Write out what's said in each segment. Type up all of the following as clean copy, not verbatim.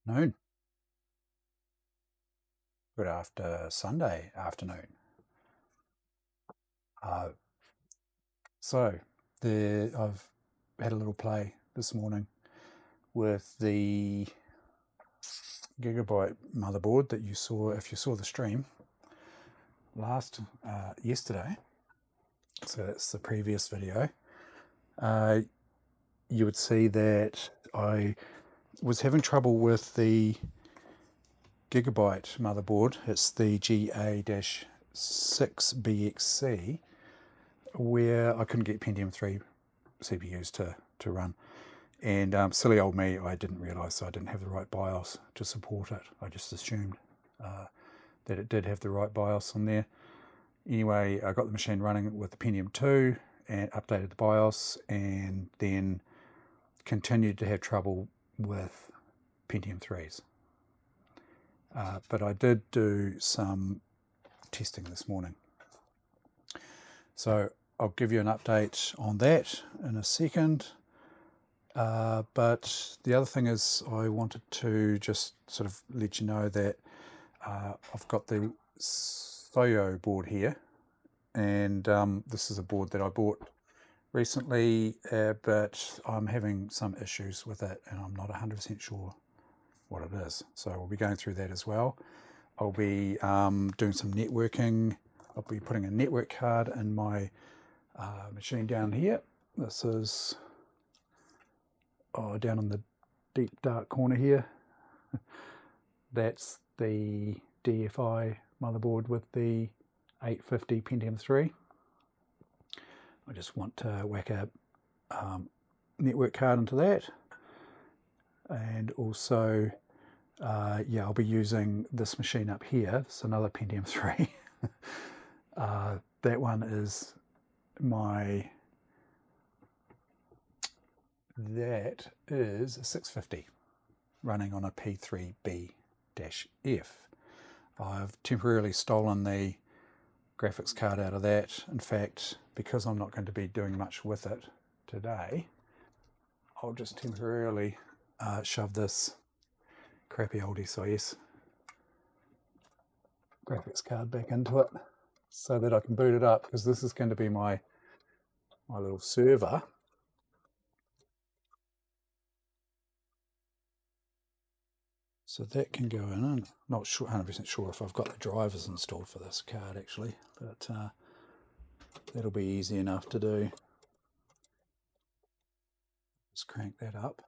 afternoon. Good after Sunday afternoon. I've had a little play this morning with the Gigabyte motherboard that you saw, if you saw the stream yesterday. So that's the previous video. You would see that I was having trouble with the Gigabyte motherboard. It's the GA-6BXC, where I couldn't get Pentium 3 CPUs to run. And silly old me, I didn't realise I didn't have the right BIOS to support it. I just assumed that it did have the right BIOS on there. Anyway, I got the machine running with the Pentium 2 and updated the BIOS, and then continued to have trouble with Pentium 3s. But I did do some testing this morning. So I'll give you an update on that in a second. But the other thing is, I wanted to just sort of let you know that I've got the SOYO board here, and this is a board that I bought recently, but I'm having some issues with it and I'm not 100% sure what it is. So we'll be going through that as well. I'll be doing some networking. I'll be putting a network card in my machine down here. This is down in the deep dark corner here. That's the DFI motherboard with the 850 Pentium 3. I just want to whack a network card into that. And also, yeah, I'll be using this machine up here. It's another Pentium 3. That one is that is a 650 running on a P3B-F. I've temporarily stolen the graphics card out of that. In fact, because I'm not going to be doing much with it today, I'll just temporarily shove this crappy old SOS graphics card back into it so that I can boot it up, because this is going to be my little server. So that can go in. I'm not sure, 100% sure if I've got the drivers installed for this card actually, but that'll be easy enough to do. Just crank that up.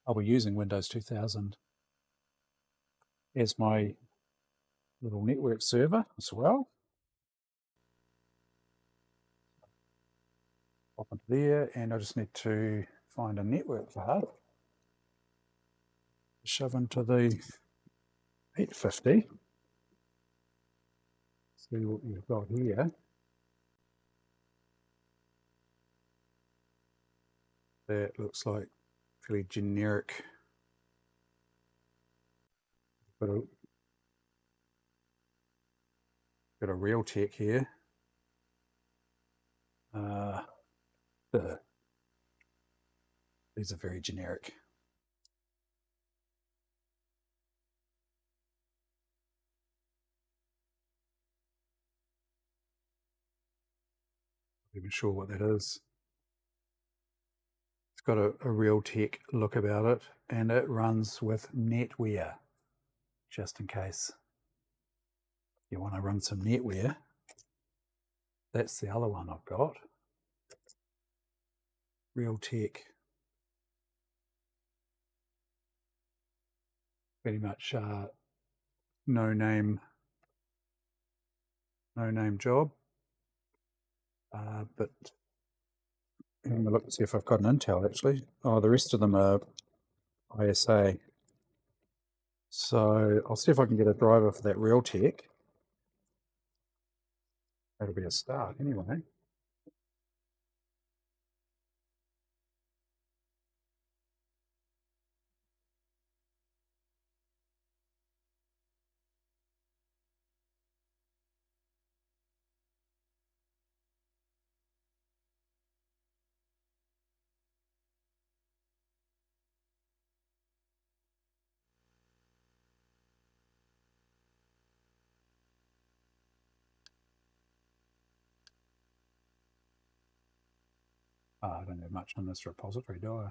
I'll be using Windows 2000 as my little network server as well. Pop into there, and I just need to find a network card. Shove into the 850. See what we've got here. That looks like fairly generic. Got a Realtek here. These are very generic. Not even sure what that is. It's got a Realtek look about it, and it runs with NetWear, just in case you want to run some NetWear. That's the other one I've got. Realtek. Pretty much no name job. But I'm going to look and see if I've got an Intel actually. Oh, the rest of them are ISA. So I'll see if I can get a driver for that Realtek. That'll be a start anyway. I don't have much on this repository, do I?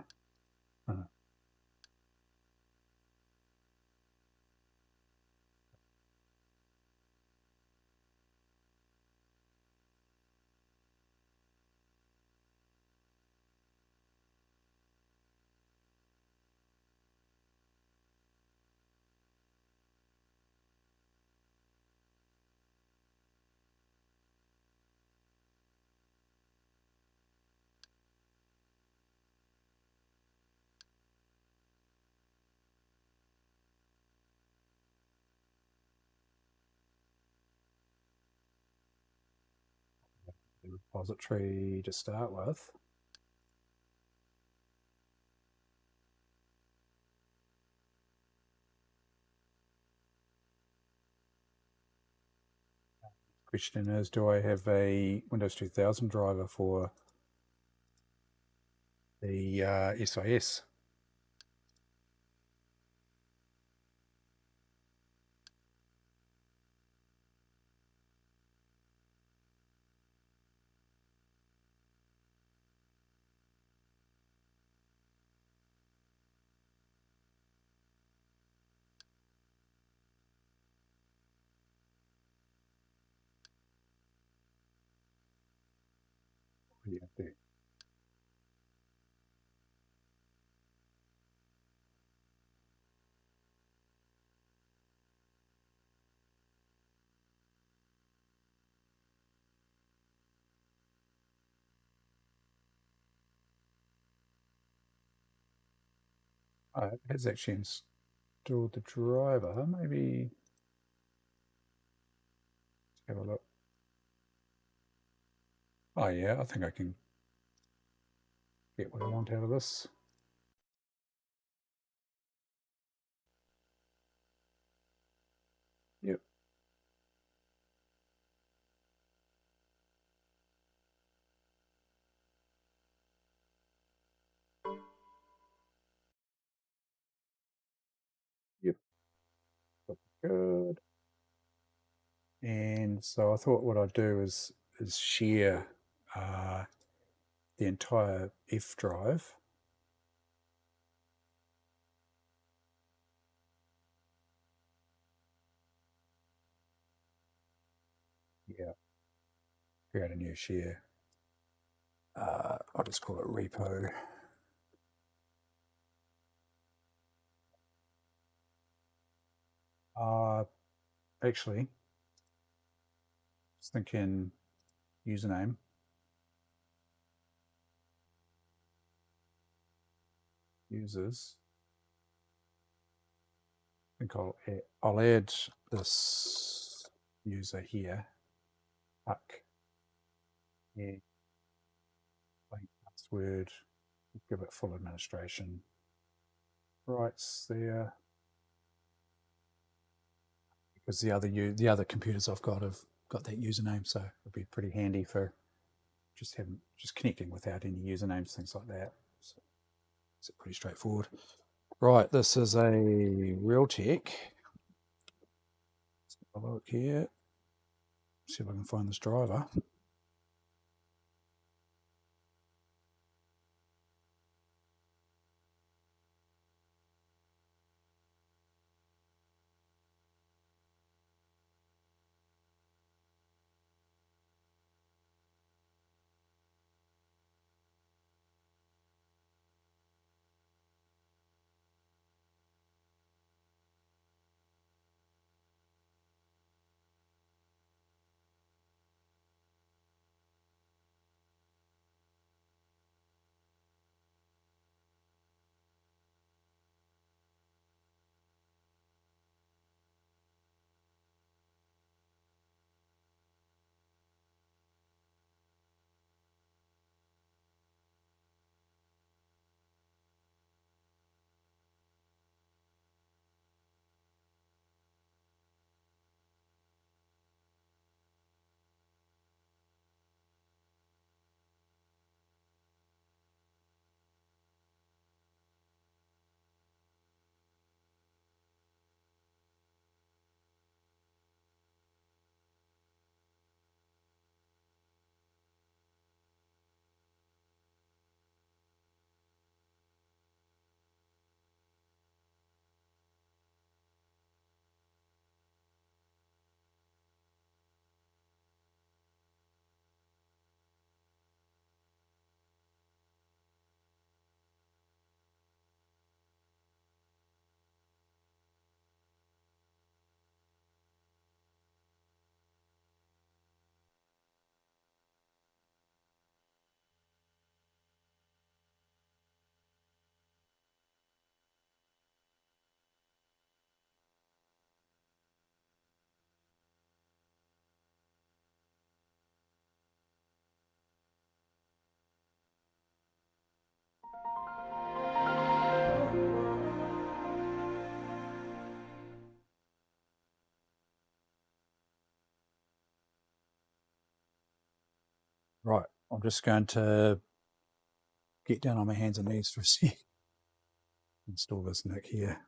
The repository to start with. Question is, do I have a Windows 2000 driver for the SIS? Yeah, there. Oh, it has actually installed the driver. Maybe let's have a look. Oh yeah, I think I can get what I want out of this. Yep. Yep. Good. And so I thought what I'd do is share the entire F drive. Yeah. Create a new share. I'll just call it repo. Actually, just thinking username. Users. I think I'll add this user here. Huck. Yeah. Blank password. Give it full administration rights there. Because the other computers I've got have got that username, so it'll be pretty handy for just connecting without any usernames, things like that. So it's pretty straightforward. Right, this is a Realtek. Let's have a look here. See if I can find this driver. Right, I'm just going to get down on my hands and knees for a sec. Install this NIC here.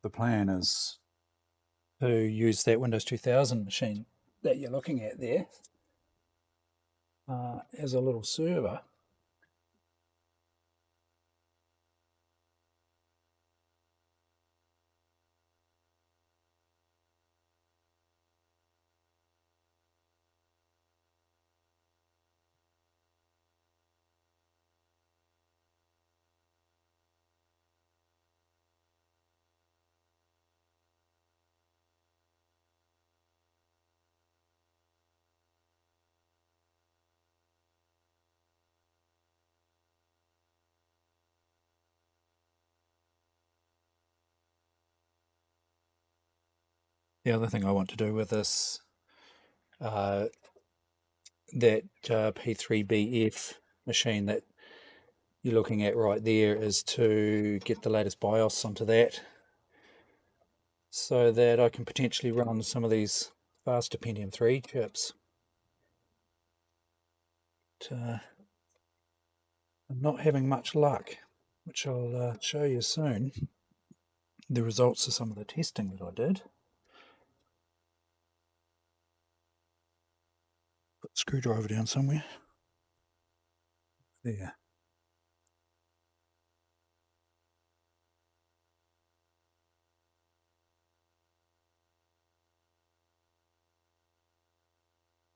The plan is to use that Windows 2000 machine that you're looking at there as a little server. The other thing I want to do with this, that P3BF machine that you're looking at right there, is to get the latest BIOS onto that so that I can potentially run some of these faster Pentium 3 chips. I'm not having much luck, which I'll show you soon. The results of some of the testing that I did. Put the screwdriver down somewhere. There.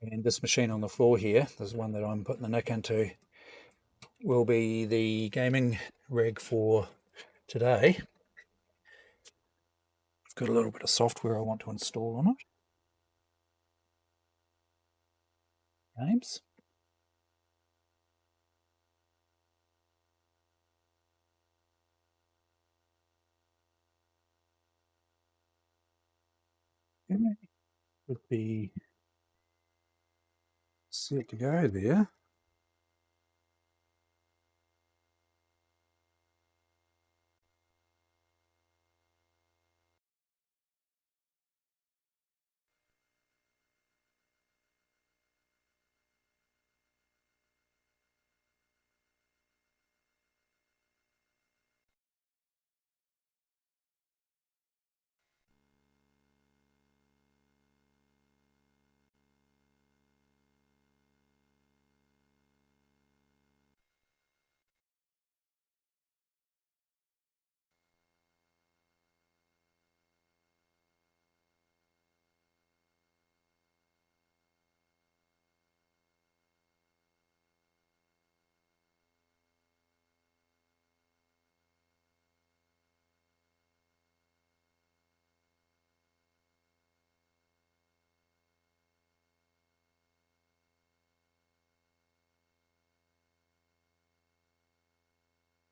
And this machine on the floor here, there's one that I'm putting the NIC into, will be the gaming rig for today. I've got a little bit of software I want to install on it. Games. Would be set to go there.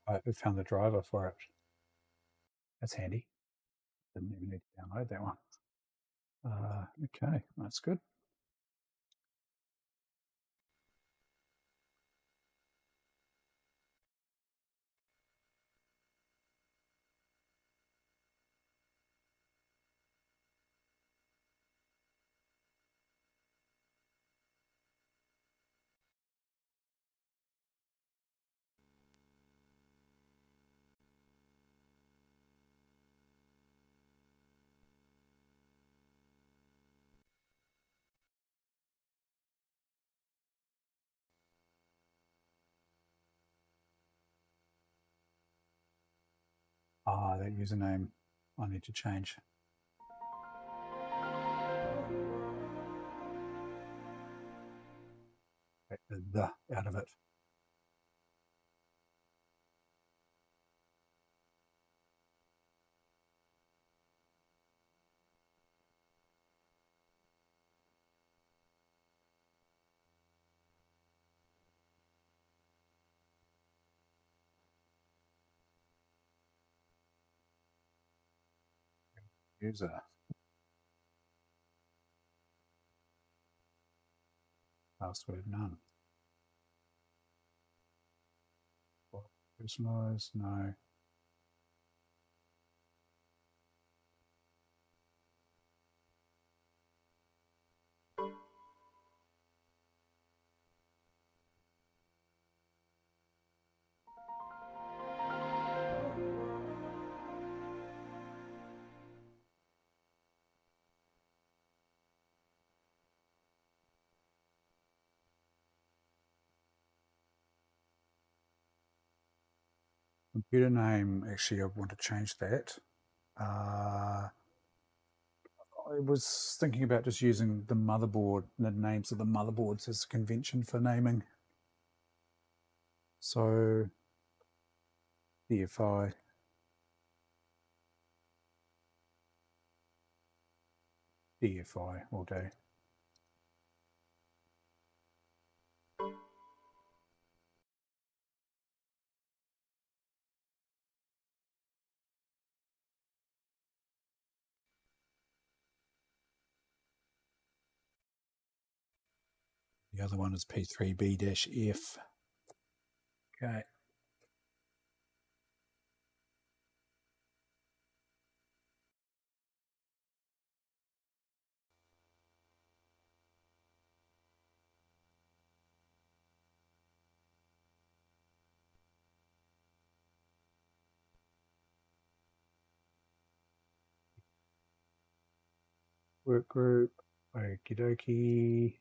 I found the driver for it. That's handy. Didn't even need to download that one. Okay, that's good. That username I need to change. Take the out of it. User. Password none. Personalize, no. Computer name, actually I want to change that. I was thinking about just using the motherboard, the names of the motherboards as a convention for naming. So DFI. DFI will do. The other one is P3B-F. Okay. Work group, okie dokie.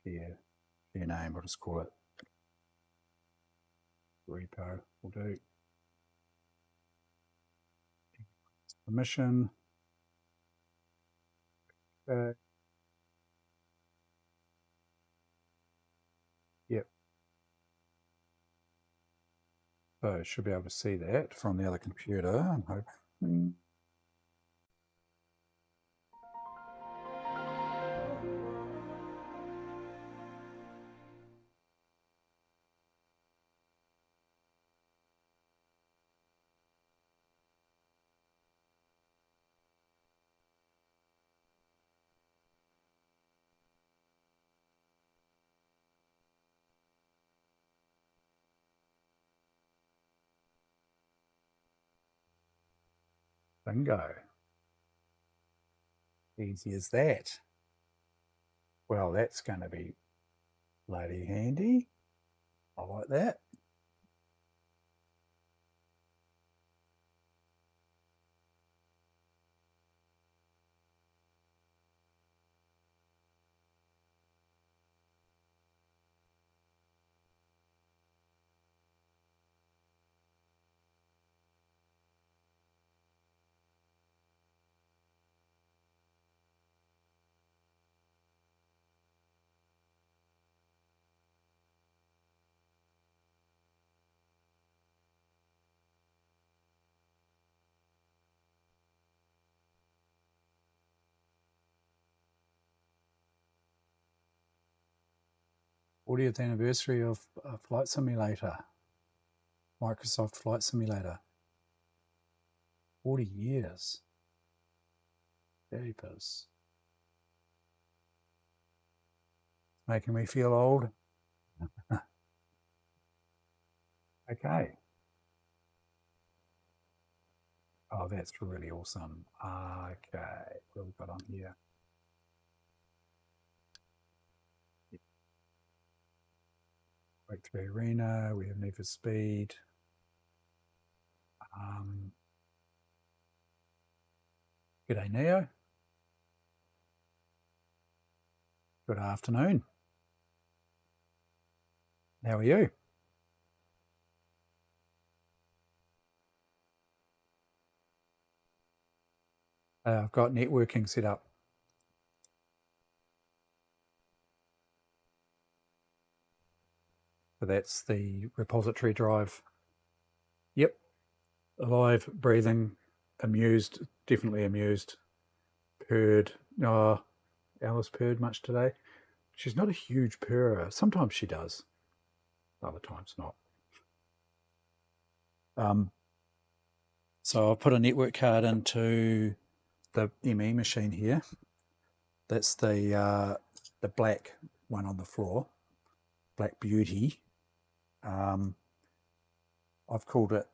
Share name, I'll just call it repo, will do. Permission. Okay. Yep. So I should be able to see that from the other computer, I'm hoping. Bingo. Easy as that. Well, that's going to be bloody handy. I like that. '40th anniversary of Flight Simulator. Microsoft Flight Simulator. 40 years. Jeepers. Making me feel old. Okay. Oh, that's really awesome. Okay, what have we got on here? Breakthrough Arena, we have Need for Speed. G'day, Neo. Good afternoon. How are you? I've got networking set up. So that's the repository drive. Yep. Alive, breathing, amused, definitely amused. Purred. Oh, Alice purred much today. She's not a huge purrer. Sometimes she does. other times not. So I'll put a network card into the ME machine here. That's the black one on the floor, Black Beauty. I've called it,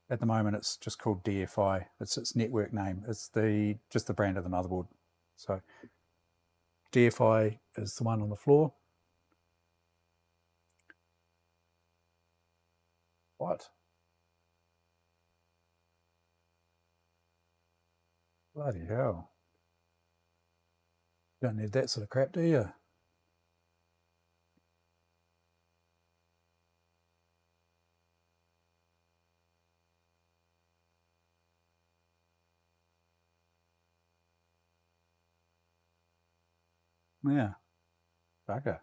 at the moment it's just called DFI. It's its network name. It's just the brand of the motherboard. So DFI is the one on the floor. What? Bloody hell. You don't need that sort of crap, do you? Yeah. Bugger.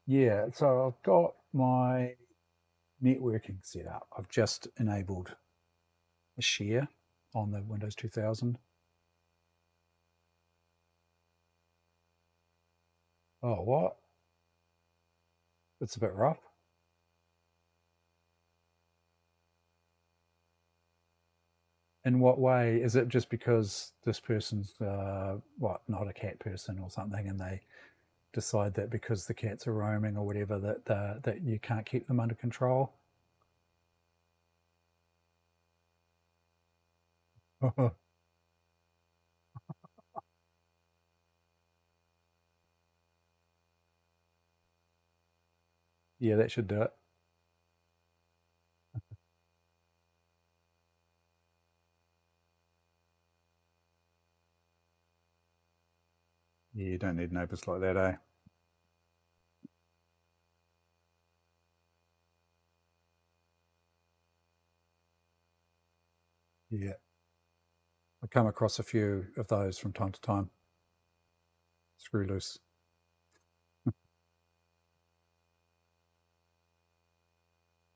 Yeah, so I've got my networking set up. I've just enabled a share on the Windows 2000. Oh, what? It's a bit rough. In what way? Is it just because this person's, not a cat person or something, and they decide that because the cats are roaming or whatever, that you can't keep them under control? Yeah, that should do it. Yeah, you don't need neighbours like that, eh? Yeah. I come across a few of those from time to time. Screw loose.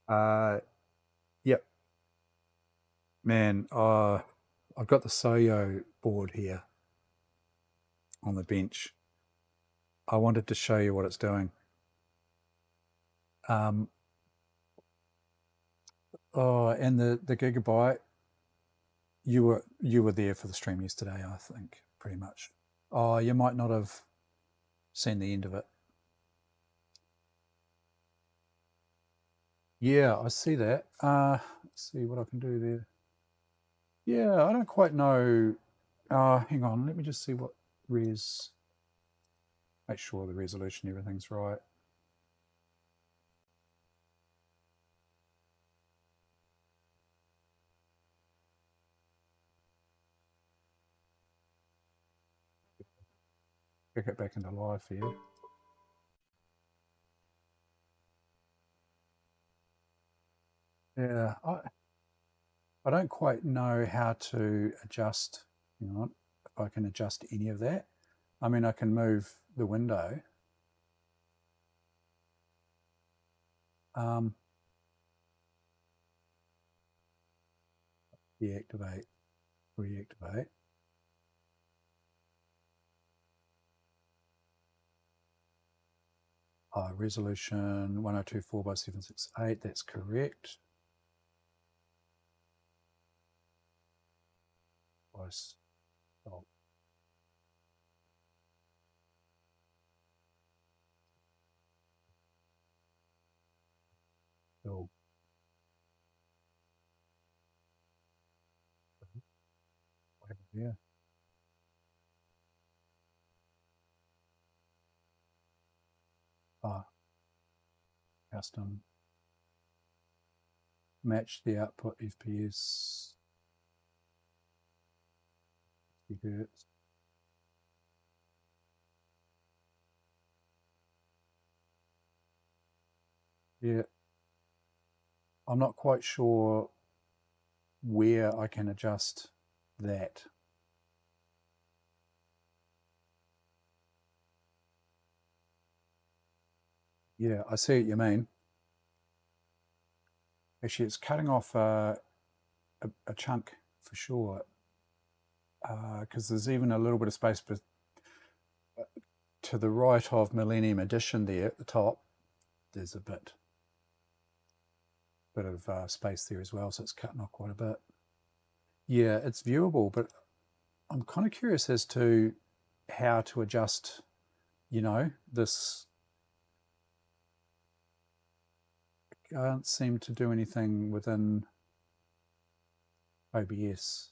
Yep. Man, I've got the SOYO board here on the bench. I wanted to show you what it's doing. And the Gigabyte, you were there for the stream yesterday, I think, pretty much. Oh, you might not have seen the end of it. Yeah, I see that. Let's see what I can do there. Yeah, I don't quite know. Hang on, let me just see what res. Make sure the resolution, everything's right. Pick it back into live for you. Yeah, I don't quite know how to adjust, hang on, if I can adjust any of that. I mean, I can move the window. Deactivate, reactivate. Resolution 1024 by 768, that's correct. Price. Oh. Cool. Yeah. Custom. Match the output FPS. 60 Hertz. Yeah. I'm not quite sure where I can adjust that. Yeah, I see what you mean. Actually, it's cutting off a chunk for sure, because there's even a little bit of space to the right of Millennium Edition there at the top, there's a bit of space there as well, so it's cutting off quite a bit. Yeah, it's viewable, but I'm kind of curious as to how to adjust, you know, this. I can't seem to do anything within OBS.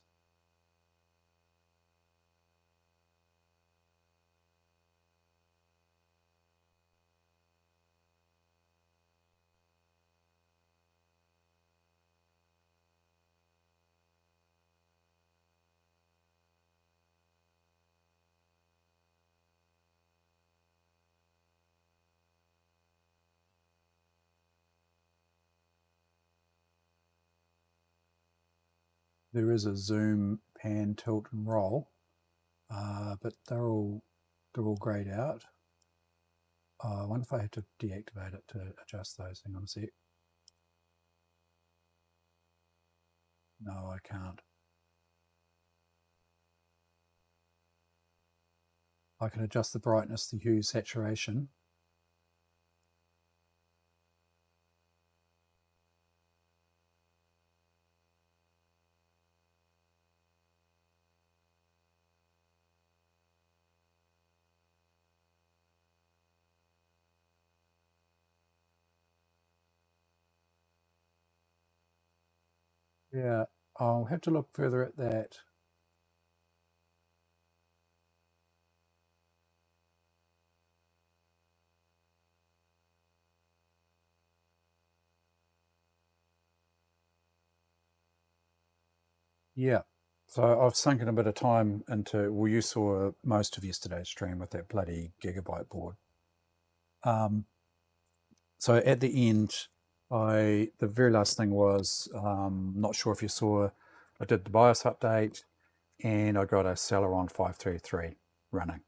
There is a zoom, pan, tilt, and roll, but they're all grayed out. I wonder if I have to deactivate it to adjust those. Hang on a sec. No, I can't. I can adjust the brightness, the hue, saturation. Yeah, I'll have to look further at that. Yeah, so I've sunk in a bit of time into, well, you saw most of yesterday's stream with that bloody gigabyte board. So at the end, the very last thing was, not sure if you saw, I did the BIOS update and I got a Celeron 533 running.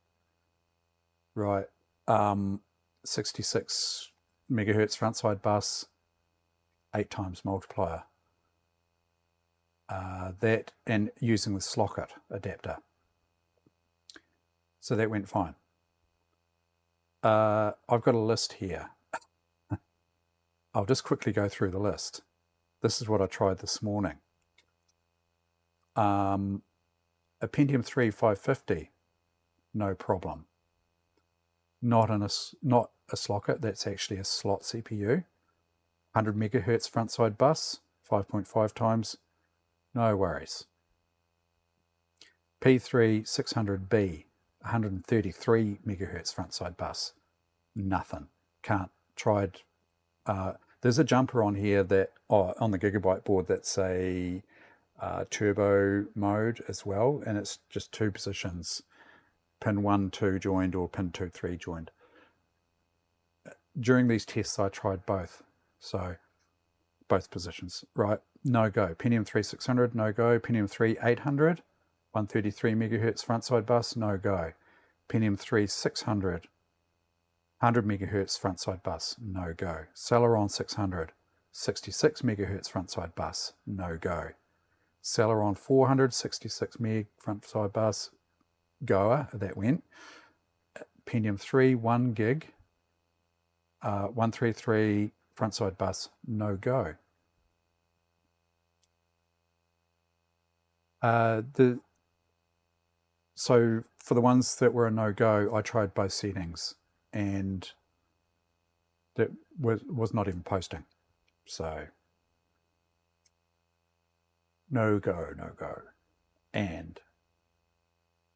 Right, 66 megahertz front side bus, 8 times multiplier. That, and using the Slocket adapter. So that went fine. I've got a list here. I'll just quickly go through the list. This is what I tried this morning. A Pentium 3 550, no problem. Not a Slocket, that's actually a slot CPU. 100 megahertz front side bus, 5.5 times, no worries. P3 600B, 133 megahertz front side bus, nothing. Can't. Tried. There's a jumper on here that, on the Gigabyte board, that's a turbo mode as well, and it's just 2 positions, pin 1, 2 joined or pin 2, 3 joined. During these tests I tried both, so both positions, right, no go. Pentium 3 600, no go. Pentium 3 800, 133 megahertz front side bus, no go. Pentium 3 600, 100 megahertz front side bus, no go. Celeron 600, 66 megahertz front side bus, no go. Celeron 400, 66 meg front side bus, goer, that went. Pentium 3 1 gig, 133 front side bus, no go. So for the ones that were a no-go, I tried both settings, and that was not even posting. So no go. And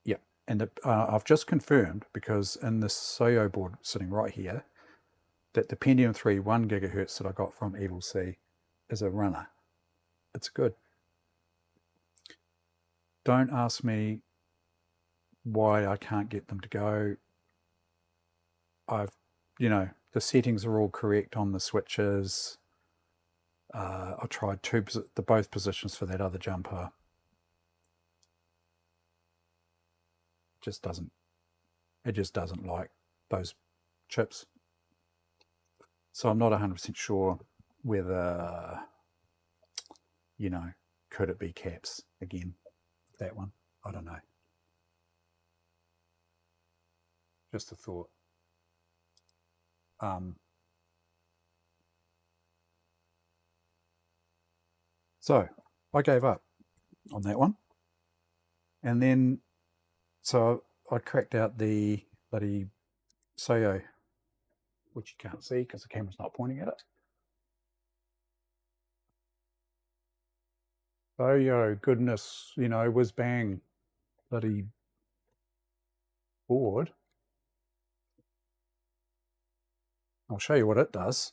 yeah, and I've just confirmed, because in this SOYO board sitting right here, that the Pentium 3 1 gigahertz that I got from Evil C is a runner. It's good. Don't ask me why I can't get them to go. The settings are all correct on the switches. I tried both positions for that other jumper. It just doesn't like those chips. So I'm not 100% sure whether, could it be caps again, that one? I don't know. Just a thought. So I gave up on that one. And then, so I cracked out the bloody SOYO, which you can't see because the camera's not pointing at it. SOYO, goodness, you know, whiz bang, bloody board. I'll show you what it does.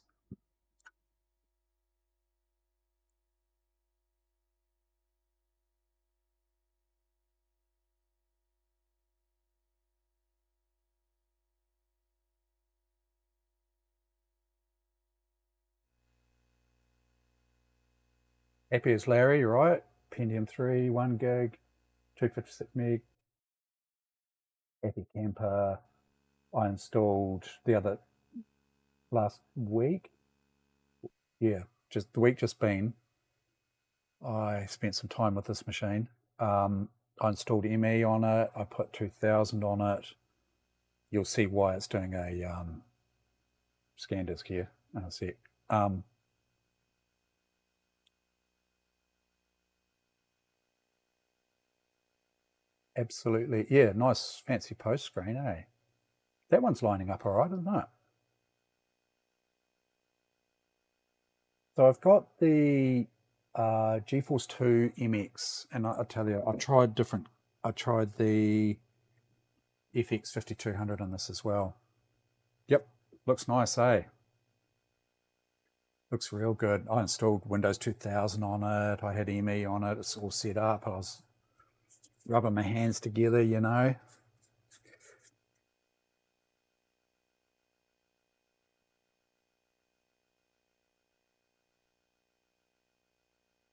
Happy as Larry, right? Pentium 3, 1 gig, 256 meg. Happy camper. I installed last week. Yeah, just the week just been. I spent some time with this machine. I installed ME on it. I put 2000 on it. You'll see why it's doing a scan disk here in a sec. Absolutely, yeah, nice fancy post screen, eh? That one's lining up all right, isn't it? So I've got the GeForce 2 MX, and I tell you, I tried the FX 5200 on this as well. Yep, looks nice, eh? Looks real good. I installed Windows 2000 on it. I had ME on it. It's all set up. I was rubbing my hands together, you know.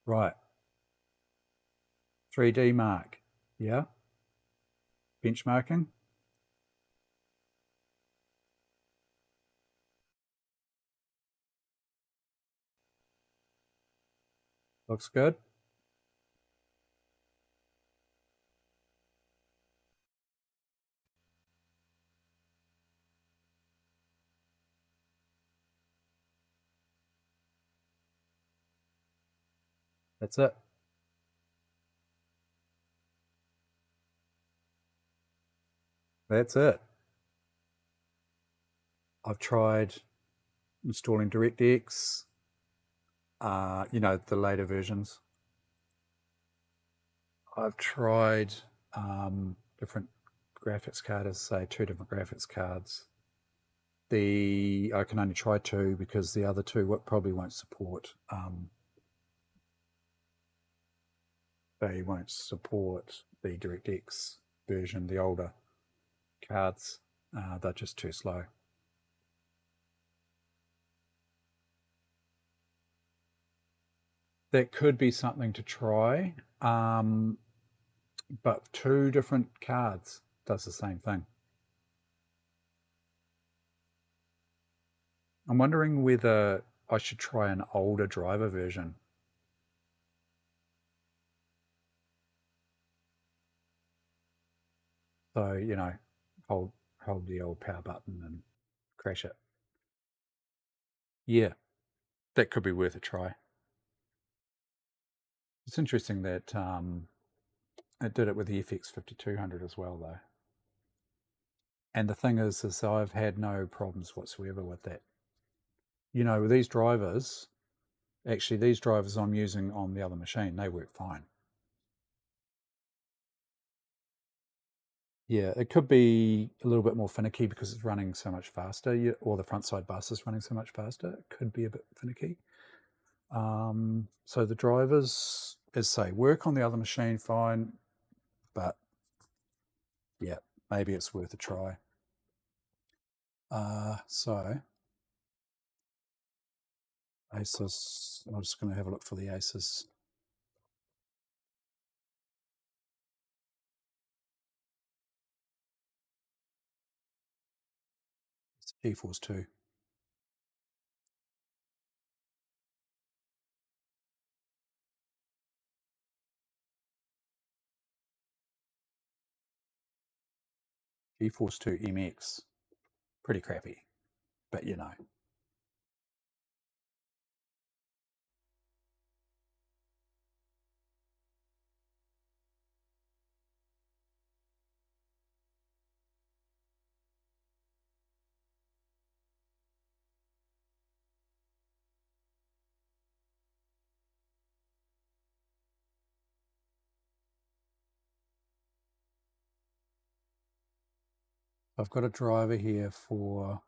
Right. 3D mark. Yeah. Benchmarking. Looks good. That's it. That's it. I've tried installing DirectX, you know, the later versions. I've tried different graphics cards, say 2 different graphics cards. I can only try 2 because the other 2 probably won't support. They won't support the DirectX version, the older cards. They're just too slow. That could be something to try, but 2 different cards does the same thing. I'm wondering whether I should try an older driver version. So, you know, hold the old power button and crash it. Yeah, that could be worth a try. It's interesting that it did it with the FX 5200 as well, though. And the thing is I've had no problems whatsoever with that. You know, with these drivers, actually these drivers I'm using on the other machine, they work fine. Yeah, it could be a little bit more finicky because it's running so much faster, or the front side bus is running so much faster. It could be a bit finicky. So the drivers, as say, work on the other machine fine, but yeah, maybe it's worth a try. So Asus, I'm just going to have a look for the Asus. It's GeForce 2. GeForce 2 MX, pretty crappy, but you know. I've got a driver here for,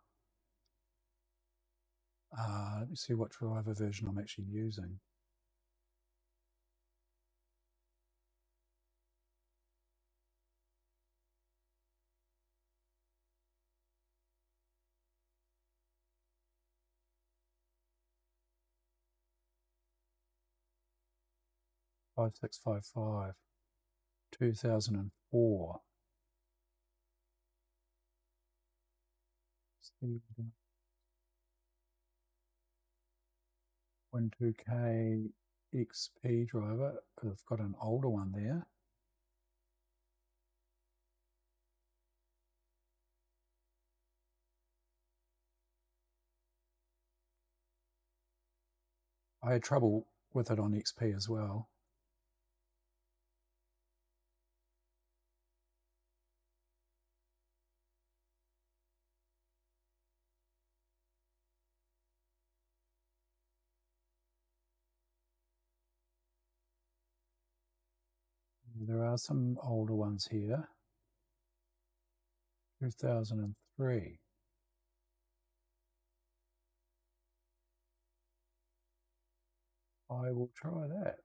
let me see what driver version I'm actually using. Five six 2004. 12K XP driver. I've got an older one there. I had trouble with it on XP as well. There are some older ones here. 2003. I will try that.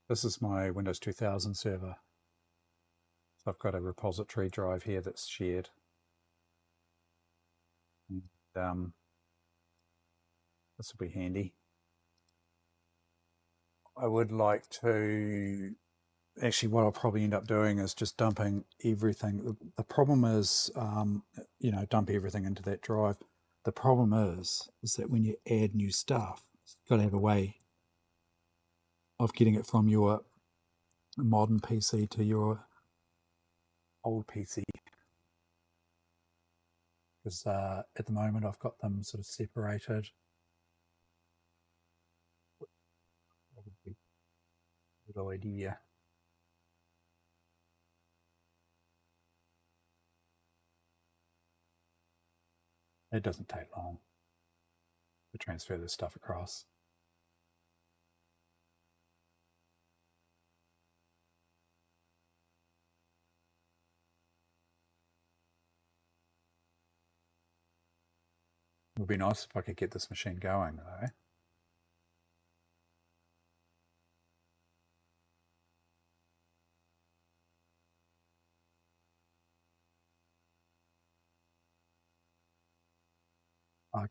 This is my Windows 2000 server. So I've got a repository drive here that's shared. And, this will be handy. I would like to, actually what I'll probably end up doing is just dumping everything. The problem is, you know, dump everything into that drive. The problem is that when you add new stuff, you've got to have a way of getting it from your modern PC to your old PC. Because at the moment I've got them sort of separated. Good idea. It doesn't take long to transfer this stuff across. It would be nice if I could get this machine going though.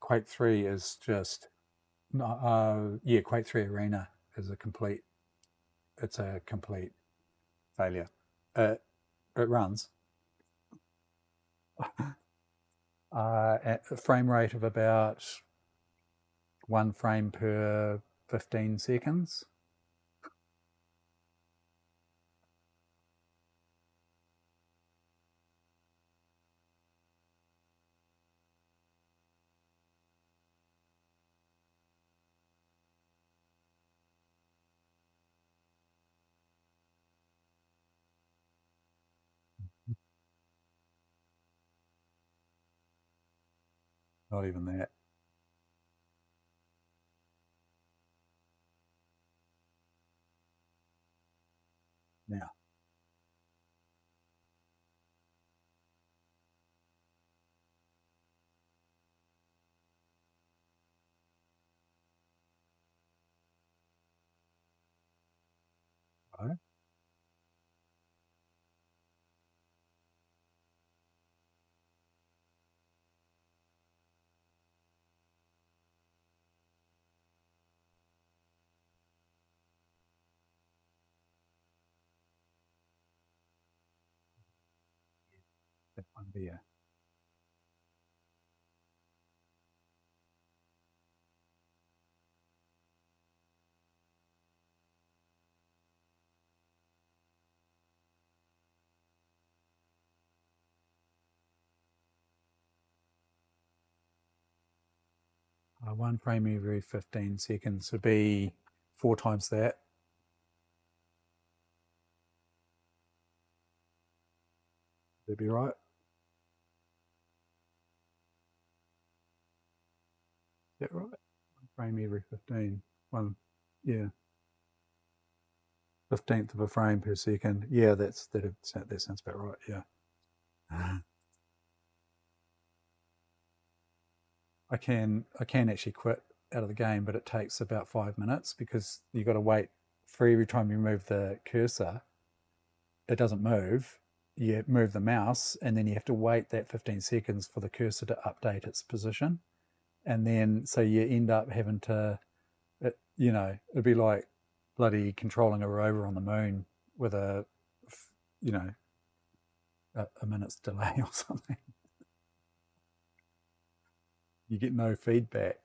Quake 3 is just, yeah, Quake 3 Arena is a complete failure. It runs at a frame rate of about 1 frame per 15 seconds. Not even that. Now, that one there. One frame every 15 seconds would be 4 times that. That'd be right. Is that right? 1 frame every 15. One, yeah. 15th of a frame per second. Yeah, that sounds about right. Yeah. I can actually quit out of the game, but it takes about 5 minutes because you got to wait for every time you move the cursor. It doesn't move. You move the mouse, and then you have to wait that 15 seconds for the cursor to update its position, and then so you end up having to, it'd be like bloody controlling a rover on the moon with a minute's delay or something. You get no feedback.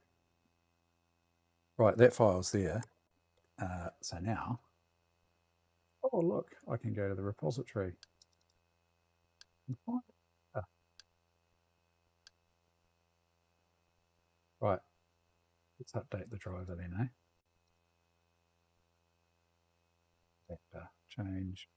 Right, that file's there. So now, oh look, I can go to the repository and find it. Right, let's update the driver then, eh? Vector change.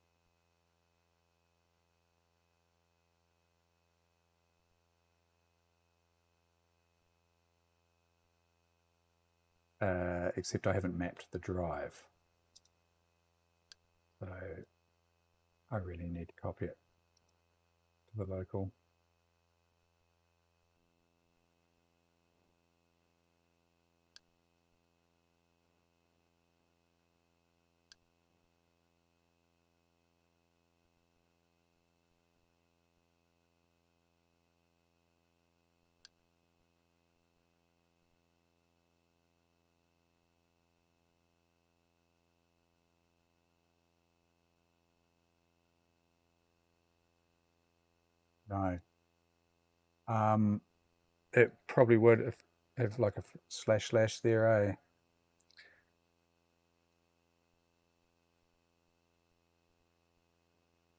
Except I haven't mapped the drive. So I really need to copy it to the local. No. It probably would if have like a // there, eh?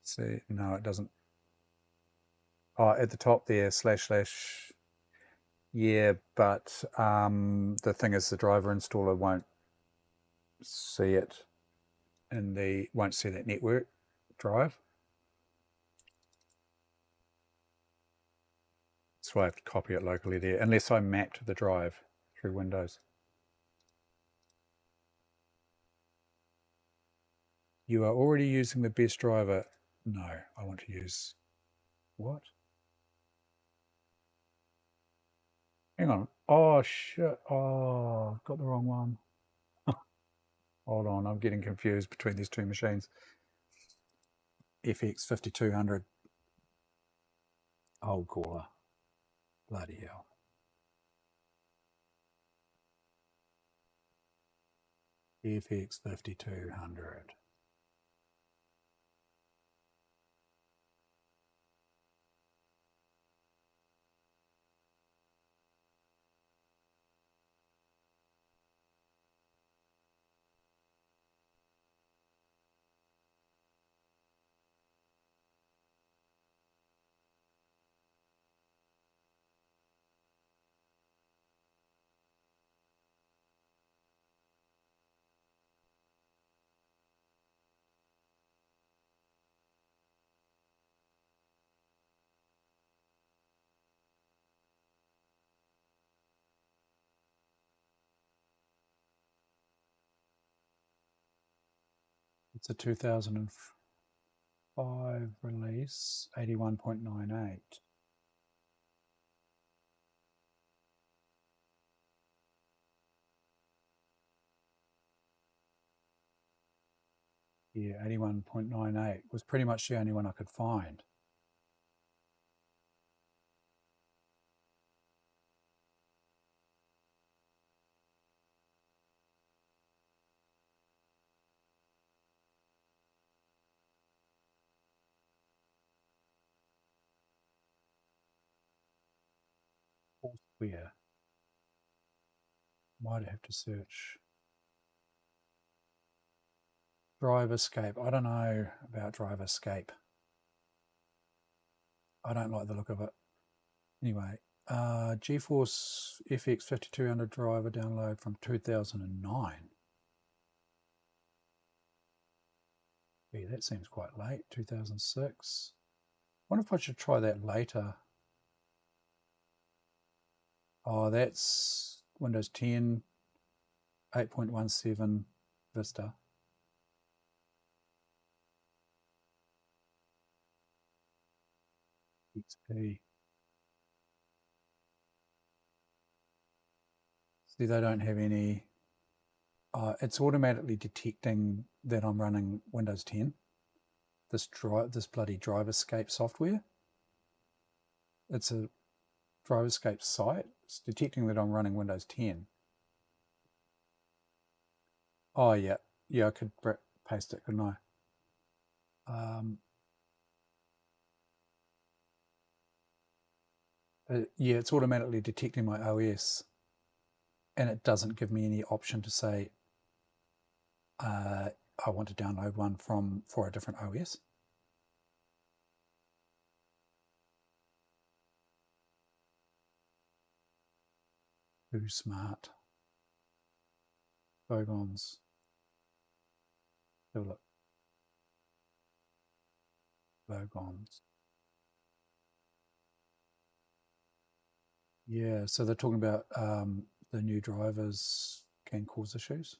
See, no, it doesn't. Oh, at the top there, // yeah, but the thing is the driver installer won't see it won't see that network drive. So I have to copy it locally there, unless I mapped the drive through Windows. You are already using the best driver. No, I want to use what? Hang on. Oh, shit. Oh, got the wrong one. Hold on, I'm getting confused between these two machines. FX 5200. Old caller. Bloody hell. FX 5200. It's a 2005 release, 81.98. Yeah, 81.98 was pretty much the only one I could find. Where? Might have to search. Drive escape. I don't know about drive escape. I don't like the look of it. Anyway, GeForce FX 5200 driver download from 2009. Yeah, that seems quite late. 2006. Wonder if I should try that later. Oh, that's Windows 10, 8.17 Vista. XP. See, they don't have any. It's automatically detecting that I'm running Windows 10. This bloody drive escape software. It's a drive escape site. It's detecting that I'm running Windows 10. Oh yeah, I could paste it, couldn't I? Yeah, it's automatically detecting my OS, and it doesn't give me any option to say I want to download one for a different OS. Too smart. Bogons. Have a look. Bogons. Yeah, so they're talking about the new drivers can cause issues.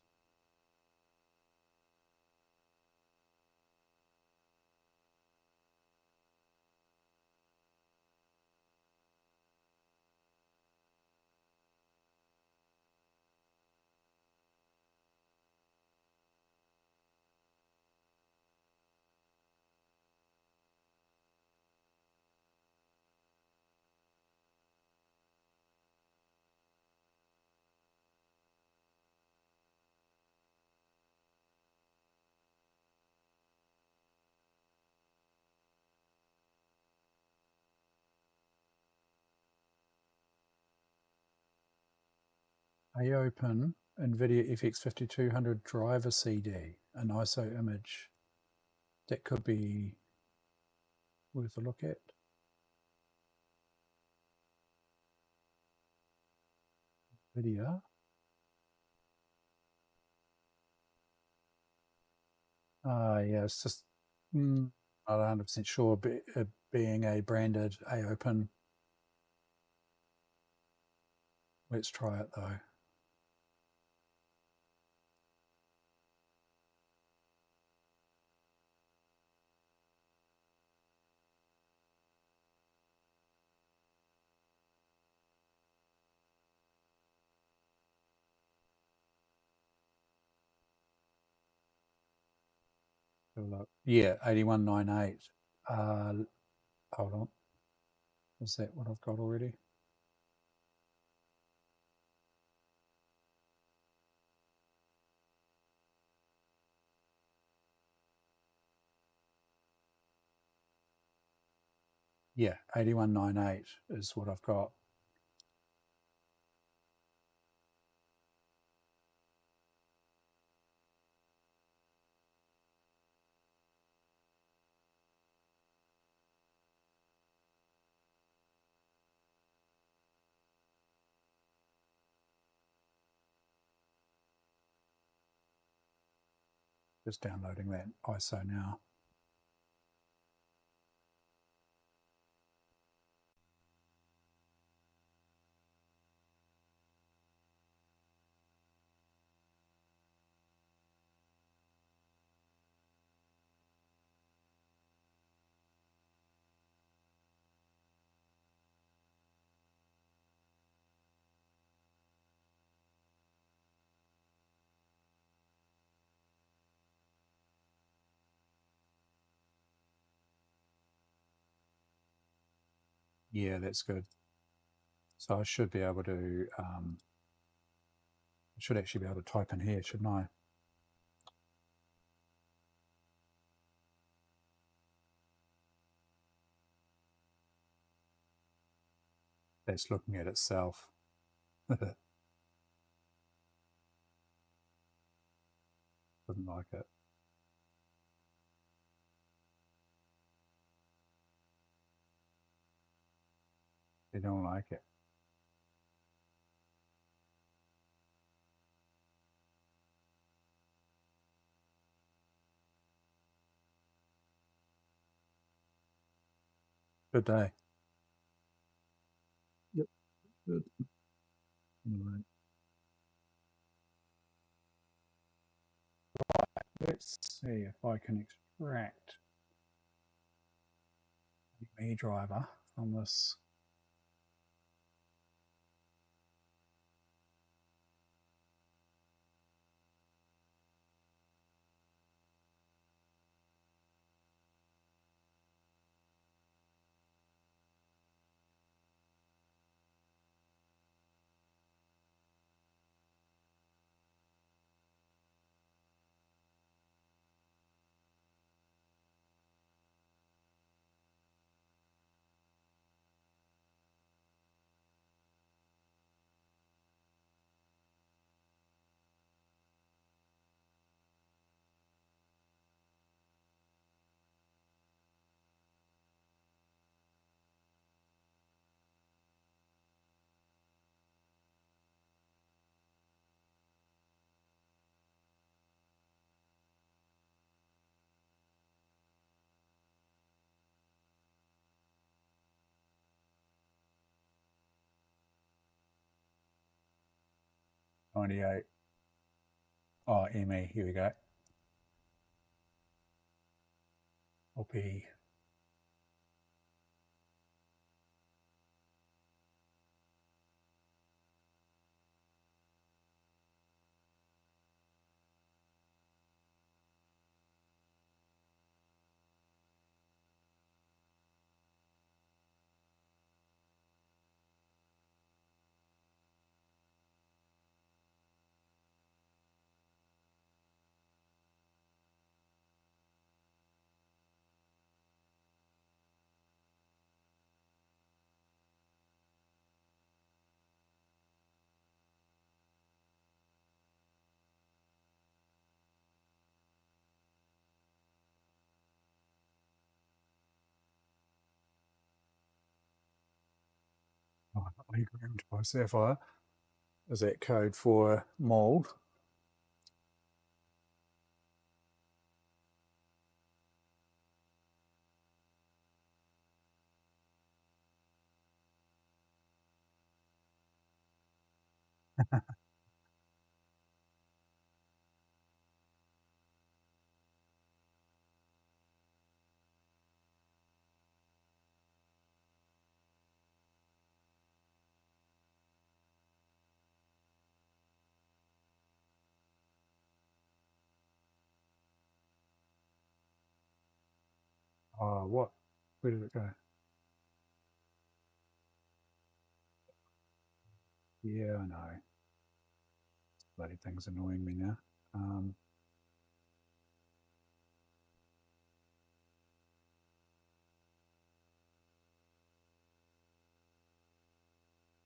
I open NVIDIA FX 5200 driver CD, an ISO image. That could be worth a look at. NVIDIA. Yeah, it's just not 100% sure, being a branded AOpen. Let's try it though. Look. Yeah, 8198. Hold on. Is that what I've got already? Yeah, 8198 is what I've got. Just downloading that ISO now. Yeah, that's good. So I should be able to, I should actually be able to type in here, shouldn't I? That's looking at itself. Doesn't like it. They don't like it. Good day. Yep. Good. Anyway. Let's see if I can extract the me driver from this. '98. Oh, ME, here we go. Copy. Oh, grammed by Sapphire. Is that code for mold? Oh, what? Where did it go? Yeah, I know. This bloody thing's annoying me now.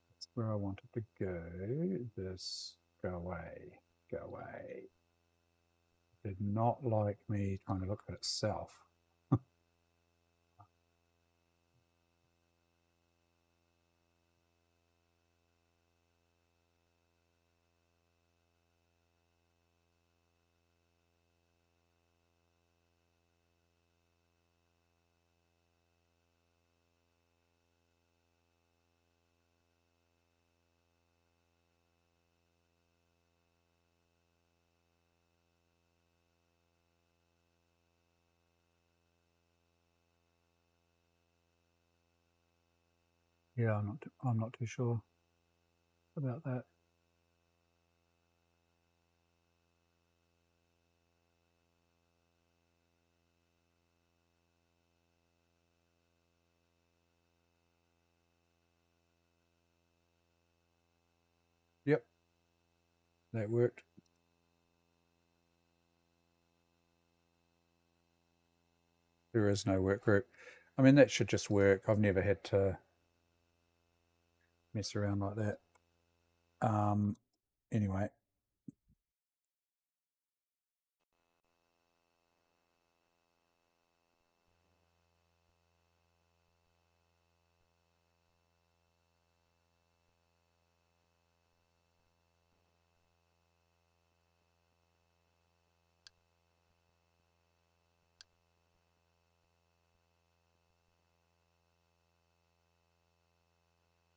That's where I wanted to go. This, go away, go away. Did not like me trying to look at itself. Yeah, I'm not too sure about that. Yep, that worked. There is no work group. I mean, that should just work. I've never had to mess around like that. Anyway.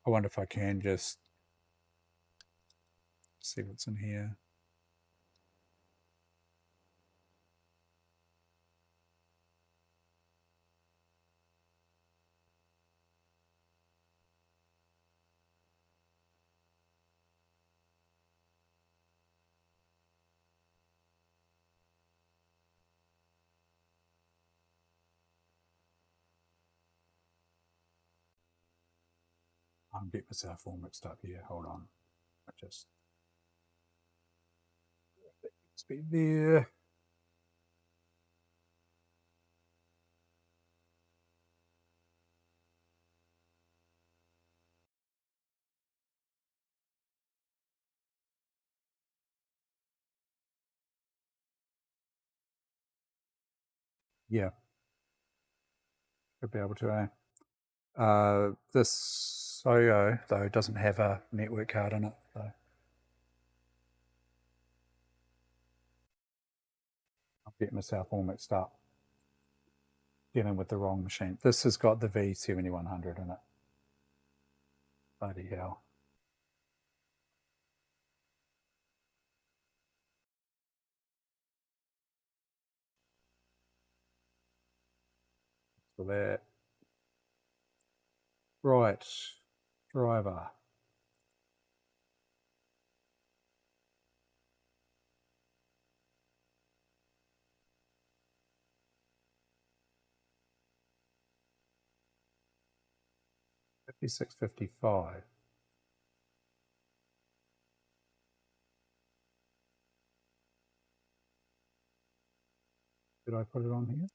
I wonder if I can just see what's in here. I'm getting myself all mixed up here. Hold on. I just be there. Yeah, should be able to. This SOYO though doesn't have a network card in it though. I'm getting myself all mixed up. Dealing with the wrong machine. This has got the V7100 in it. Bloody hell. So that. Right. Driver. $56.55. Did I put it on here?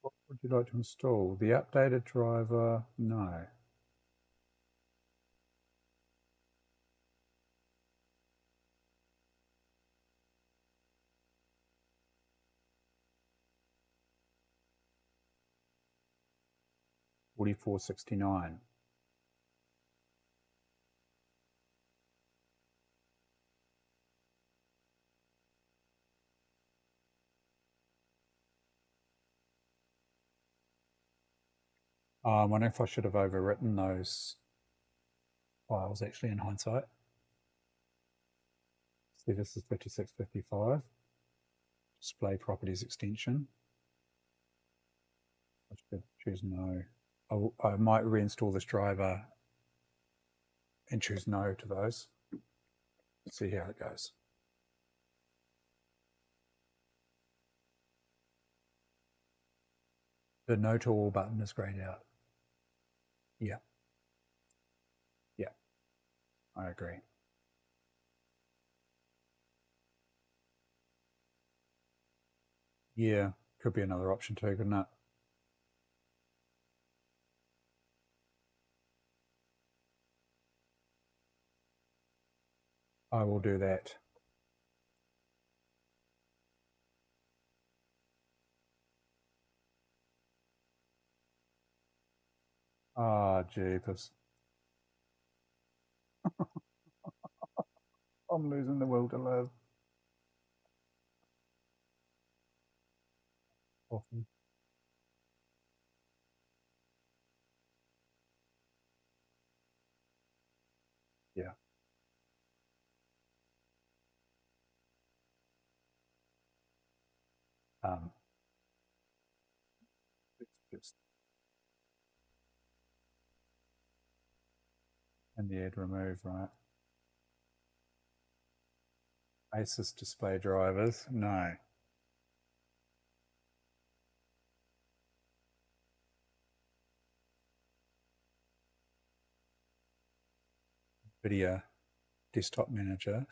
What would you like to install? The updated driver? No. $44.69. I wonder if I should have overwritten those files actually in hindsight. See, this is 5655. Display properties extension. I should choose no. I might reinstall this driver and choose no to those. Let's see how it goes. The no to all button is grayed out. Yeah. Yeah, I agree. Yeah, could be another option too, couldn't it? I will do that. Ah, jeepers. I'm losing the will to live. Often. Yeah. It's just in the add remove, right? Asus display drivers, no. NVIDIA Desktop Manager,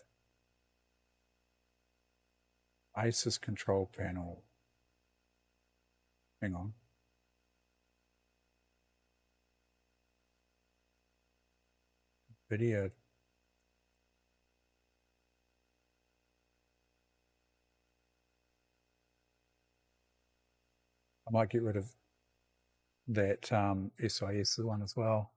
Asus control panel. Hang on. NVIDIA. I might get rid of that SIS one as well.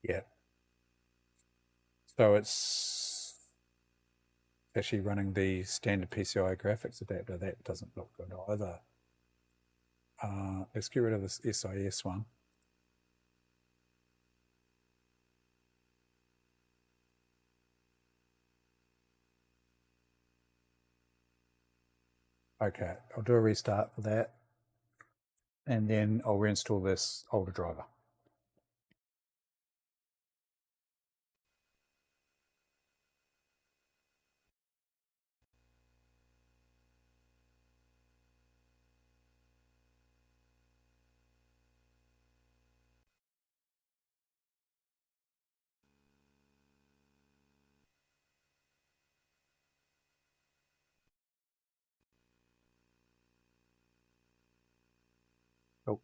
Yeah. So it's actually running the standard PCI graphics adapter. That doesn't look good either. Let's get rid of this SIS one. Okay, I'll do a restart for that. And then I'll reinstall this older driver. Oh.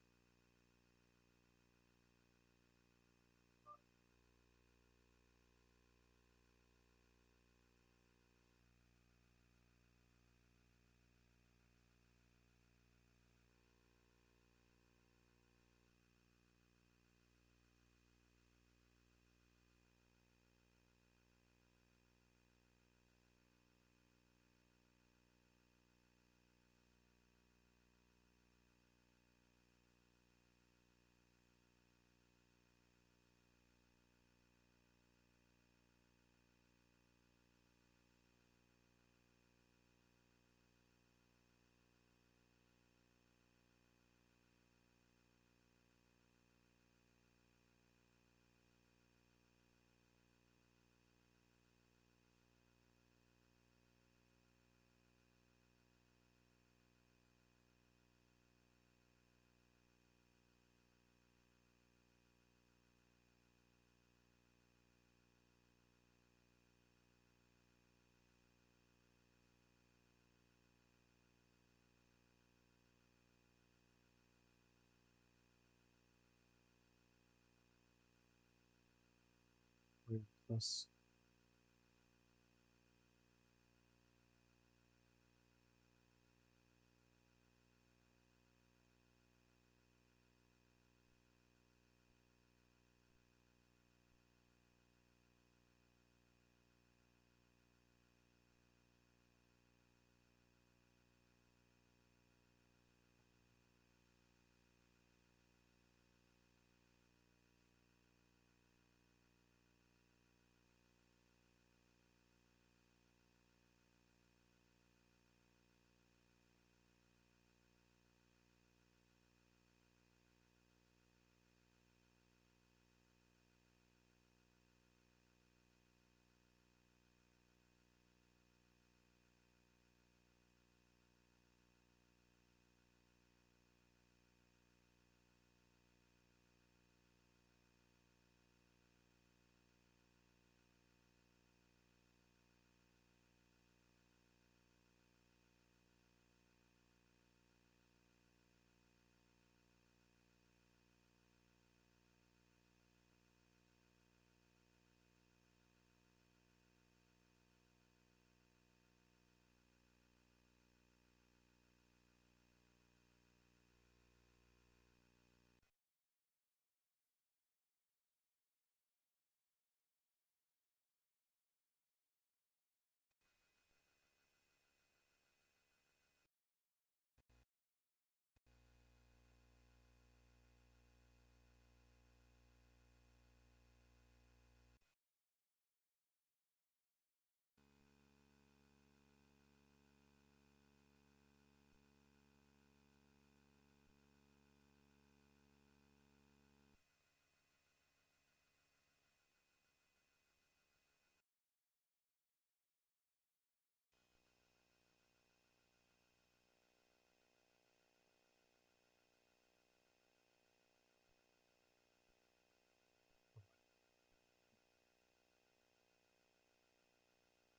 This.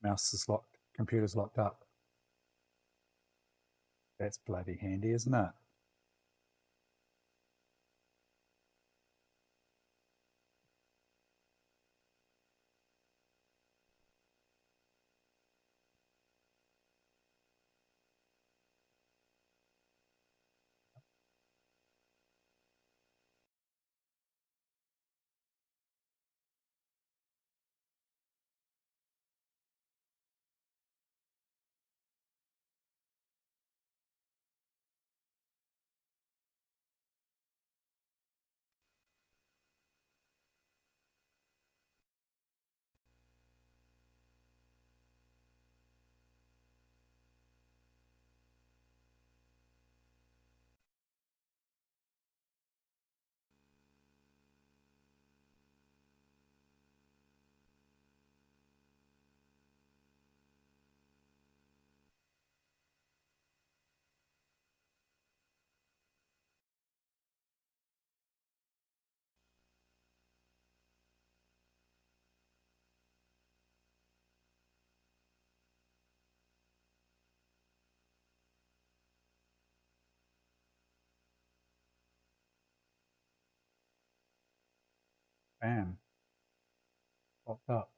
Mouse is locked, computer's locked up. That's bloody handy, isn't it? Bam, locked up.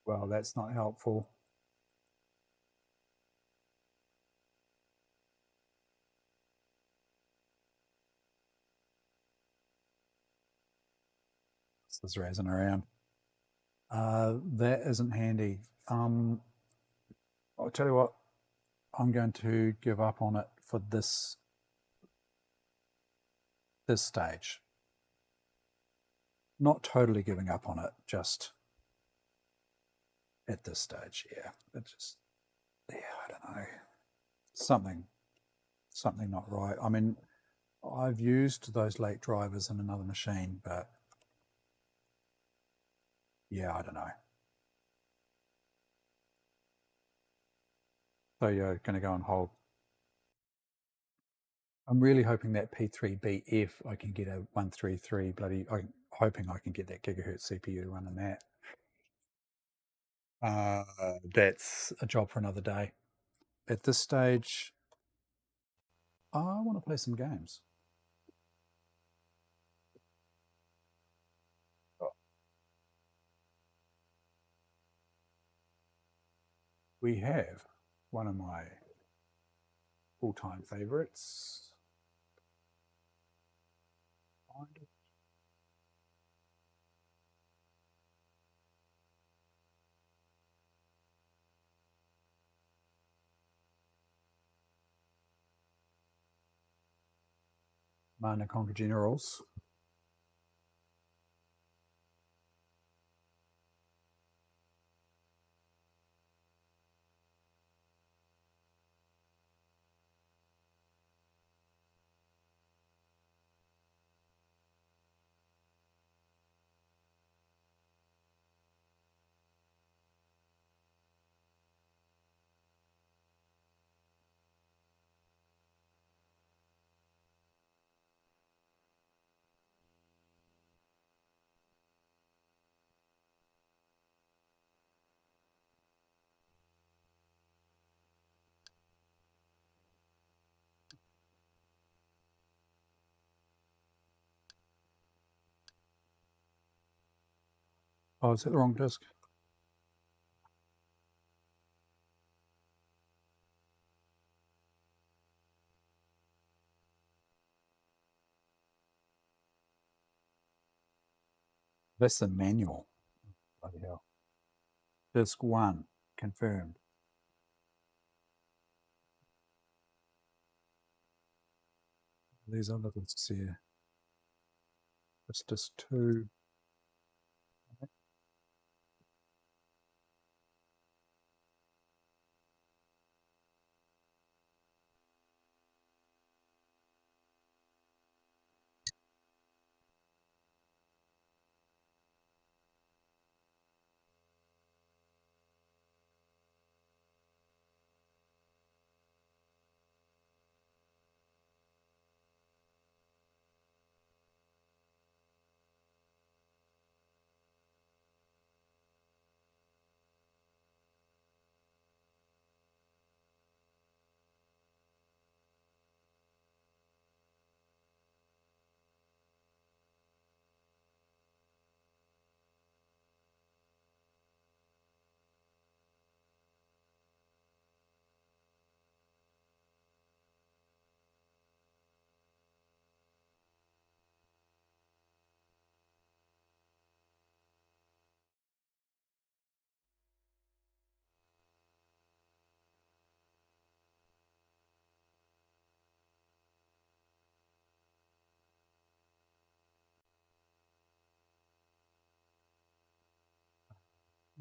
Well, that's not helpful. This is razzing around. That isn't handy. I'll tell you what, I'm going to give up on it for this stage. Not totally giving up on it, just at this stage, yeah. It just, yeah, I don't know. Something not right. I mean, I've used those late drivers in another machine, but yeah, I don't know. So you're going to go on hold. I'm really hoping that P3BF, I can get a 133 bloody, I'm hoping I can get that gigahertz CPU running that. That's a job for another day. At this stage, I want to play some games. We have one of my all-time favorites. Mana Conquer Generals. Oh, is that the wrong disc? That's the manual. Bloody hell. Disc 1, confirmed. These other discs here. It's disc 2.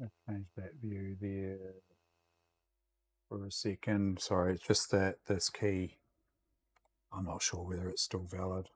Let's change that view there for a second. Sorry, it's just that this key, I'm not sure whether it's still valid.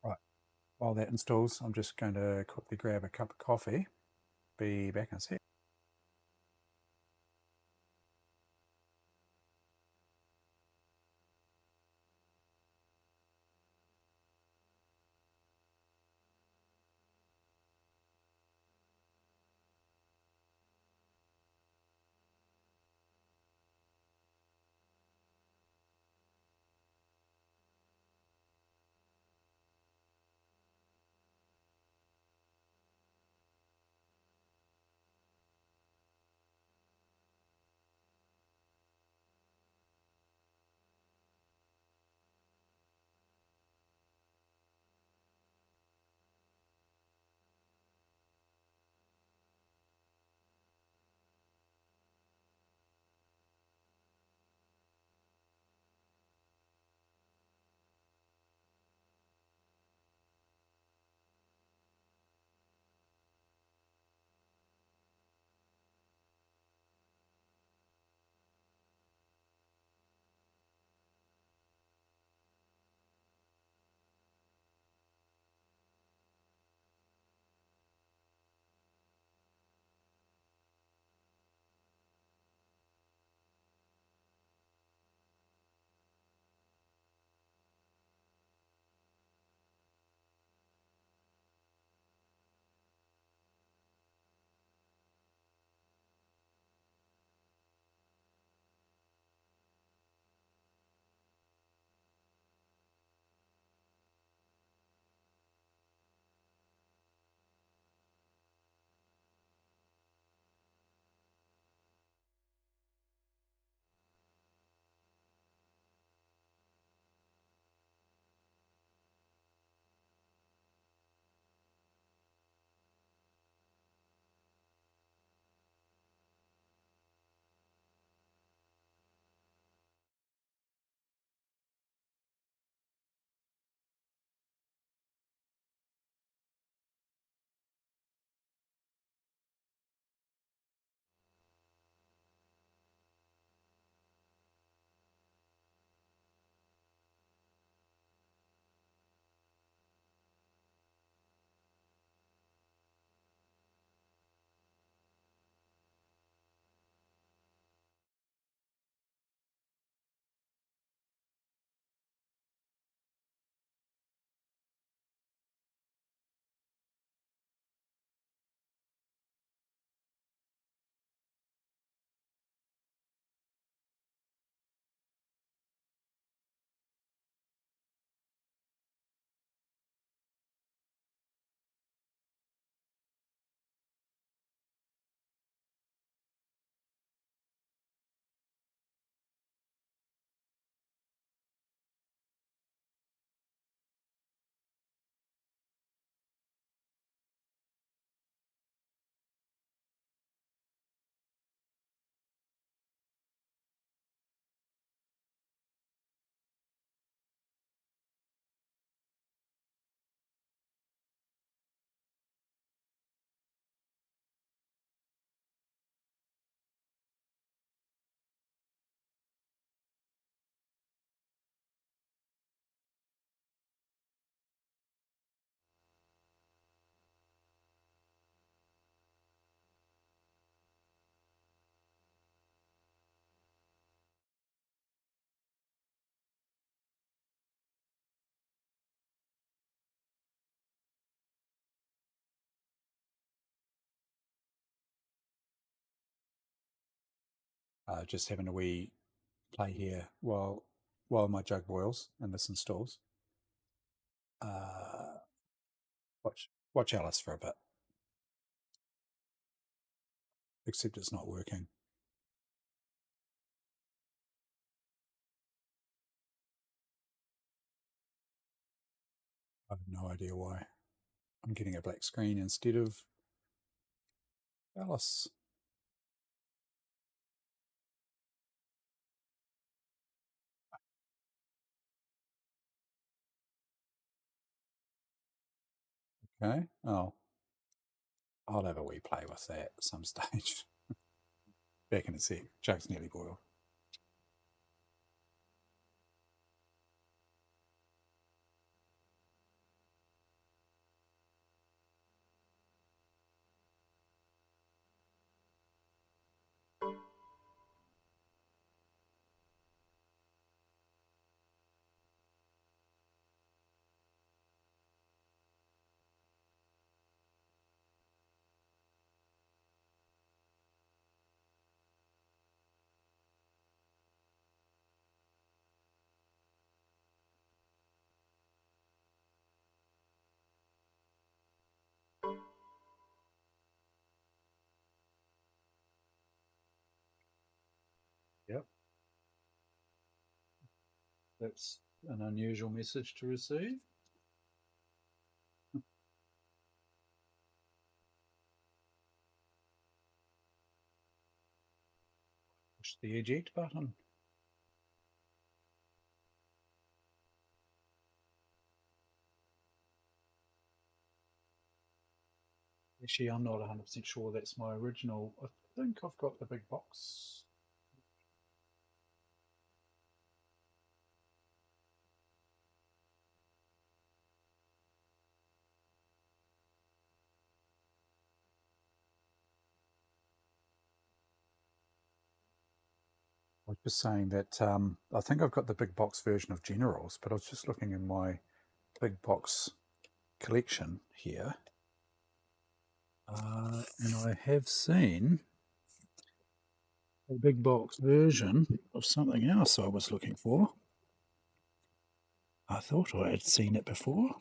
Right, while that installs, I'm just going to quickly grab a cup of coffee. Be back in a sec. Just having a wee play here while my jug boils and this installs. Watch Alice for a bit. Except it's not working. I have no idea why. I'm getting a black screen instead of Alice. Okay. Oh, I'll have a wee play with that at some stage. Back in a sec. Jug's nearly boiled. Yep. That's an unusual message to receive. Push the eject button. Actually, I'm not 100% sure that's my original. I think I've got the big box. I was just saying that I think I've got the big box version of Generals, but I was just looking in my big box collection here. And I have seen a big box version of something else I was looking for. I thought I had seen it before.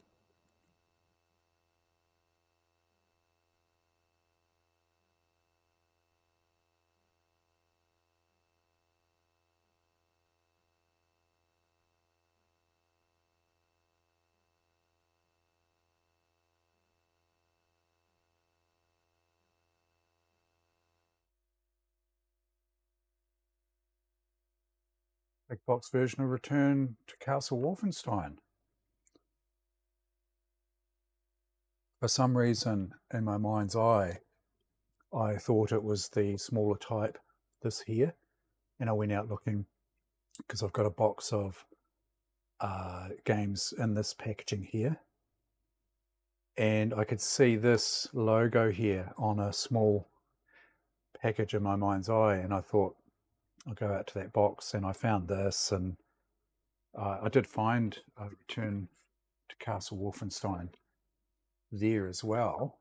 Big box version of Return to Castle Wolfenstein. For some reason, in my mind's eye, I thought it was the smaller type, this here, and I went out looking because I've got a box of games in this packaging here, and I could see this logo here on a small package in my mind's eye, and I thought I'll go out to that box, and I found this, and I did find a Return to Castle Wolfenstein there as well.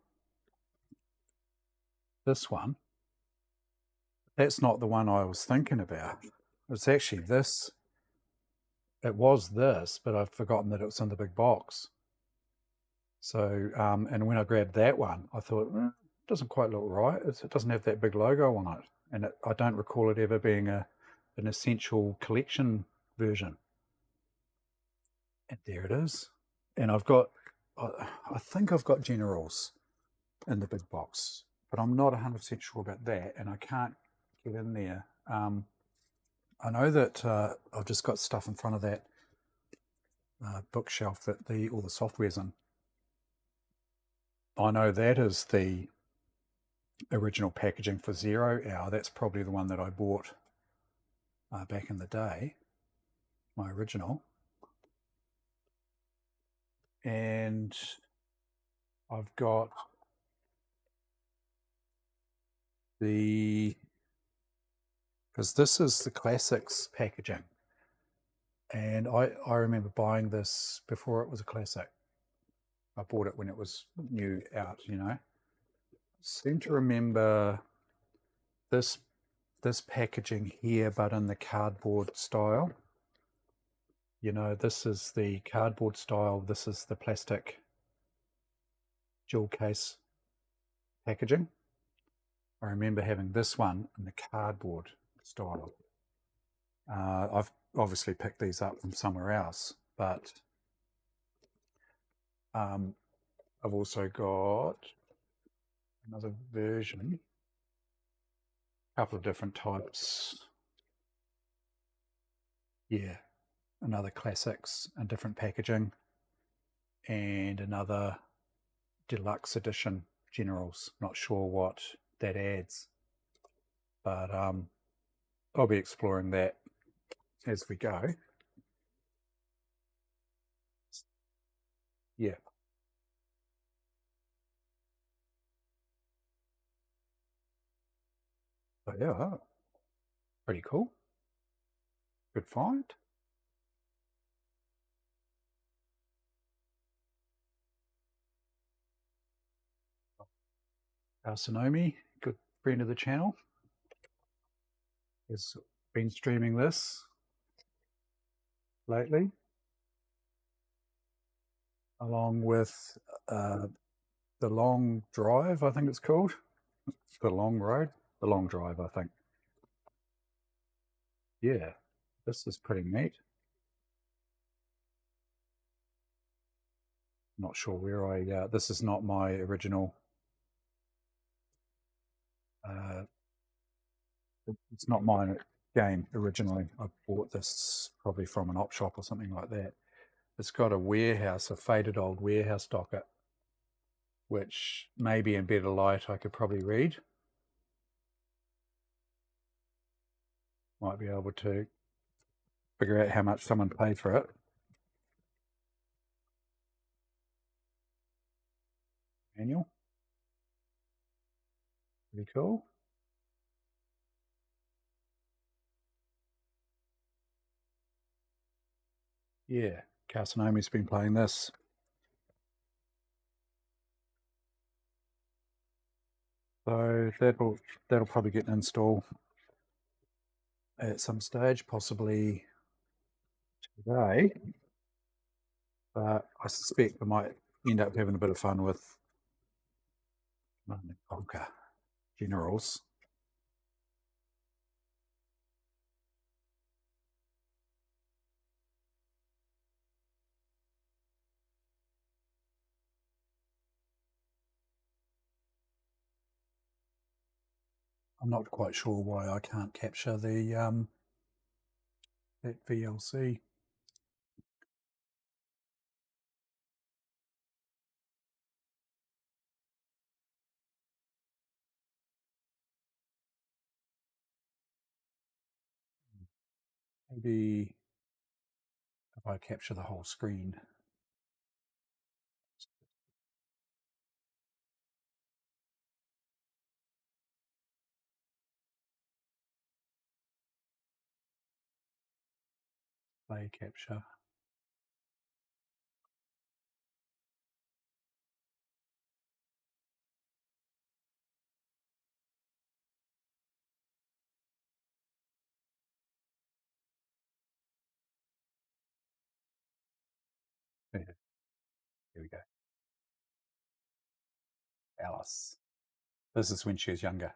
This one, that's not the one I was thinking about. It's actually this. It was this, but I've forgotten that it was in the big box. So, and when I grabbed that one, I thought, it doesn't quite look right. It doesn't have that big logo on it. And I don't recall it ever being an essential collection version. And there it is. And I've got, I think I've got Generals in the big box, but I'm not 100% sure about that. And I can't get in there. I know that I've just got stuff in front of that bookshelf that all the software's in. I know that is the original packaging for 0 Hour. That's probably the one that I bought back in the day, my original. And I've got because this is the classics packaging. And I remember buying this before it was a classic. I bought it when it was new out, you know. I seem to remember this this packaging here, but in the cardboard style. You know, this is the cardboard style, this is the plastic jewel case packaging. I remember having this one in the cardboard style. I've obviously picked these up from somewhere else, but I've also got another version, a couple of different types. Yeah, another classics and different packaging, and another deluxe edition generals. Not sure what that adds, but I'll be exploring that as we go. Yeah. So yeah, pretty cool. Good find. Sonomi, good friend of the channel, has been streaming this lately, along with the long drive, I think it's called. The long road, the long drive, I think. Yeah, this is pretty neat. Not sure where I, this is not my original, it's not my game originally. I bought this probably from an op shop or something like that. It's got a warehouse, a faded old warehouse docket, which maybe in better light I could probably read. Might be able to figure out how much someone paid for it. Manual. Pretty cool. Yeah, Carcinomi's been playing this. So that'll probably get an install at some stage, possibly today. But I suspect I might end up having a bit of fun with Conquer Generals. I'm not quite sure why I can't capture the that VLC. Maybe if I capture the whole screen. Play capture. Yeah, here we go. Alice. This is when she was younger.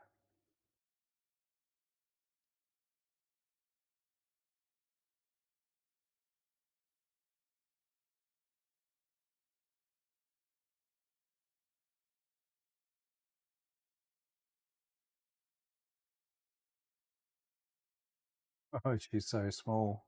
Oh, she's so small.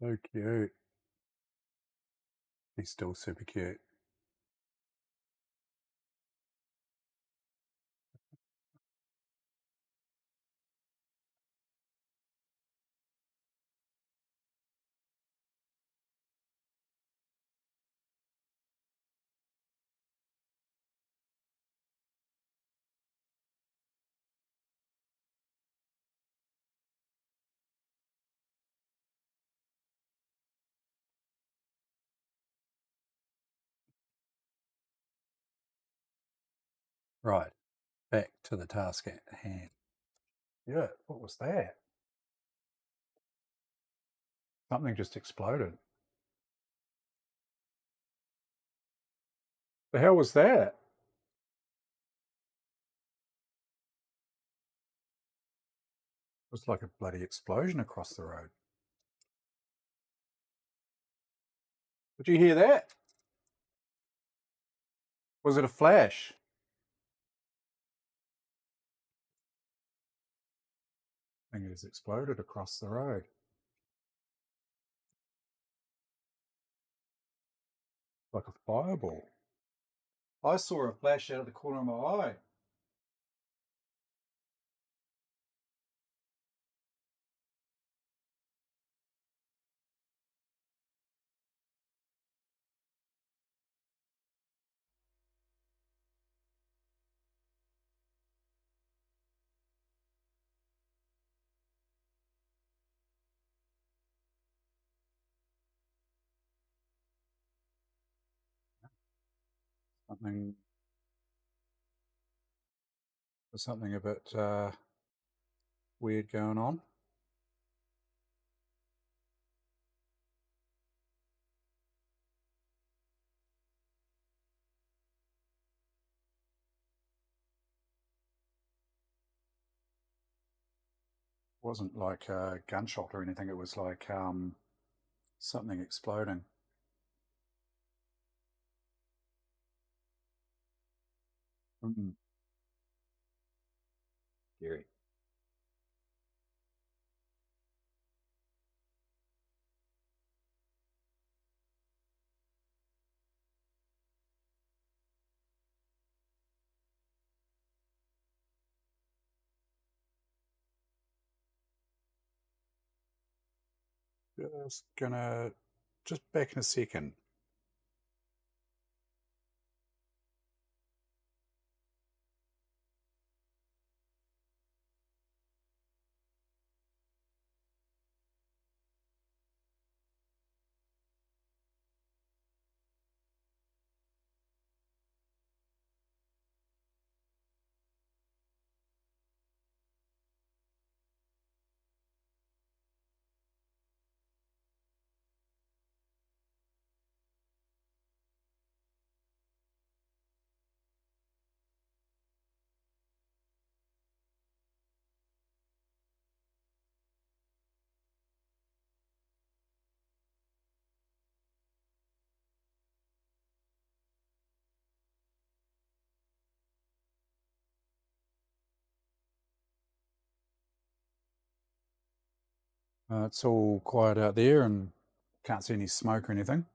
So cute. She's still super cute. Right, back to the task at hand. Yeah, what was that? Something just exploded. The hell was that? It was like a bloody explosion across the road. Did you hear that? Was it a flash? I think it has exploded across the road. Like a fireball. I saw a flash out of the corner of my eye. Something a bit weird going on. Wasn't like a gunshot or anything. It was like something exploding. Scary. Just back in a second. It's all quiet out there and can't see any smoke or anything.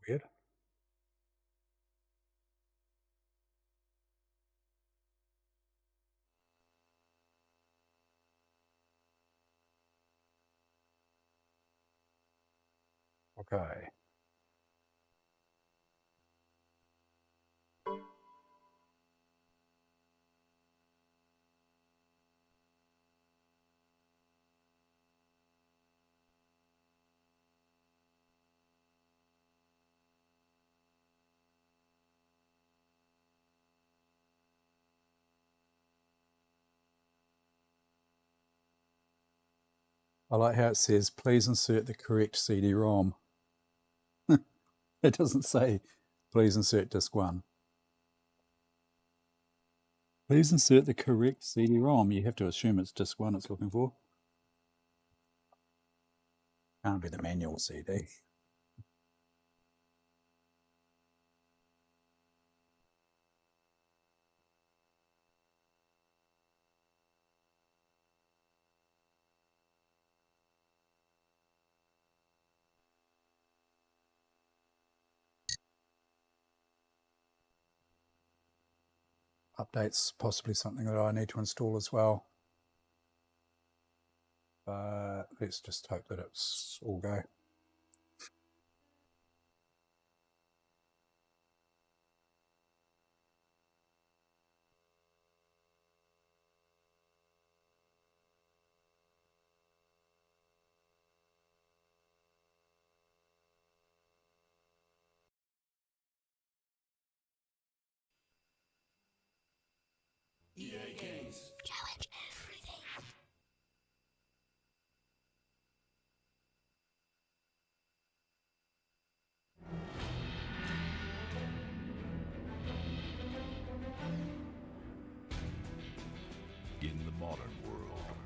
Weird. Okay. I like how it says, please insert the correct CD-ROM. It doesn't say, please insert disk 1. Please insert the correct CD-ROM. You have to assume it's disk 1 it's looking for. Can't be the manual CD. Updates possibly something that I need to install as well. Let's just hope that it's all go. modern world,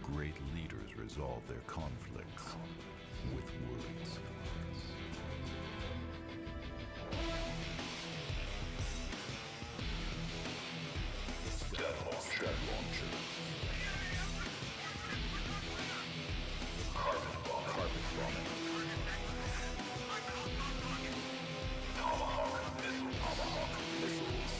great leaders resolve their conflicts with words. Step launcher. Carpet bombing. Tomahawk missiles.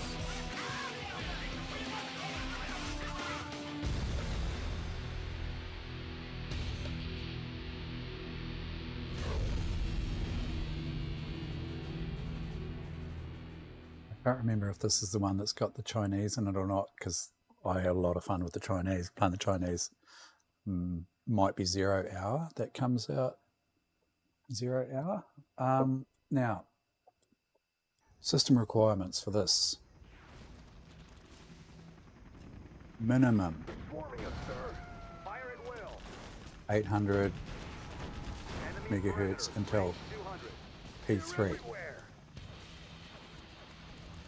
I can't remember if this is the one that's got the Chinese in it or not, because I had a lot of fun with the Chinese. Playing the Chinese might be 0 hour. That comes out 0 hour. Now, system requirements for this. Minimum 800 megahertz Intel P3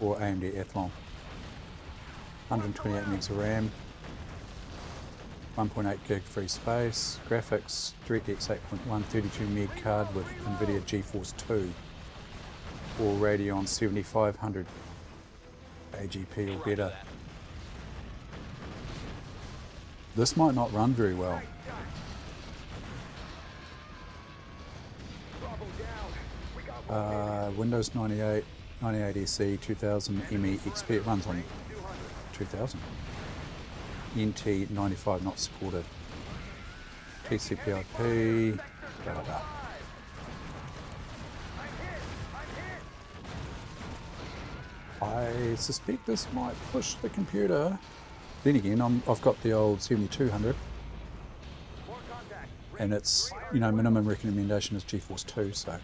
or AMD Athlon. 128 megs of RAM, 1.8 gig free space, graphics DirectX 8.1 32 meg card with NVIDIA GeForce 2 or Radeon 7500 AGP or better. This might not run very well. Windows 98, 98 SE, 2000 ME XP, it runs on 2000. NT 95 not supported. TCP/IP, blah blah blah. I suspect this might push the computer. Then again, I've got the old 7200, and it's, you know, minimum recommendation is GeForce 2, so.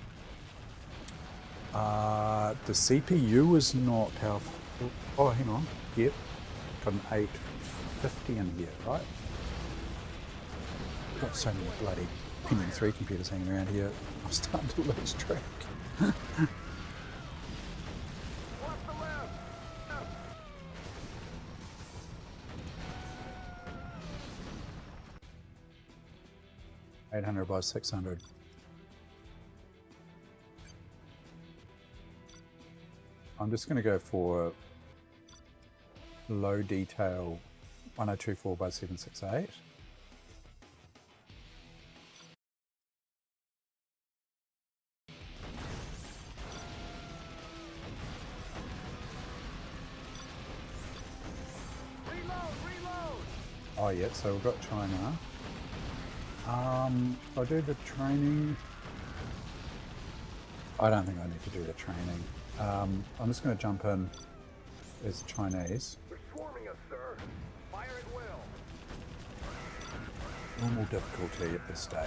The CPU is not powerful. Oh, hang on. Yep. Got an 850 in here, right? Got so many bloody Pentium 3 computers hanging around here. I'm starting to lose track. $800 by 600. I'm just going to go for low detail 1024 by 768. Oh yeah, so we've got China. I'll do the training. I don't think I need to do the training. I'm just going to jump in as Chinese. They're swarming us, sir. Fire at will. Normal difficulty at this stage.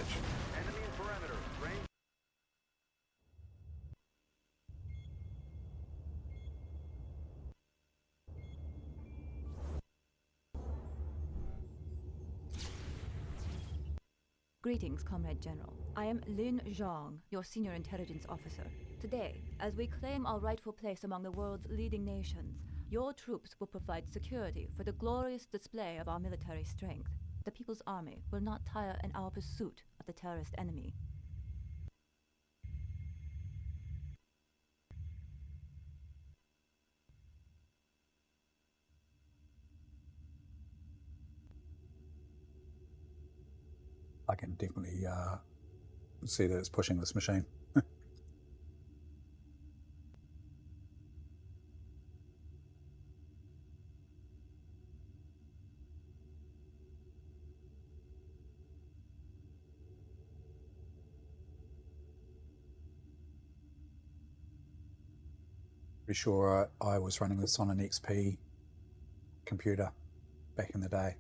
Enemy in perimeter. Range. Greetings, Comrade General. I am Lin Zhang, your senior intelligence officer. Today, as we claim our rightful place among the world's leading nations, your troops will provide security for the glorious display of our military strength. The People's Army will not tire in our pursuit of the terrorist enemy. I can definitely see that it's pushing this machine. Pretty sure I was running this on an XP computer back in the day.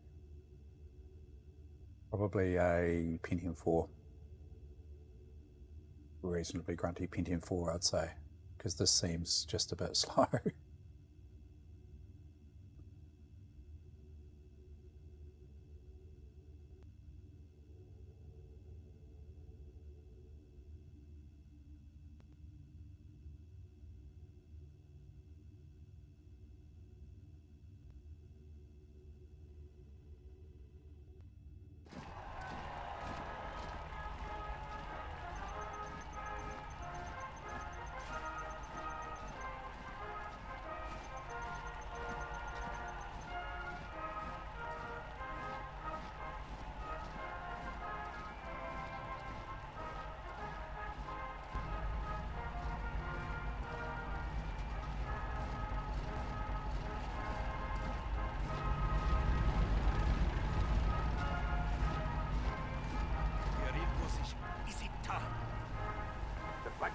Probably a Pentium 4. Reasonably grunty Pentium 4, I'd say, because this seems just a bit slow.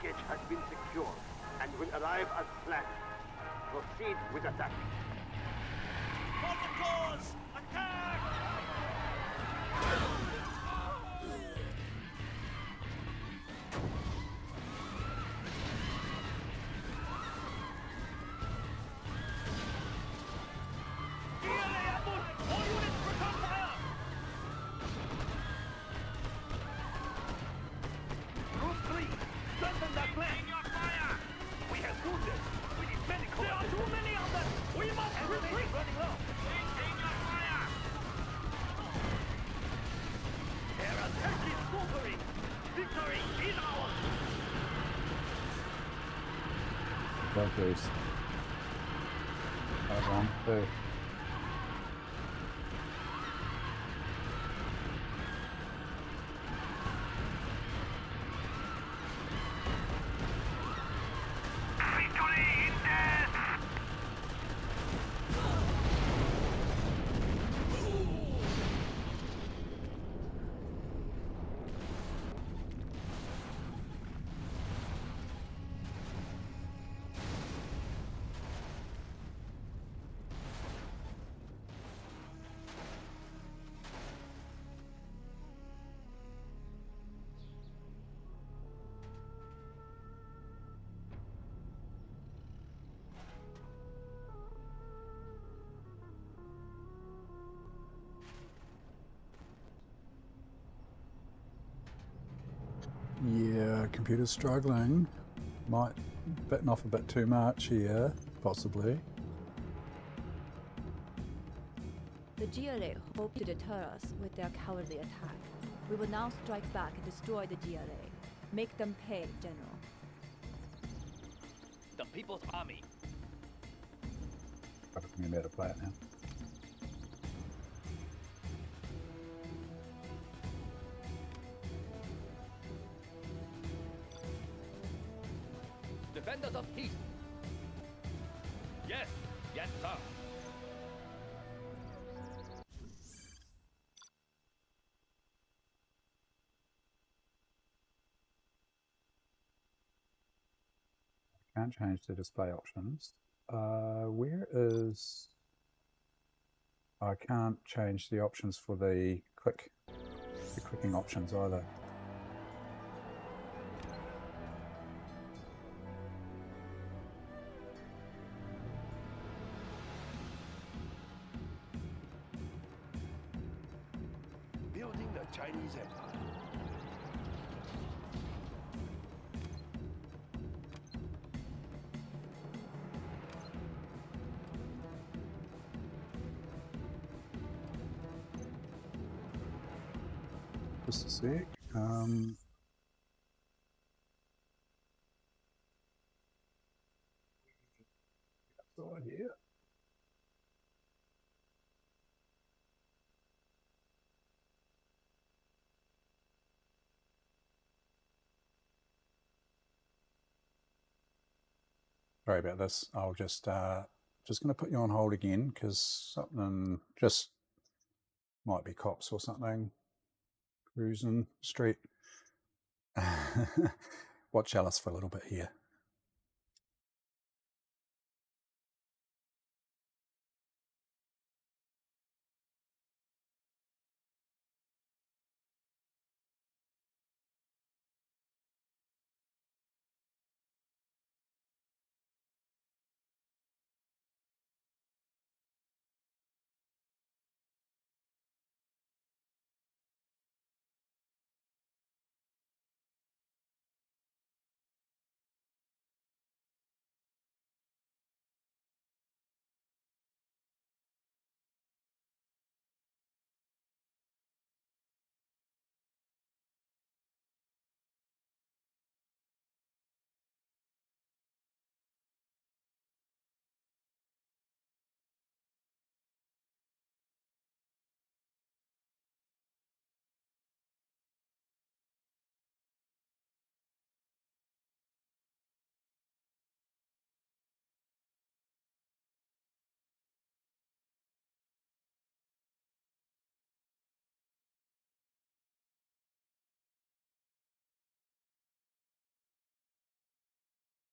package has been secured and will arrive as planned. Proceed with attack. For the cause! Attack! GA ambush! All units return fire! Group 3, strengthen that flank. Your fire! We have wounded. We need medical There are too many of them! We must Enemy retreat! is running low. Maintain your fire! Their attack is faltering. Victory is ours! Valkyries. That one, too. Victory in death! Yeah, computer's struggling. Might bitten off a bit too much here, possibly. The GLA hope to deter us with their cowardly attack. We will now strike back and destroy the GLA. Make them pay, General. The People's Army. I think we better play it now. Defenders of peace. Yes, yes, sir. Can't change the display options. Where is... I can't change the options for the clicking options either. Building the Chinese Empire. Just a sec. Outside here. Sorry about this. I'll just going to put you on hold again because something just might be cops or something cruising the street. Watch Alice for a little bit here.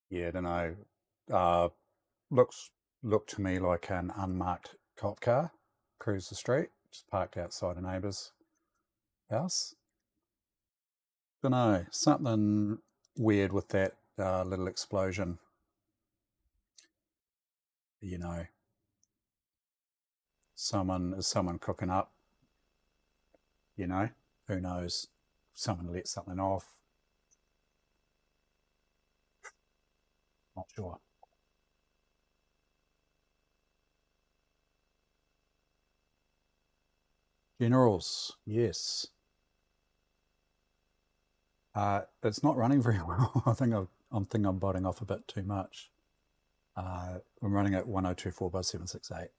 Yeah, I don't know. Looked to me like an unmarked cop car. Cruised the street, just parked outside a neighbour's house. Don't know, something weird with that little explosion. You know, someone cooking up. You know, who knows? Someone let something off. Not sure. Generals, yes. It's not running very well. I think I'm biting off a bit too much. I'm running at 1024 by 768.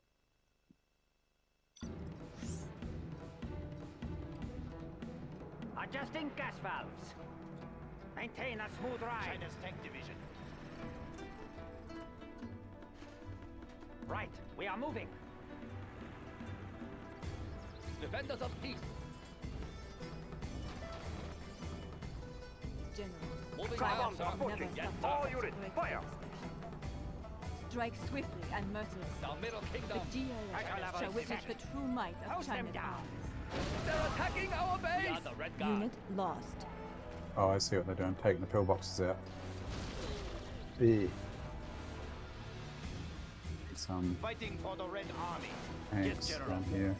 Adjusting gas valves. Maintain a smooth ride. China's tank division. Right, we are moving. Defenders of peace. General, Moving Drive now, on, sir. approaching. Yes, All sir. units, fire! strike swiftly and mercilessly. The Middle The Kingdom. GA shall witness the true might of House them China's down. arms. They're attacking our base. We are the Red Guard. Unit lost. Oh, I see what they're doing. Taking the pillboxes out. Yeah. Some Fighting for the Red Army. tanks down here.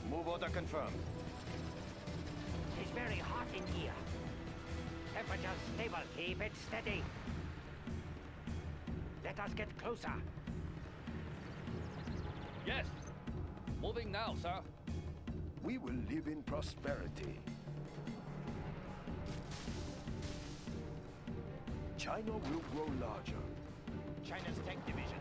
Move order confirmed. It's very hot in here. Temperature stable. Keep it steady. Let us get closer. Yes. Moving now, sir. We will live in prosperity. China will grow larger. China's tank division.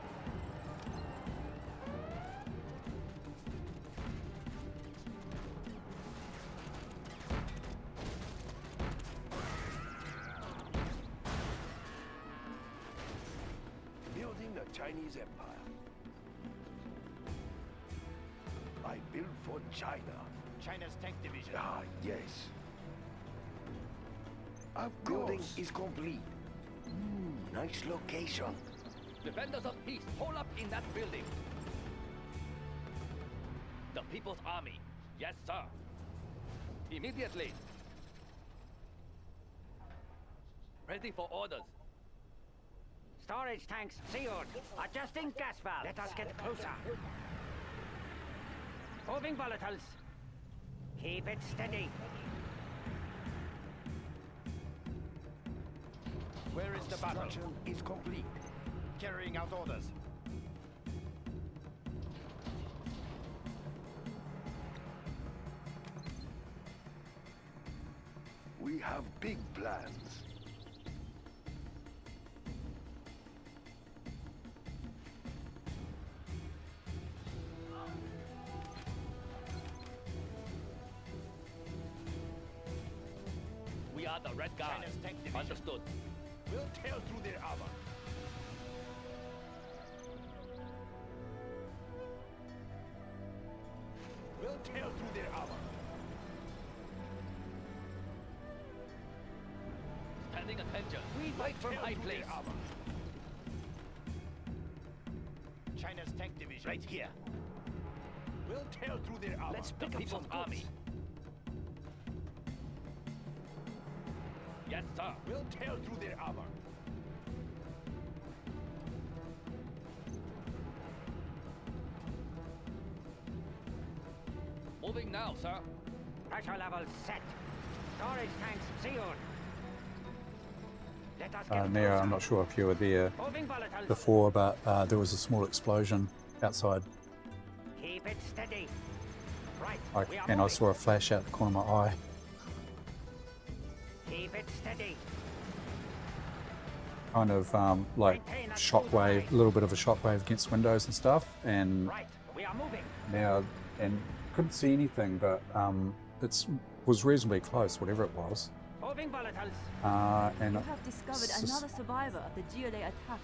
Building a Chinese empire. I build for China. China's tank division. Ah, yes. Our building is complete. Nice location. Defenders of peace, hold up in that building. The People's Army. Yes, sir. Immediately. Ready for orders. Storage tanks sealed. Adjusting gas valve. Let us get closer. Moving volatiles. Keep it steady. Where is the battle? Construction is complete. Carrying out orders. We have big plans. We are the Red Guard. Understood. We'll tear through their armor. We'll tear through their armor. Standing attention. We fight from high place. China's tank division. Right here. We'll tear through their armor. Let's pick up some army. Yes, sir. We'll tear through their armor. Moving now, sir. Pressure level set. Storage tanks sealed. Let us get Now, I'm not sure if you were there moving volatiles. before, but there was a small explosion outside. Keep it steady. Right. we are I moving. saw a flash out the corner of my eye. Keep it steady. Kind of like shockwave, a little bit of a shockwave against windows and stuff. And Right. We are moving. now, and couldn't see anything, but it was reasonably close, whatever it was. Moving volatiles. And You have discovered another survivor of the GLA attack,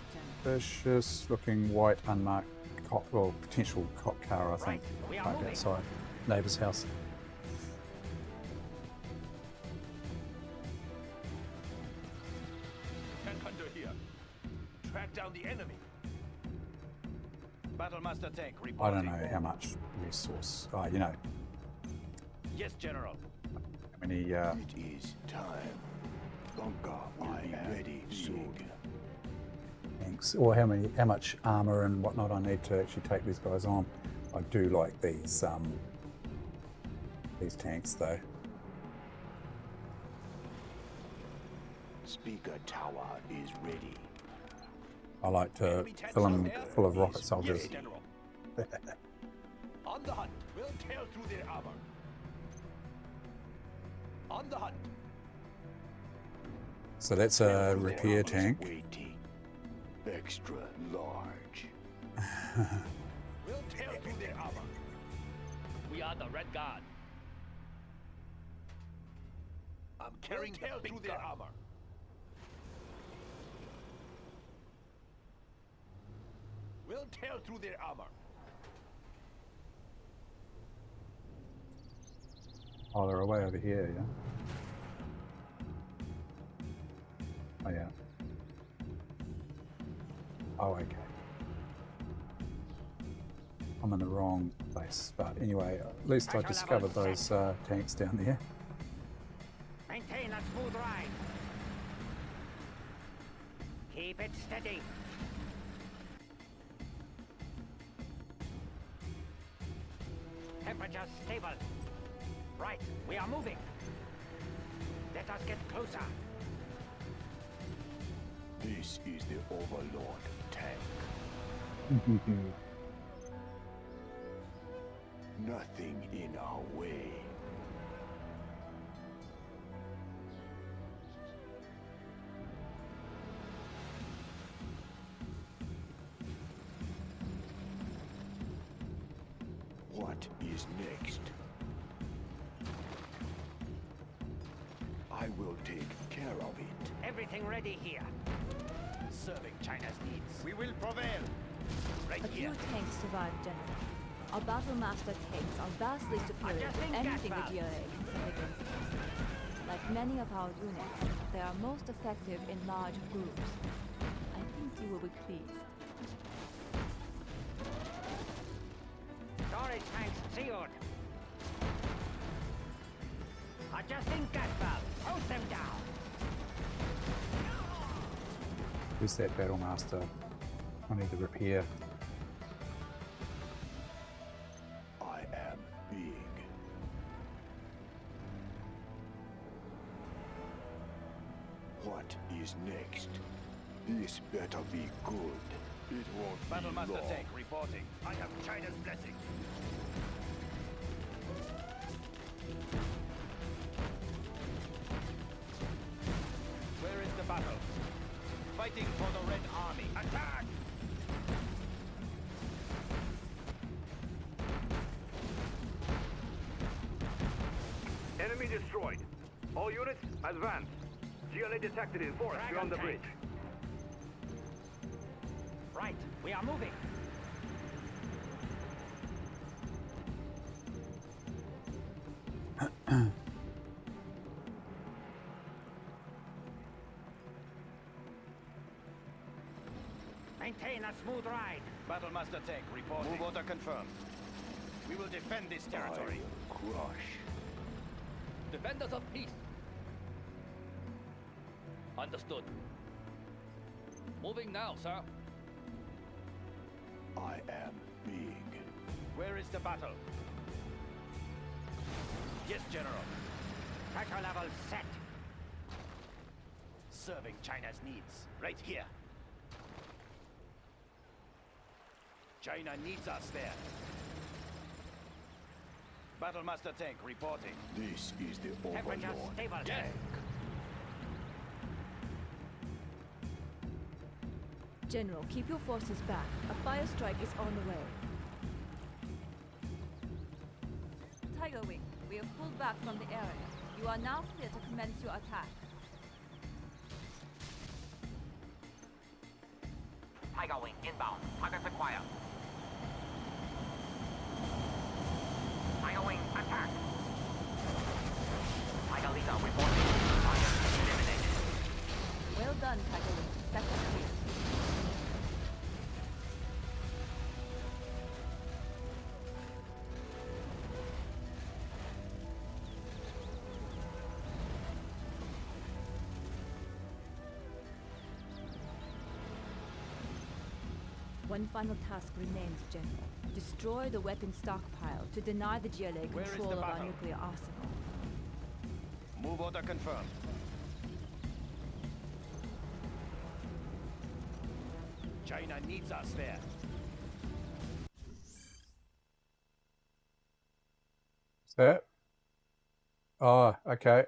General. suspicious looking white unmarked cop, or potential cop car, I think, Right, we are parked moving. outside neighbour's house. Battlemaster tank I reporting. don't know how much resource, you know, Yes, General. how many It is time. Bunker will be ready soon. tanks, or how much armor and whatnot I need to actually take these guys on. I do like these tanks though. Speaker tower is ready. I like to Enemy tanks fill out them there? full of rocket Yes, soldiers. Yes, General. On the hunt. We'll tear through their armor. On the hunt. So that's a repair Is tank. waiting. Extra large. We'll tear through their armor. We are the Red Guard. I'm carrying we'll tear through their armor. We'll tear through their armor. Oh, they're way over here, yeah. Oh yeah. Oh, okay. I'm in the wrong place, but anyway, at least I discovered those tanks down there. Maintain a smooth ride. Keep it steady. Temperature stable. Right, we are moving. Let us get closer. This is the Overlord tank. Nothing in our way. What is next? I will take care of it. Everything ready here. Serving China's needs. We will prevail. Right A here. few tanks survived, General. Our Battlemaster tanks are vastly superior to Adjusting gas anything the valve. GA can send against us. Like many of our units, they are most effective in large groups. I think you will be pleased. Storage tanks sealed. Adjusting gas valve. Hold them down. Who's that Battlemaster? I need to repair. I am big. What is next? This better be good. It won't be Battlemaster long. tank reporting. I have China's blessing. Where is the battle? Fighting for the Red Army. Attack! Enemy destroyed. All units, advance. GLA detected in forest Dragon beyond the tank. bridge. Right, we are moving. Maintain a smooth ride. Battlemaster tank reporting. Move order confirmed. We will defend this territory. I will crush. Defenders of peace. Understood. Moving now, sir. I am big. Where is the battle? Yes, General. Pressure level set. Serving China's needs. Right here. China needs us there. Battlemaster tank reporting. This is the Temperature Overlord stable. tank. General, keep your forces back. A fire strike is on the way. Tiger Wing, we have pulled back from the area. You are now clear to commence your attack. Tiger Wing inbound. Target acquired. Tiger Wing attack. Tiger Leader reporting. Target eliminated. Well done, Tiger Wing. Second clear. One final task remains, General. Destroy the weapon stockpile to deny the GLA Where is control the of our battle? nuclear arsenal. Move order confirmed. China needs us there. Is that? Oh, okay.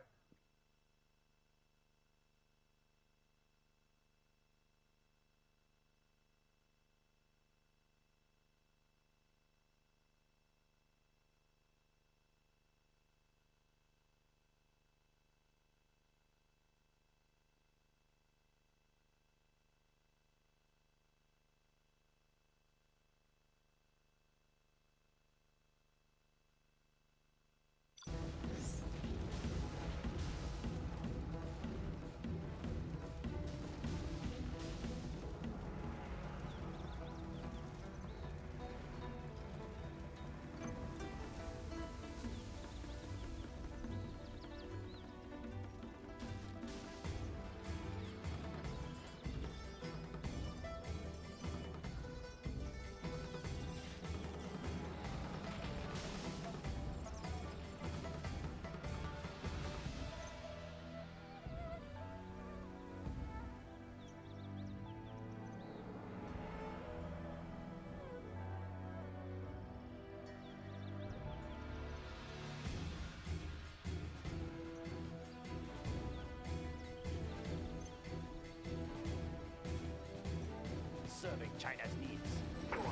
Serving China's needs.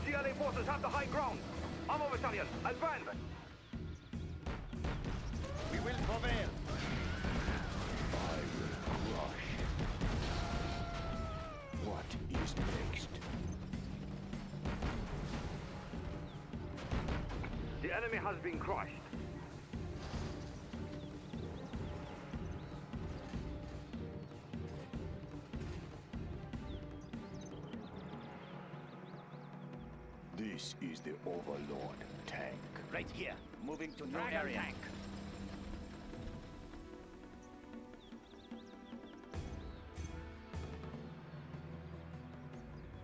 GLA forces have the high ground. Armor battalion, advance! We will prevail. I will crush. What is next? The enemy has been crushed. This is the Overlord tank. Right here. Moving to new Dragon area. tank.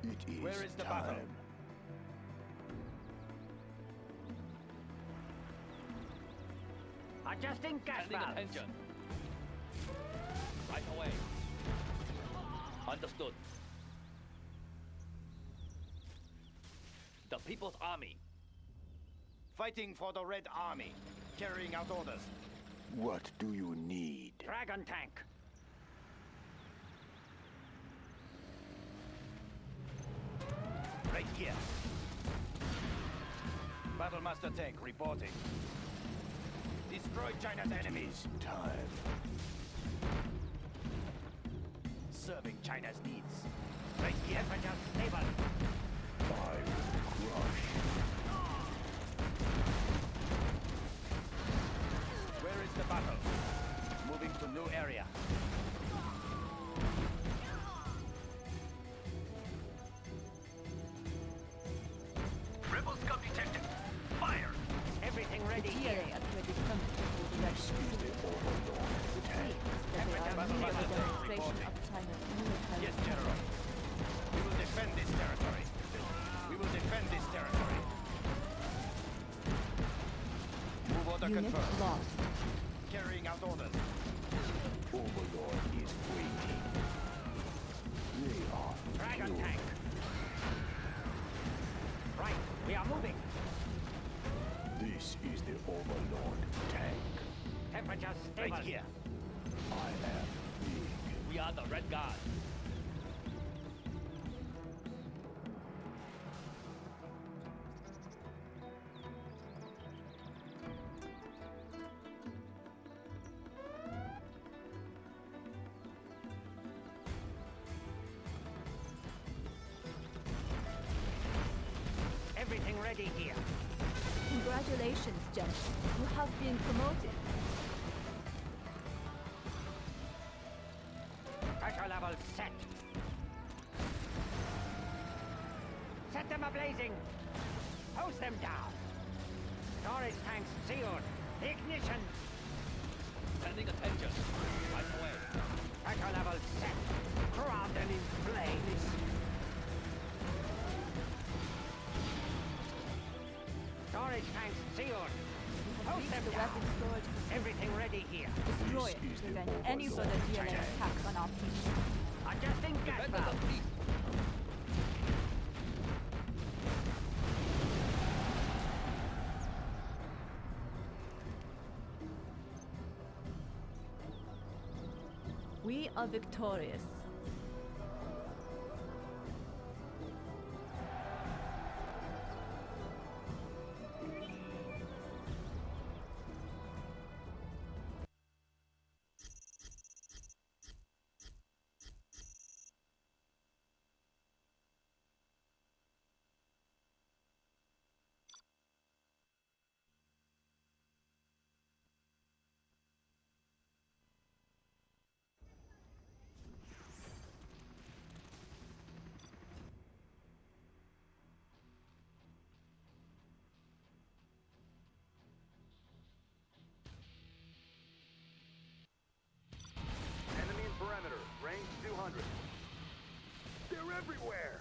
It is Where is the time. battle? Adjusting gas Sending valves. attention. Right away. Understood. The People's Army. Fighting for the Red Army. Carrying out orders. What do you need? Dragon tank. Right here. Battlemaster tank reporting. Destroy China's enemies. Time. Serving China's needs. Right here. Temperature stable. I will crush. Where is the battle? Moving to new area. Rebel scum detected. Fire! Everything The ready here. GLA appear determined to hold the Red This Sea, is the Overlord which tank. means that they are Battle near the Master demonstration reporting. of China's military. Yes, General. We will defend this territory. We will defend this territory. Move order Unit confirmed. lost. Carrying out orders. Overlord is waiting. They are Dragon killed. tank. Right, we are moving. This is the Overlord tank. Temperature stable. Right here. I am big. We are the Red Guard. Everything ready here. Congratulations, General. You have been promoted. Pressure level set. Set them ablazing. Hose them down. Storage tanks sealed. Ignition. Sending attention. Right away. Pressure level set. Crowd them in flames. Storage tanks sealed. Host Reach them the down. weapons storage facility. Everything ready here. Destroy it This is to the prevent any overlord. further GLA attacks on our people. Adjusting gas valve. We are victorious. Enemy in perimeter. Range 200. They're everywhere!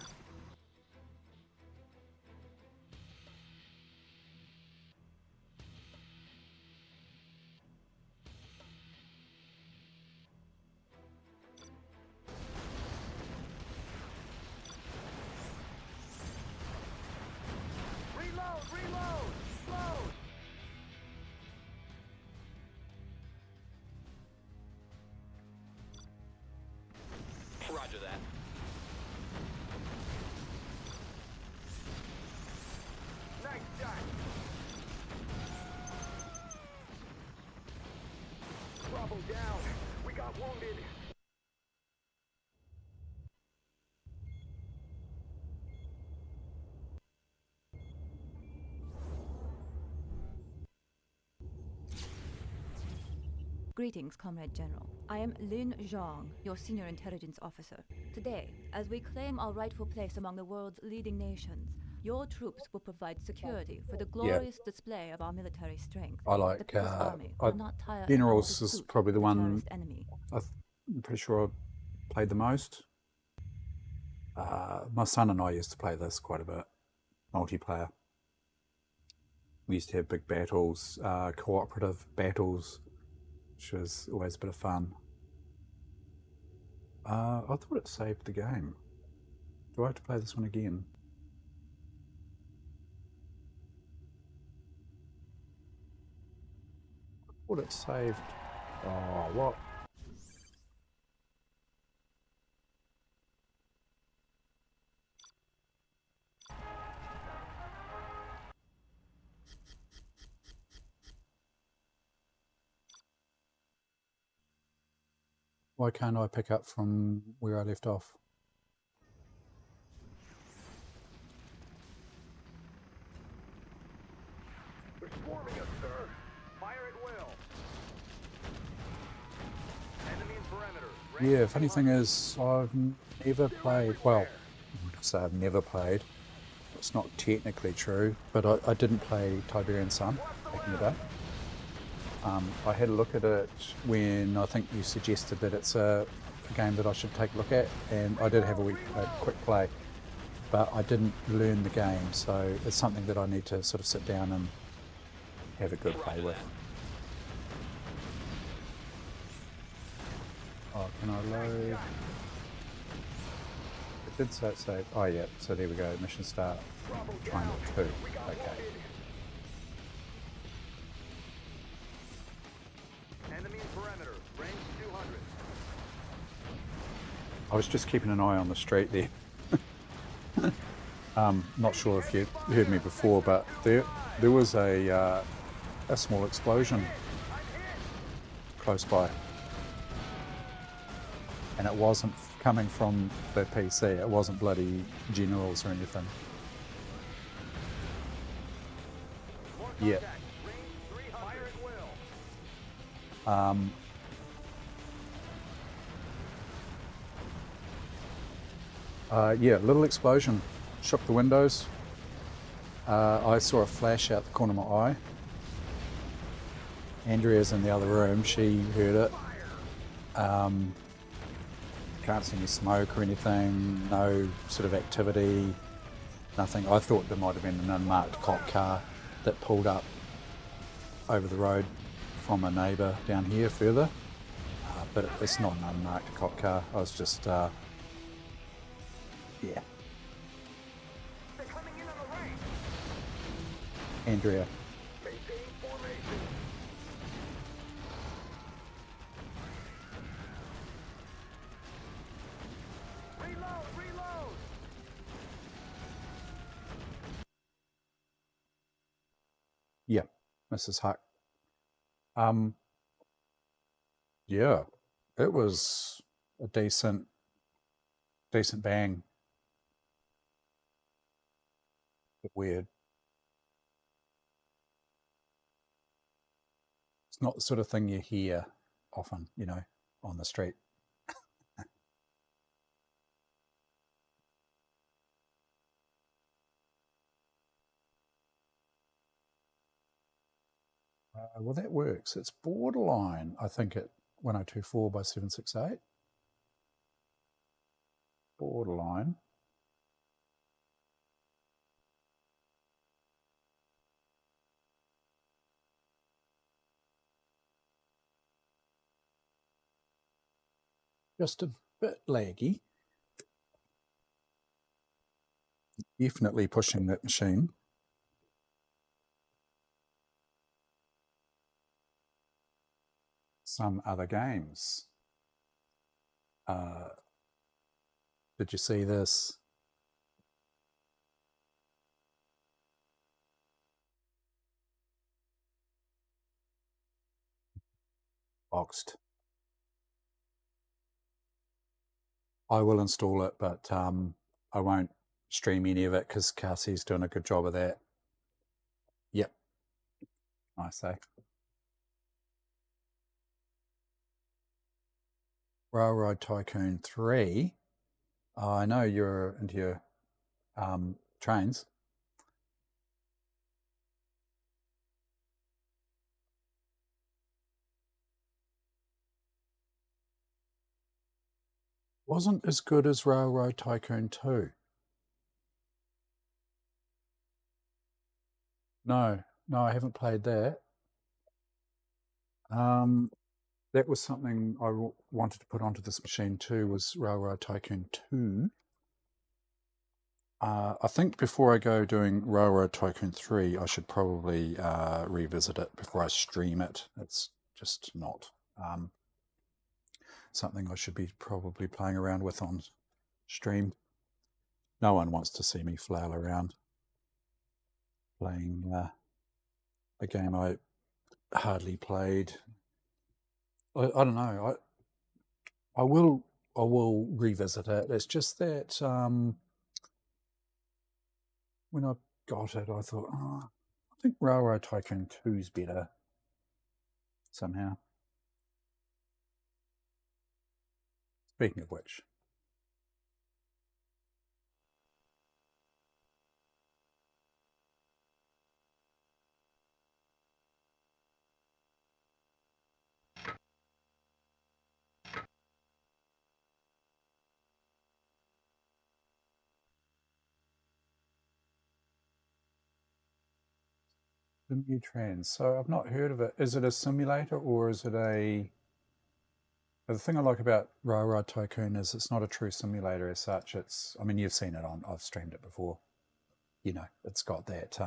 Reload! Reload! Load! Roger that. Nice shot! Bravo down! We got wounded! Greetings, Comrade General. I am Lin Zhang, your senior intelligence officer. Today, as we claim our rightful place among the world's leading nations, your troops will provide security for the glorious display of our military strength. I like, the People's Army I- will not tire Generals of the is pursuit probably of the one terrorist enemy. I'm pretty sure I played the most. My son and I used to play this quite a bit, multiplayer. We used to have big battles, cooperative battles, which was always a bit of fun. I thought it saved the game. Do I have to play this one again? I thought it saved. Oh, what? Why can't I pick up from where I left off? They're swarming us, sir! Fire at will! Enemy in perimeter. Range Yeah, funny thing 200. is, I've never played, well, I would say I've never played. It's not technically true, but I didn't play Tiberian Sun back in the day. I had a look at it when I think you suggested that it's a game that I should take a look at, and I did have a quick play, but I didn't learn the game, so it's something that I need to sort of sit down and have a good play with. Oh, can I load? It did say, oh yeah, so there we go, mission start, triangle 2, okay. Enemy in perimeter. Range 200. I was just keeping an eye on the street there. Not sure if you heard me before, but there was a small explosion close by. And it wasn't coming from the PC, it wasn't bloody generals or anything. Yeah. Range 300. Fire at will. Yeah, little explosion, shook the windows. I saw a flash out the corner of my eye. Andrea's in the other room, she heard it. Can't see any smoke or anything, no sort of activity, nothing. I thought there might have been an unmarked cop car that pulled up over the road from a neighbour down here further, but it's not an unmarked cop car. I was just, yeah. They're coming in on the right. Andrea. Maintain formation. Reload! Yeah, Mrs. Huck. Yeah, it was a decent bang. Bit weird. It's not the sort of thing you hear often, you know, on the street. Well, that works. It's borderline, I think, at 1024 by 768. Borderline. Just a bit laggy. Definitely pushing that machine. Some other games. Did you see this? Boxed. I will install it, but I won't stream any of it because Cassie's doing a good job of that. Yep. Nice, eh? Railroad Tycoon 3. I know you're into your trains. Wasn't as good as Railroad Tycoon 2. No, I haven't played that. That was something I wanted to put onto this machine too, was Railroad Tycoon 2. I think before I go doing Railroad Tycoon 3, I should probably revisit it before I stream it. It's just not something I should be probably playing around with on stream. No one wants to see me flail around playing a game I hardly played. I don't know. I will revisit it. It's just that when I got it, I thought, oh, I think Railroad Tycoon 2 is better somehow. Speaking of which. The new trends. So I've not heard of it. Is it a simulator or is it a... The thing I like about Railroad Tycoon is it's not a true simulator as such. It's, I mean, you've seen it on, I've streamed it before. You know, it's got that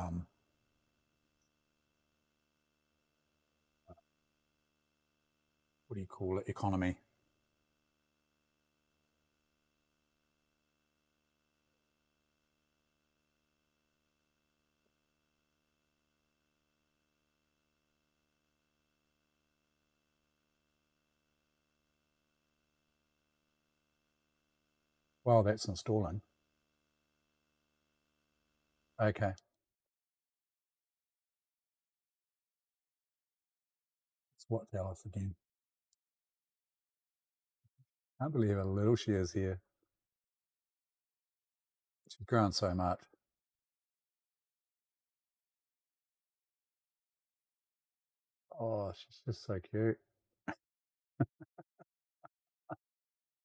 what do you call it? Economy. Well, that's installing. Okay. It's what Dallas again. I can't believe how little she is here. She's grown so much. Oh, she's just so cute.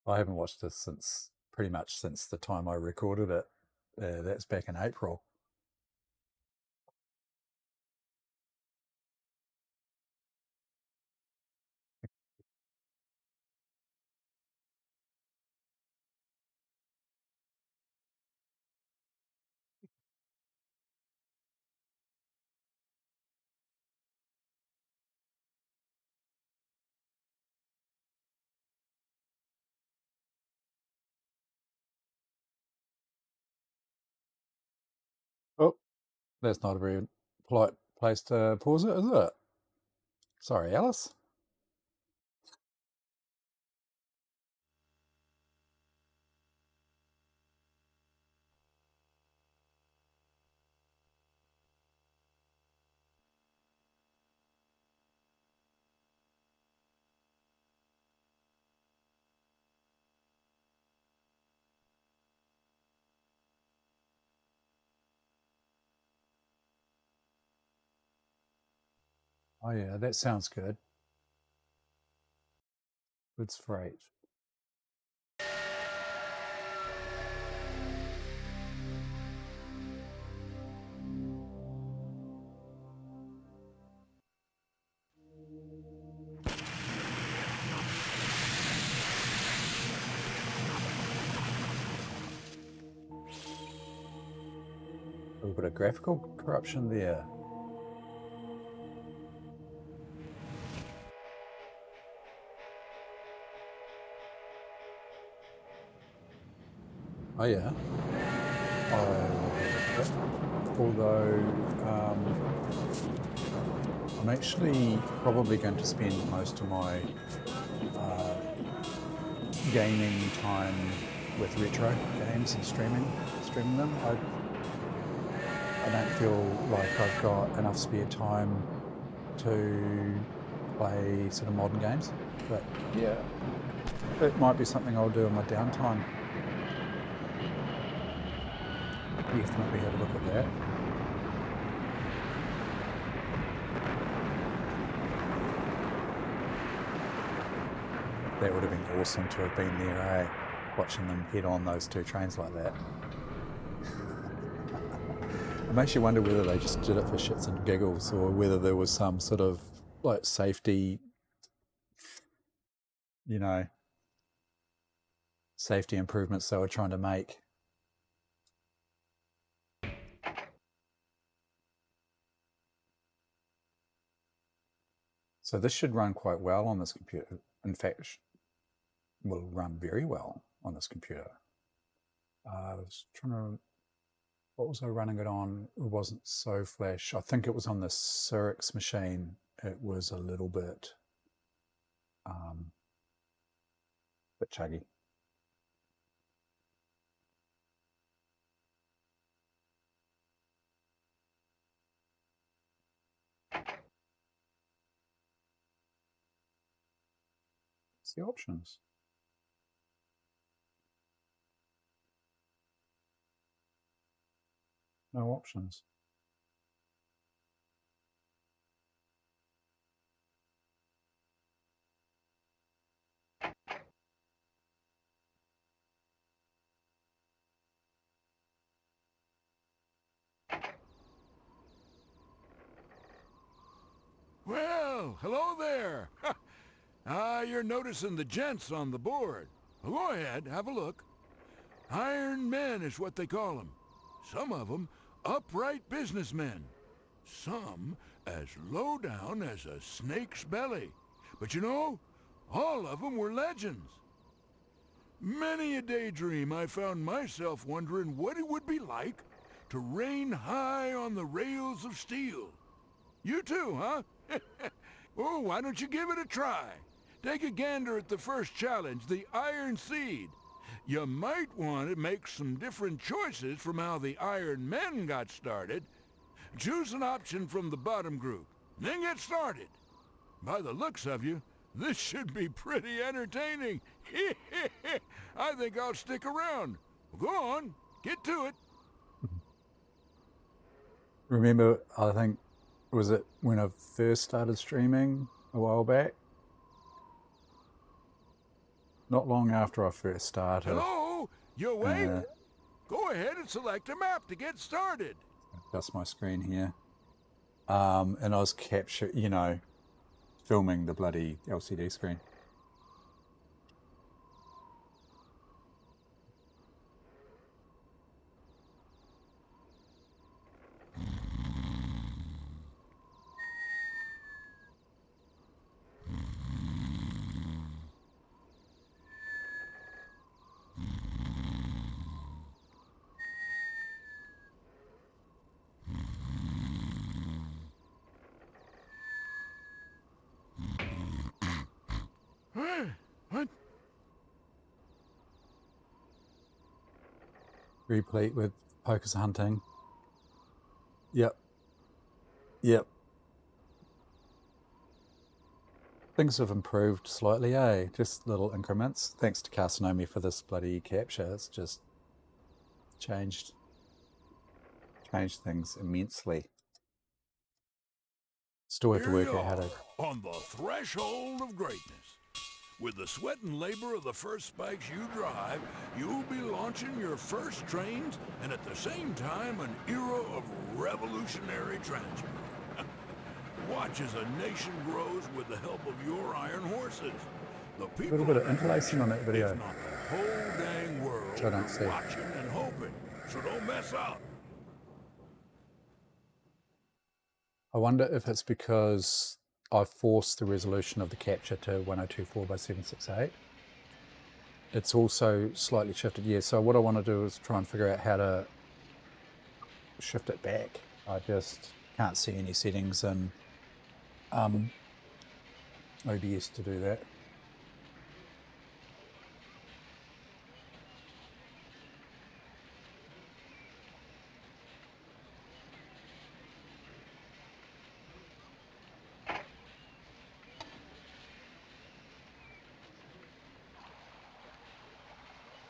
I haven't watched this since pretty much since the time I recorded it. That's back in April. That's not a very polite place to pause it, is it? Sorry, Alice. Oh yeah, that sounds good. It's freight. A little bit of graphical corruption there. Oh yeah. Although I'm actually probably going to spend most of my gaming time with retro games and streaming them. I don't feel like I've got enough spare time to play sort of modern games, but yeah, it might be something I'll do in my downtime. Definitely have a look at that. That would have been awesome to have been there, eh? Watching them head on those two trains like that. It makes you wonder whether they just did it for shits and giggles, or whether there was some sort of like safety, you know, safety improvements they were trying to make. So this should run quite well on this computer. In fact, will run very well on this computer. I was trying to, what was I running it on? It wasn't so flash. I think it was on the Cyrix machine. It was a little bit chuggy. What's the options? No options. Well, hello there. You're noticing the gents on the board. Well, go ahead, have a look. Iron men is what they call them. Some of them upright businessmen. Some as low down as a snake's belly. But you know, all of them were legends. Many a daydream I found myself wondering what it would be like to reign high on the rails of steel. You too, huh? Oh, why don't you give it a try? Take a gander at the first challenge, the Iron Seed. You might want to make some different choices from how the Iron Men got started. Choose an option from the bottom group, then get started. By the looks of you, this should be pretty entertaining. I think I'll stick around. Go on, get to it. Remember, I think, was it when I first started streaming a while back? Not long after I first started. Hello? You awake? Go ahead and select a map to get started. Adjust my screen here. And I was filming the bloody LCD screen. replete with focus hunting. Yep. Yep. Things have improved slightly, eh? Just little increments. Thanks to Carsinomi for this bloody capture. It's just changed things immensely. Still have to Here work you out how are, to... on the threshold of greatness. With the sweat and labor of the first spikes you drive, you'll be launching your first trains and at the same time an era of revolutionary transport. Watch as a nation grows with the help of your iron horses. The A people little bit of around interlacing on that you, video, if not the whole dang world, which I don't are see. watching and hoping, so don't mess up. I wonder if it's because I've forced the resolution of the capture to 1024 by 768. It's also slightly shifted. Yeah, so what I want to do is try and figure out how to shift it back. I just can't see any settings in OBS to do that.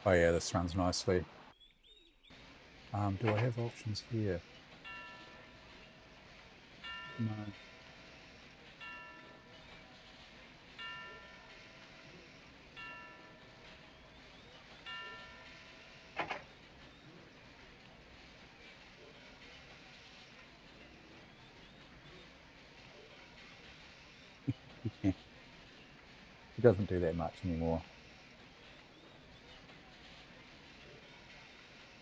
Oh yeah, this runs nicely. Do I have options here? No. It doesn't do that much anymore.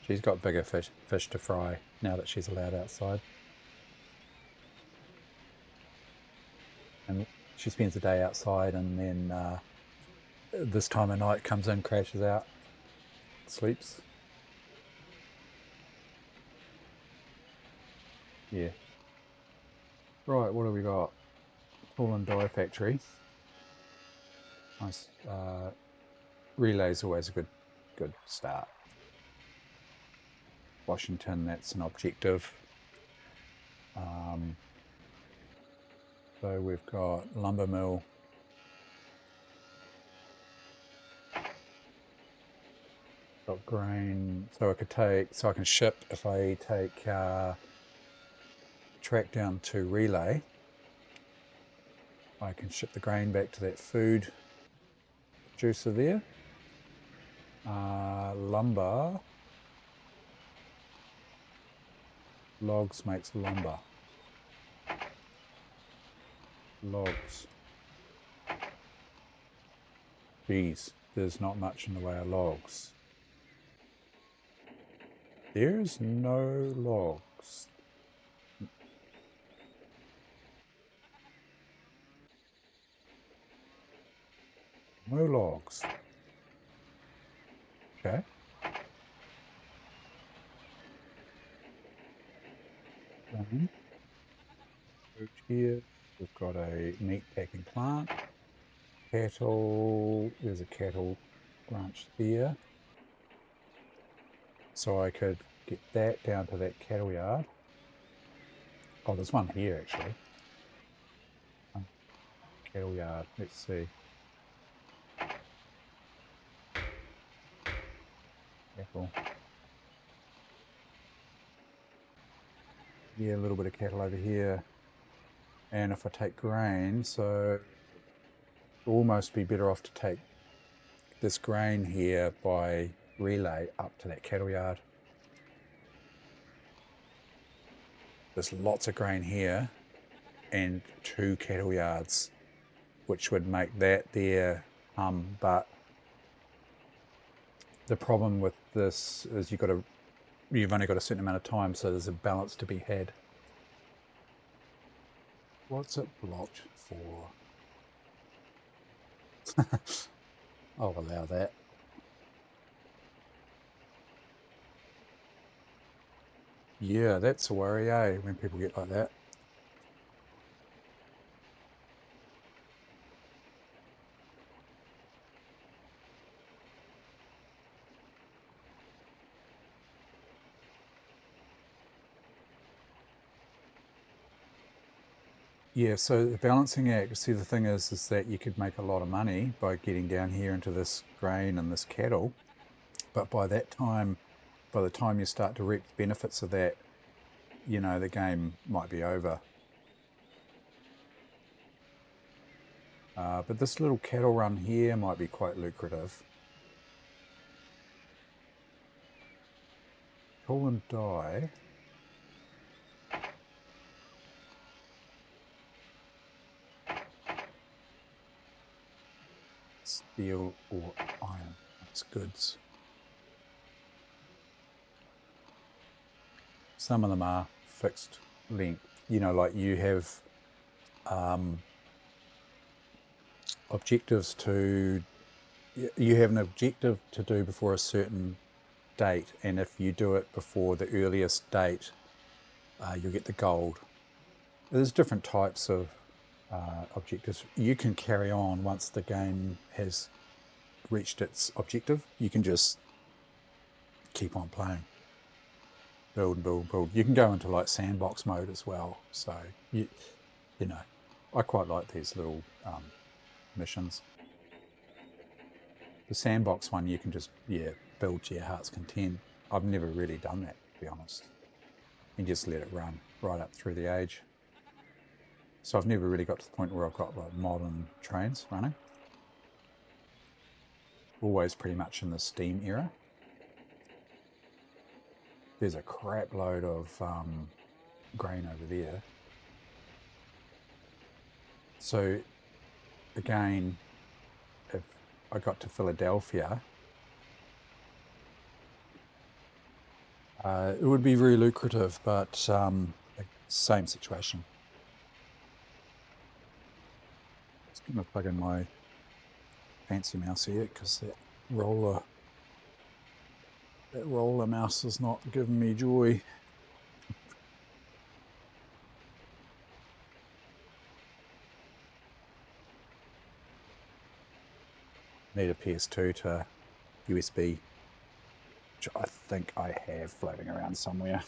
She's got bigger fish to fry now that she's allowed outside. And she spends the day outside and then this time of night comes in, crashes out, sleeps. Yeah. Right, what do we got? Tool and die factory. Nice. Relay's always a good start. Washington, that's an objective. So we've got lumber mill. Got grain. So I can ship if I take track down to relay. I can ship the grain back to that food producer there. Lumber. Logs makes lumber. Logs. Geez, there's not much in the way of logs. There's no logs. No logs. Okay. Over here, we've got a meat packing plant. Cattle, there's a cattle branch there. So I could get that down to that cattle yard. Oh, there's one here actually. Cattle yard, let's see. Cattle. Yeah, a little bit of cattle over here. And if I take grain, so almost be better off to take this grain here by relay up to that cattle yard. There's lots of grain here and 2 cattle yards, which would make that there, but the problem with this is you've only got a certain amount of time, so there's a balance to be had. What's it blocked for? I'll allow that. Yeah, that's a worry, eh, when people get like that. Yeah, so the balancing act, see the thing is that you could make a lot of money by getting down here into this grain and this cattle, but by the time you start to reap the benefits of that, you know, the game might be over. But this little cattle run here might be quite lucrative. Tool and die. Steel or iron. That's goods. Some of them are fixed length. You know, like you have objectives to... You have an objective to do before a certain date, and if you do it before the earliest date, you'll get the gold. There's different types of objectives. You can carry on once the game has reached its objective. You can just keep on playing, build and build and build. You can go into like sandbox mode as well. So you know, I quite like these little missions. The sandbox one, you can just build to your heart's content. I've never really done that, to be honest. And just let it run right up through the age. So I've never really got to the point where I've got like modern trains running. Always pretty much in the Steam era. There's a crap load of grain over there. So again, if I got to Philadelphia, it would be very lucrative, but same situation. Just going to plug in my fancy mouse here because that roller mouse is not giving me joy. Need a PS2 to USB, which I think I have floating around somewhere.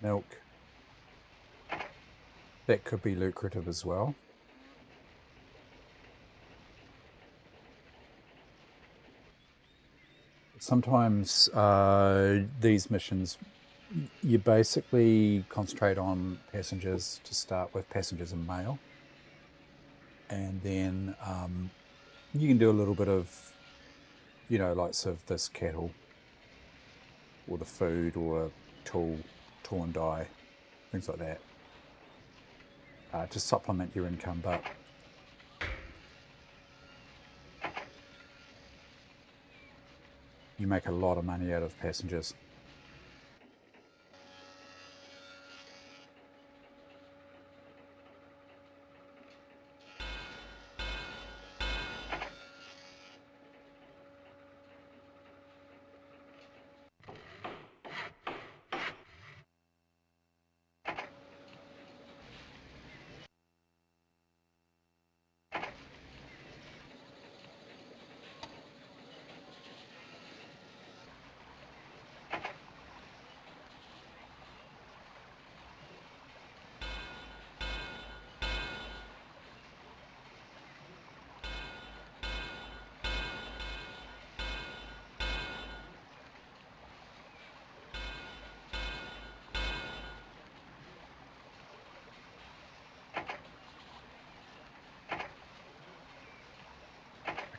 Milk. That could be lucrative as well. Sometimes these missions, you basically concentrate on passengers to start with, passengers and mail. And then you can do a little bit of, you know, like sort of this cattle or the food or tool and die, things like that, to supplement your income. But you make a lot of money out of passengers.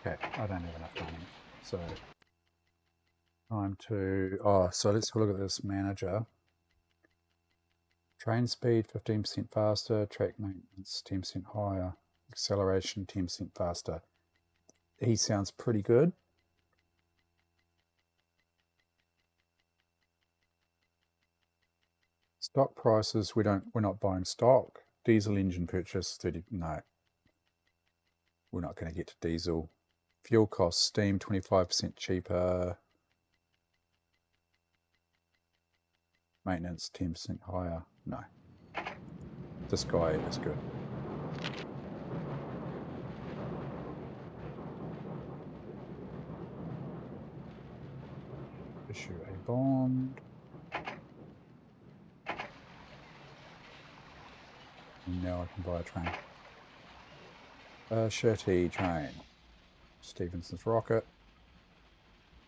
Okay, I don't have enough money, so time to, so let's look at this manager. Train speed 15% faster, track maintenance 10% higher, acceleration 10% faster. He sounds pretty good. Stock prices, we're not buying stock. Diesel engine purchase 30, no. We're not going to get to diesel. Fuel costs, steam 25% cheaper. Maintenance 10% higher. No. This guy is good. Issue a bond. And now I can buy a train. Shirty train. Stevenson's rocket.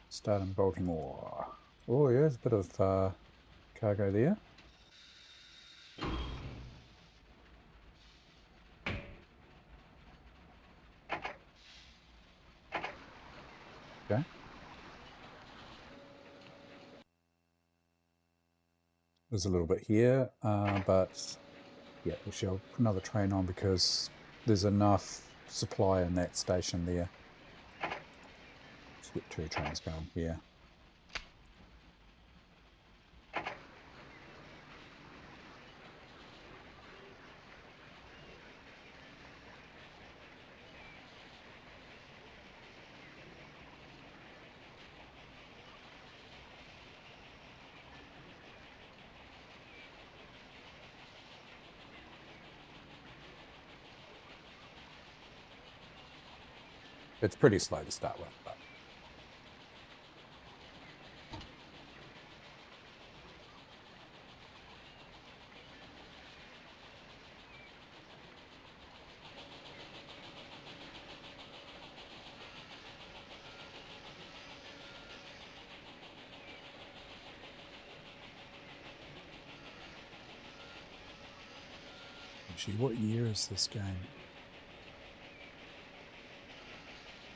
Start in Baltimore. Oh yeah, there's a bit of cargo there. Okay. There's a little bit here, but yeah, actually I'll put another train on because there's enough supply in that station there. Let's get 2 trains going here. It's pretty slow to start with, but actually, what year is this game?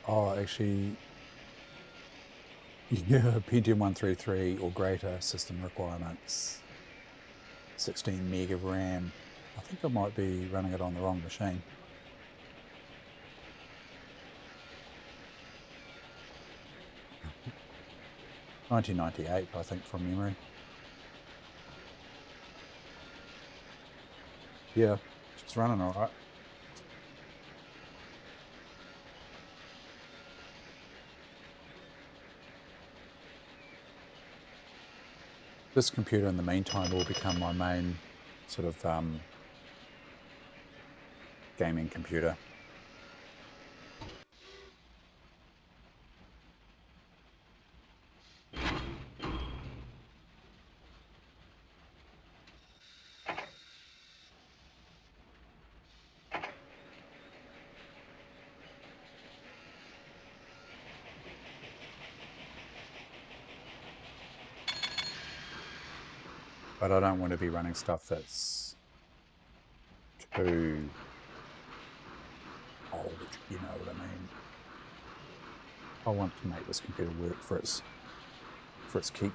Oh, actually, yeah, Pentium 133 or greater system requirements, 16 meg of RAM. I think I might be running it on the wrong machine. $1998, I think, from memory. Yeah, it's running all right. This computer in the meantime will become my main sort of gaming computer. But I don't want to be running stuff that's too old, you know what I mean? I want to make this computer work for its keep.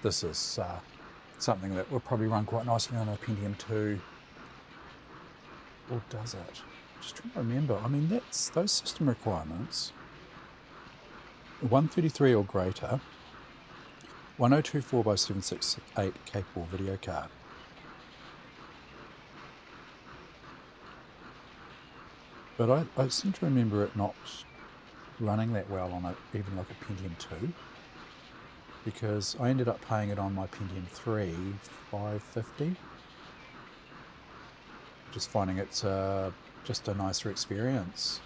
This is something that will probably run quite nicely on a Pentium 2. Or does it? Just trying to remember. I mean, that's those system requirements. 133 or greater. 1024 by 768 capable video card. But I seem to remember it not running that well on even like a Pentium 2, because I ended up playing it on my Pentium 3 550. Just finding it's just a nicer experience.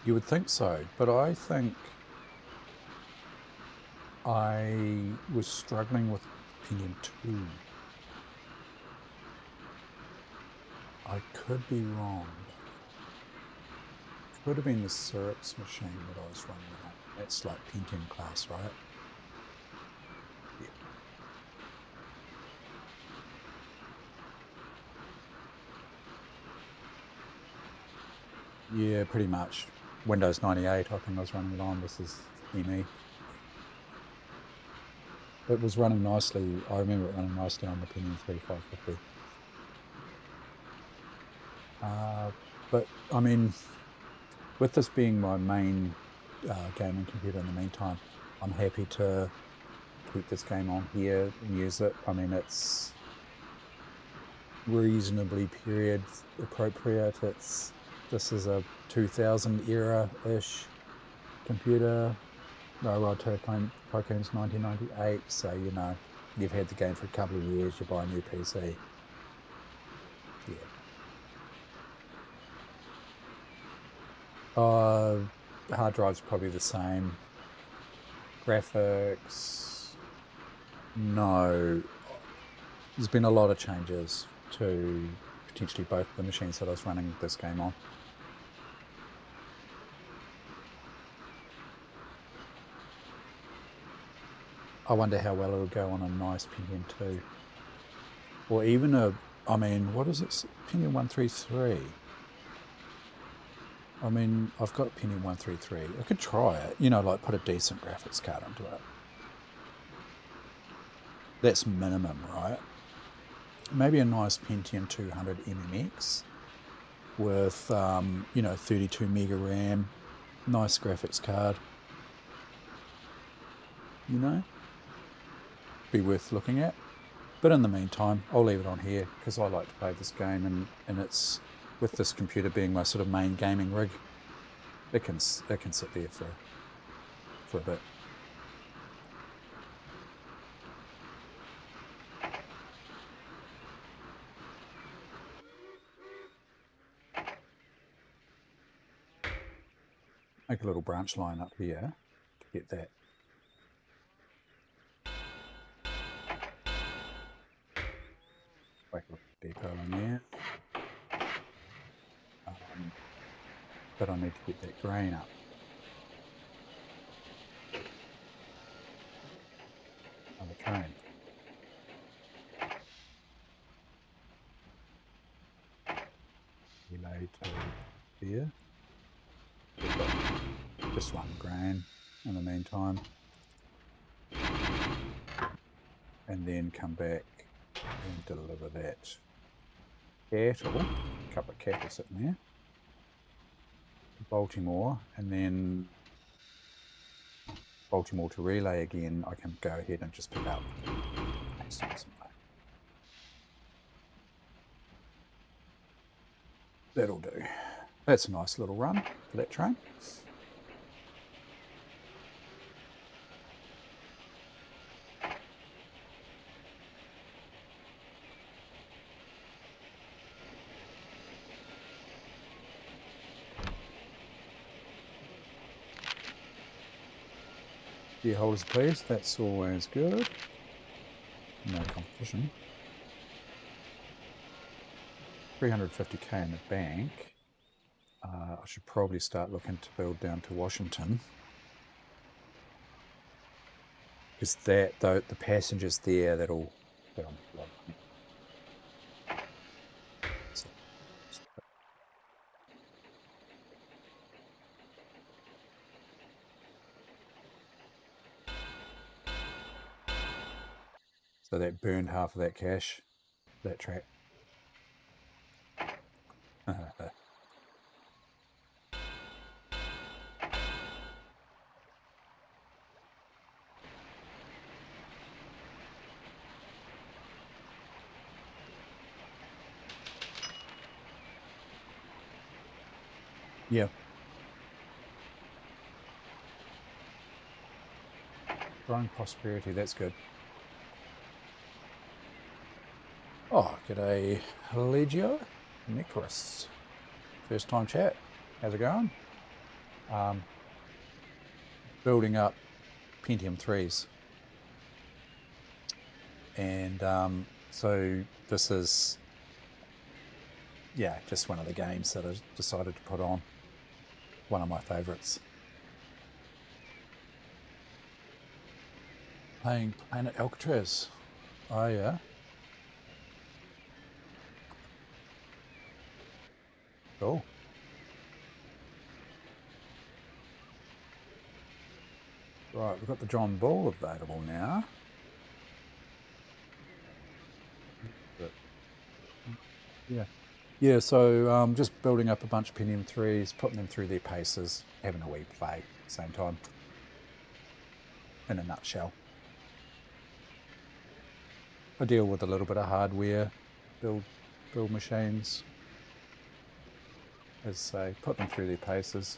You would think so, but I think I was struggling with Pentium 2. I could be wrong. It could have been the Cyrix machine that I was running it on. That's like Pentium class, right? Yeah, pretty much. Windows 98, I think I was running it on. This is ME. It was running nicely. I remember it running nicely on the Pentium 3 550. But, I mean, with this being my main gaming computer in the meantime, I'm happy to keep this game on here and use it. I mean, it's reasonably period appropriate. This is a 2000 era-ish computer. Railroad Tycoon's 1998, so, you know, you've had the game for a couple of years, you buy a new PC. Yeah. Hard drive's probably the same. Graphics, no. There's been a lot of changes to potentially both the machines that I was running this game on. I wonder how well it'll go on a nice Pentium 2. Or even a, I mean, what is it? Pentium 133. I mean, I've got Pentium 133. I could try it, you know, like put a decent graphics card into it. That's minimum, right? Maybe a nice Pentium 200 MMX with, you know, 32 mega RAM, nice graphics card. You know, be worth looking at. But in the meantime, I'll leave it on here because I like to play this game, and it's, with this computer being my sort of main gaming rig, it can sit there for a bit. Make a little branch line up here to get that. Wake up depot in there. But I need to get that grain up. On the train. Relay to here. We've got just one grain in the meantime. And then come back and deliver that cattle. A couple of cattle sitting there. Baltimore, and then Baltimore to relay again. I can go ahead and just pick up. That'll do. That's a nice little run for that train. Gear holders please, that's always good. No competition. 350k in the bank. I should probably start looking to build down to Washington. Because that, though, the passengers there, that'll make a lot of money. So that burned half of that cash, that track. Yeah. Growing prosperity, that's good. Oh, g'day, Legio, Nicholas. First time chat. How's it going? Building up Pentium 3s. And so this is, yeah, just one of the games that I decided to put on. One of my favourites. Playing Planet Alcatraz. Oh yeah. Cool. Right, we've got the John Bull available now. Yeah. Yeah, so just building up a bunch of Pentium 3s, putting them through their paces, having a wee play at the same time. In a nutshell. I deal with a little bit of hardware, build machines, as I say, put them through their paces.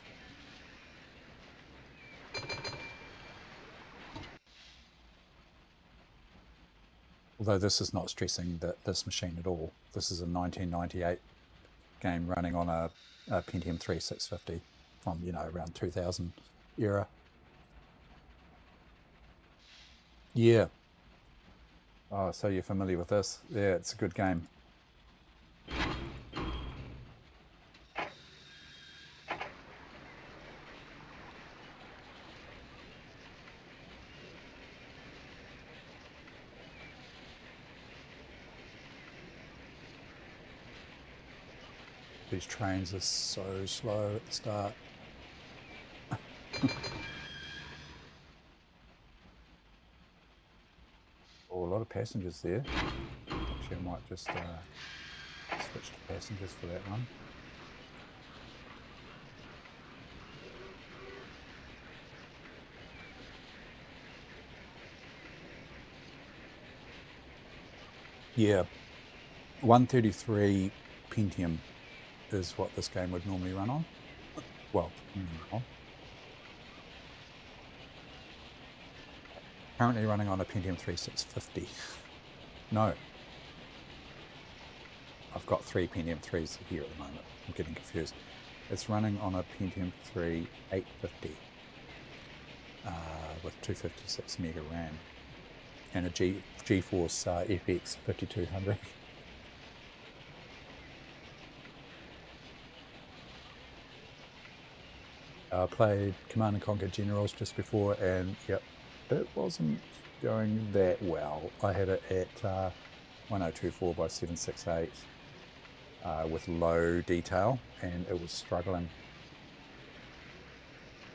although this is not stressing this machine at all. This is a 1998 game running on a Pentium 3 650 from, you know, around 2000 era. Yeah. Oh, so you're familiar with this? Yeah, it's a good game. These trains are so slow at the start. Oh, a lot of passengers there. Actually, I might just switch to passengers for that one. Yeah, 133 Pentium is what this game would normally run on. Well, currently running on a Pentium 3 650. No. I've got 3 Pentium 3s here at the moment. I'm getting confused. It's running on a Pentium 3 850 with 256 mega RAM and a GeForce FX 5200. I played Command & Conquer Generals just before, and yep, it wasn't going that well. I had it at 1024 by 768 with low detail, and it was struggling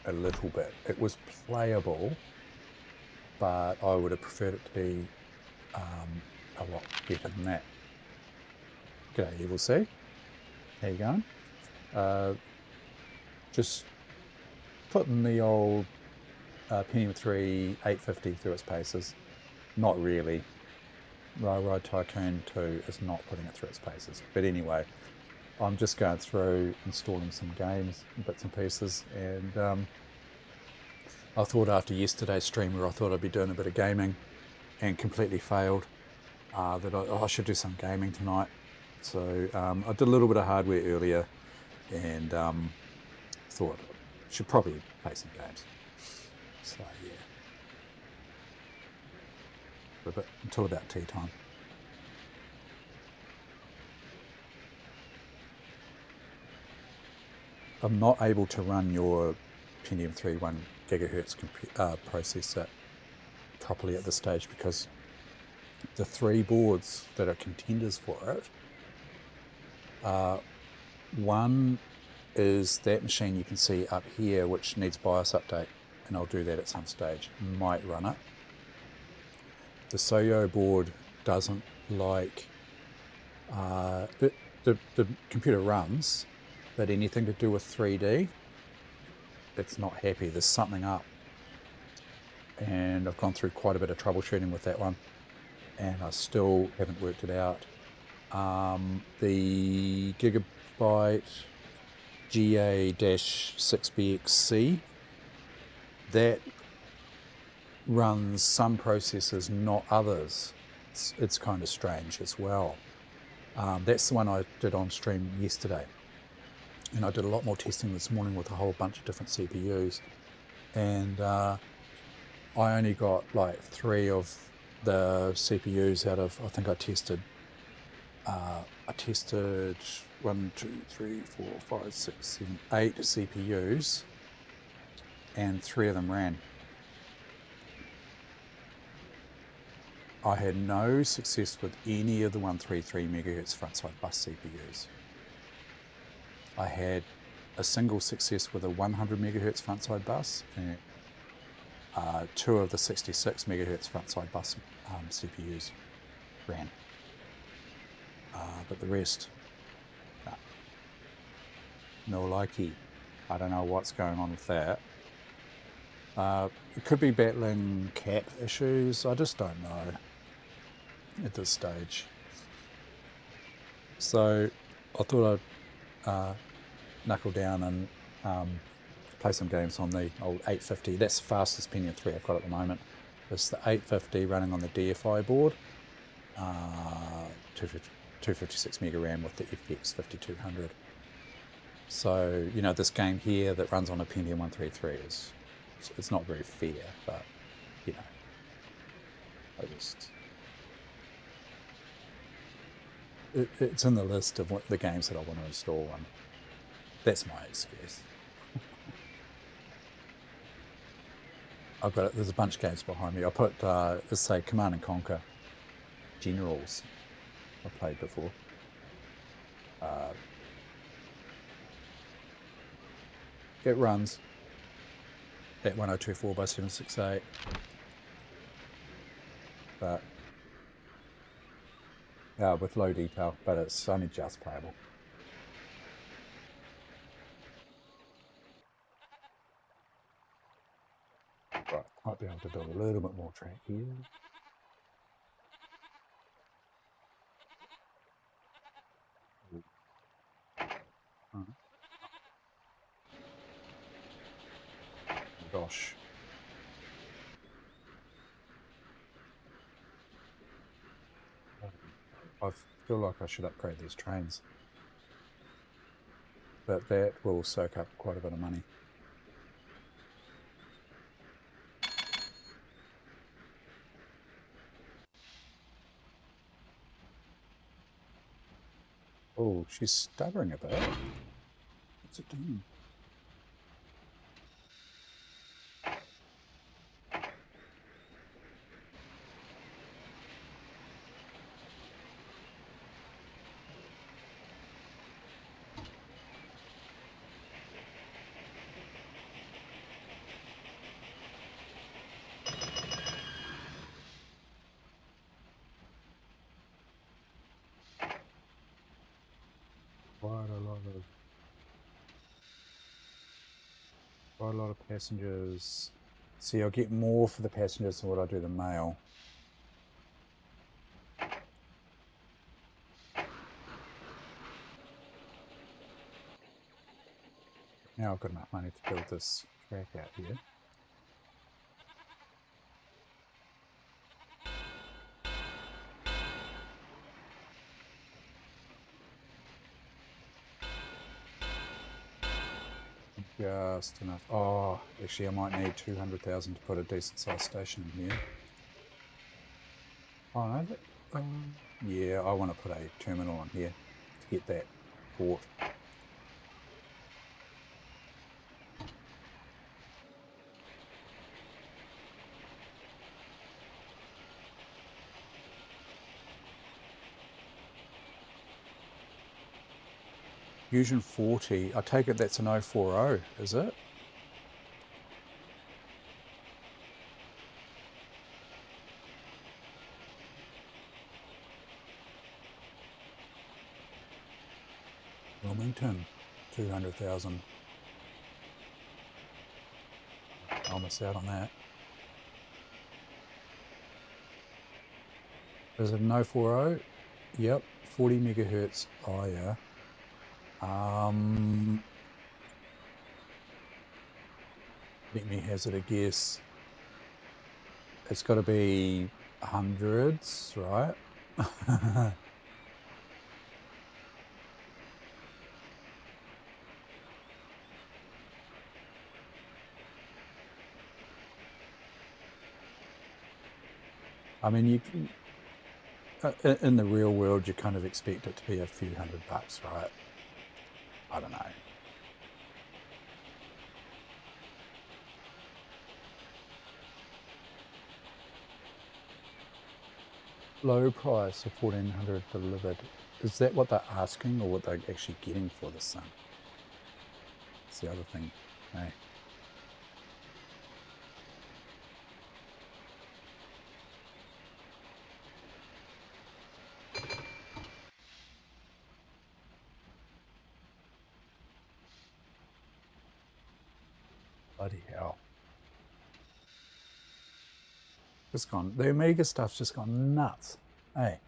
a little bit. It was playable, but I would have preferred it to be a lot better than that. G'day, Evil C. How you going? Just putting the old Pentium 3 850 through its paces. Not really. Railroad Tycoon 2 is not putting it through its paces. But anyway, I'm just going through installing some games, bits and pieces, and I thought after yesterday's stream where I thought I'd be doing a bit of gaming and completely failed, that I should do some gaming tonight. So I did a little bit of hardware earlier and thought I should probably play some games. So yeah, a bit until about tea time. I'm not able to run your Pentium 3 1 gigahertz processor properly at this stage because the 3 boards that are contenders for it, one is that machine you can see up here, which needs BIOS update, and I'll do that at some stage. Might run it. The SOYO board doesn't like the computer runs, but anything to do with 3D, it's not happy. There's something up, and I've gone through quite a bit of troubleshooting with that one, and I still haven't worked it out. The Gigabyte GA-6BXC, that runs some processors, not others. It's kind of strange as well. That's the one I did on stream yesterday, and I did a lot more testing this morning with a whole bunch of different CPUs, and I only got like 3 of the CPUs out of, I think I tested 1, 2, 3, 4, 5, 6, 7, 8 CPUs, and 3 of them ran. I had no success with any of the 133 MHz frontside bus CPUs. I had a single success with a 100 MHz frontside bus, and 2 of the 66 MHz frontside bus CPUs ran. But the rest, no likey. I don't know what's going on with that. It could be battling cap issues. I just don't know at this stage. So I thought I'd knuckle down and play some games on the old 850. That's the fastest Pentium 3 I've got at the moment. It's the 850 running on the DFI board. 256 mega RAM with the FX 5200. So, you know, this game here that runs on a Pentium 133 it's not very fair, but, you know, it's in the list of the games that I want to install, and that's my excuse. There's a bunch of games behind me. I put, let's say, Command and Conquer Generals I've played before. It runs at 1024 by 768, but with low detail, but it's only just playable. Right, might be able to build a little bit more track here. Gosh. I feel like I should upgrade these trains, but that will soak up quite a bit of money. Oh, she's stuttering a bit. What's it doing? Quite a lot of passengers. See, I'll get more for the passengers than what I do the mail. Now I've got enough money to build this track out here. Just enough. Oh, actually I might need 200,000 to put a decent sized station in here. Oh no, yeah, I want to put a terminal on here to get that port. Fusion 40, I take it that's an 040, is it? Wilmington, 200,000. I'll miss out on that. Is it an 040? Yep, 40 megahertz. Oh yeah. Let me hazard a guess. It's got to be hundreds, right? I mean, you in the real world, you kind of expect it to be a few $100, right? I don't know. Low price of 1,400 delivered. Is that what they're asking or what they're actually getting for this thing? That's the other thing. Hey. Bloody hell. Just gone. The Omega stuff's just gone nuts. Hey.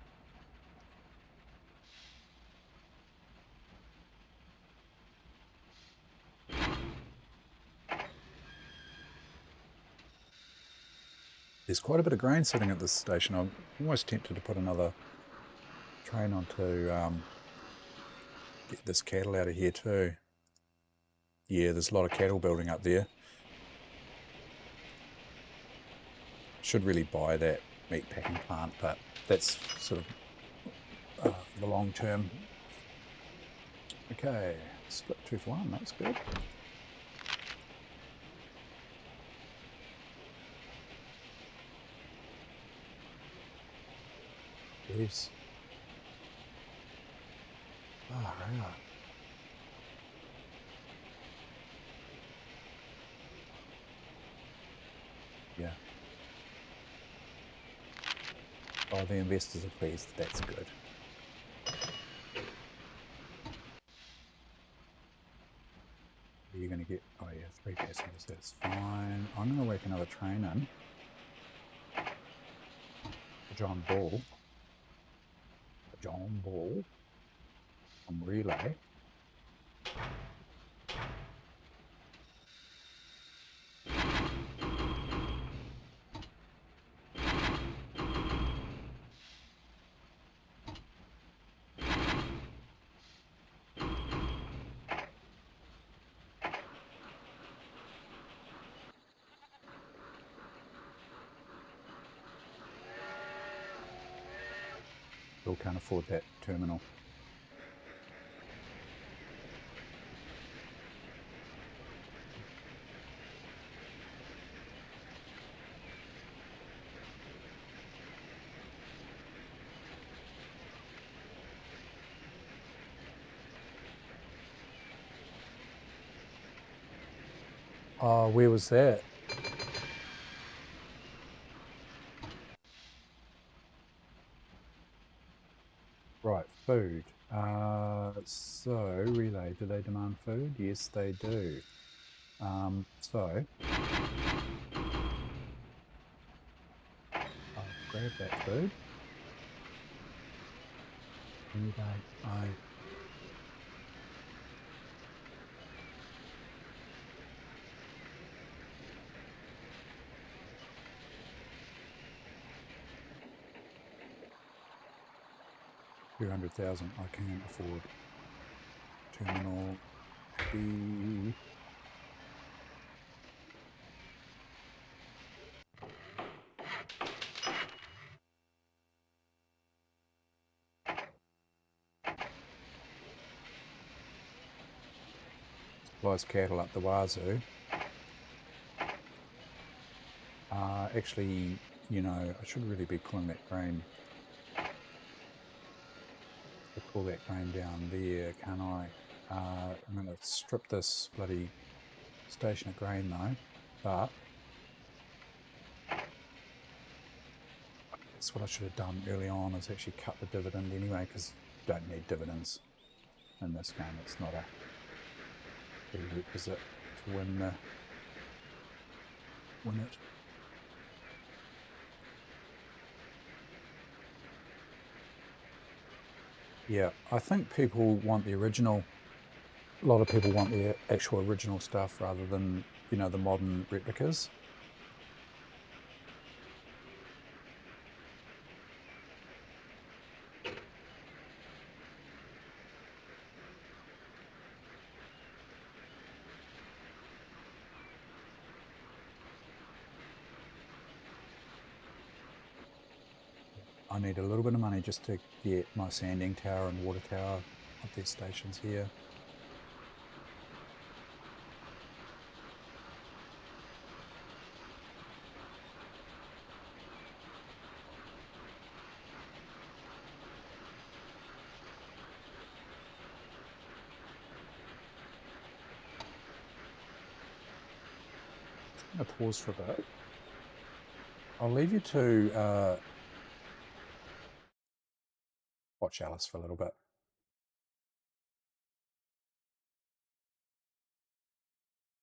There's quite a bit of grain sitting at this station. I'm almost tempted to put another train on to get this cattle out of here too. Yeah, there's a lot of cattle building up there. Should really buy that meat packing plant, but that's sort of the long term. Okay, split 2 for 1, that's good. Yes. Oh, right. Yeah. Oh, the investors are pleased. That's good. You're going to get, oh yeah, 3 passengers. That's fine. I'm going to whack another train in. John Ball. On relay. Still can't afford that terminal. Oh, where was that? Right, food. So, relay, do they demand food? Yes, they do. So, I'll grab that food. Relay, 200,000 I can afford. Terminal B. Supplies cattle up the wazoo. Actually, you know, I should really be pulling that grain. To pull that grain down there, can I? I'm going to strip this bloody station of grain though, but that's what I should have done early on, is actually cut the dividend anyway, because you don't need dividends in this game. It's not a prerequisite to win it. Yeah, I think people want the original. A lot of people want the actual original stuff rather than, you know, the modern replicas. I need a little bit of money just to get my sanding tower and water tower at these stations here. I'm going to pause for a bit. I'll leave you to watch Alice for a little bit.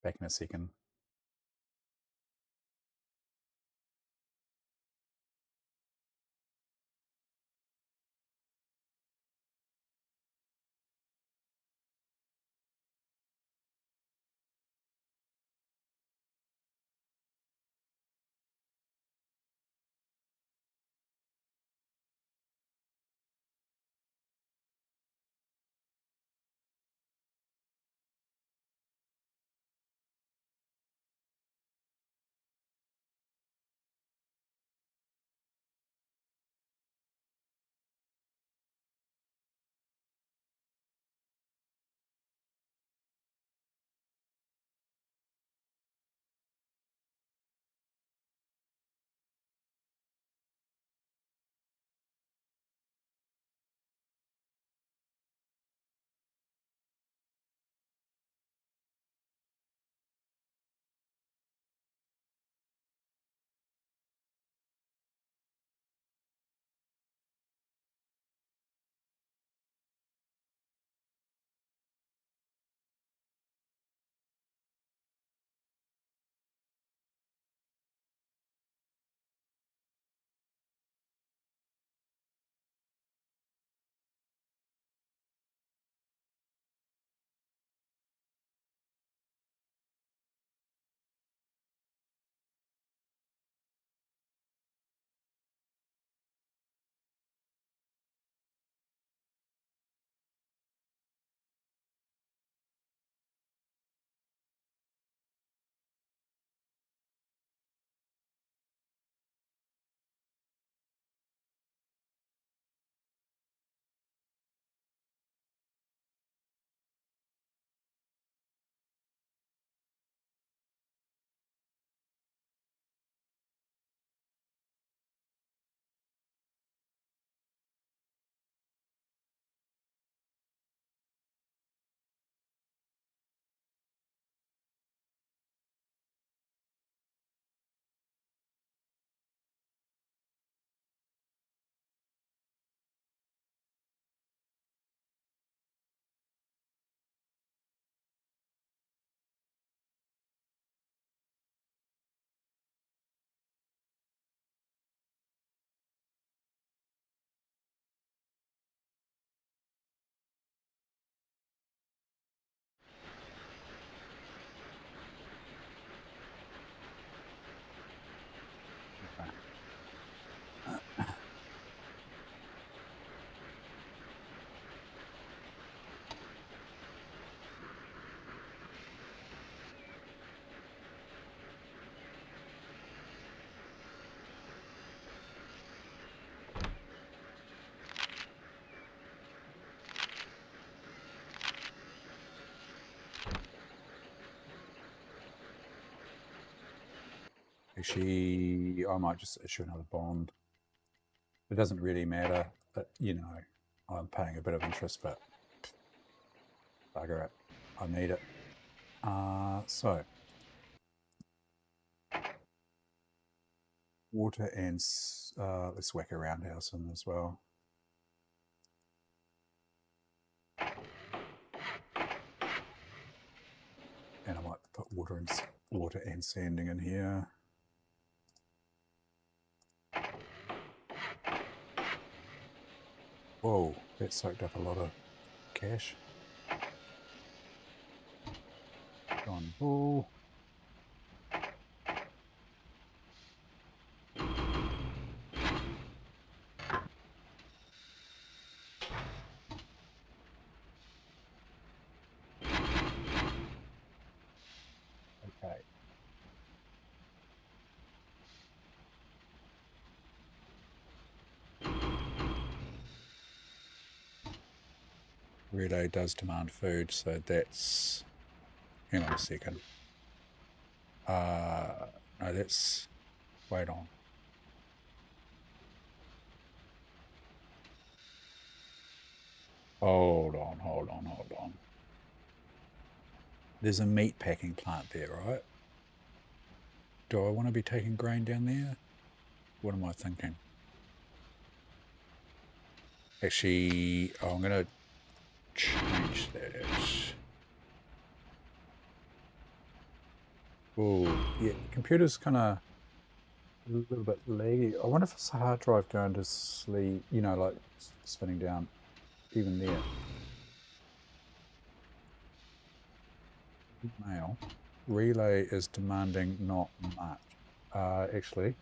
Back in a second. Actually, I might just issue another bond. It doesn't really matter, but you know, I'm paying a bit of interest, but bugger it, I need it. So water and let's whack a roundhouse in as well. And I might put water and sanding in here. Whoa, that soaked up a lot of cash. John Bull. Okay. Relay does demand food, so that's, hang on a second. No, that's, wait on. Hold on. There's a meat packing plant there, right? Do I want to be taking grain down there? What am I thinking? Actually, I'm going to change that. Oh, yeah, computer's kind of a little bit laggy. I wonder if it's a hard drive going to sleep, you know, like spinning down even there. Mail. Relay is demanding not much. Actually,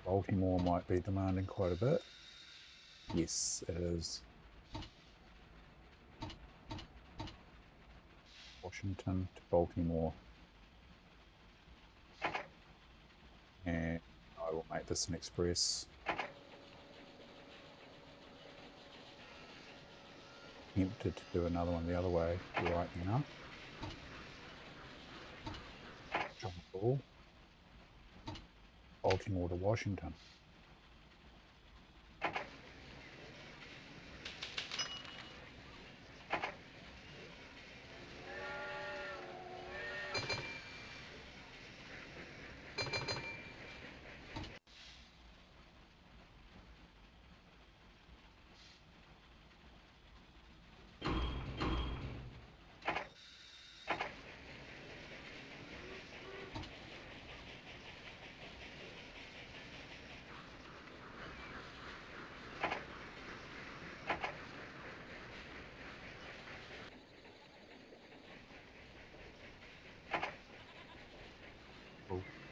Baltimore might be demanding quite a bit. Yes, it is. Washington to Baltimore. And I will make this an express. Tempted to do another one the other way right now. John Bull. Baltimore to Washington.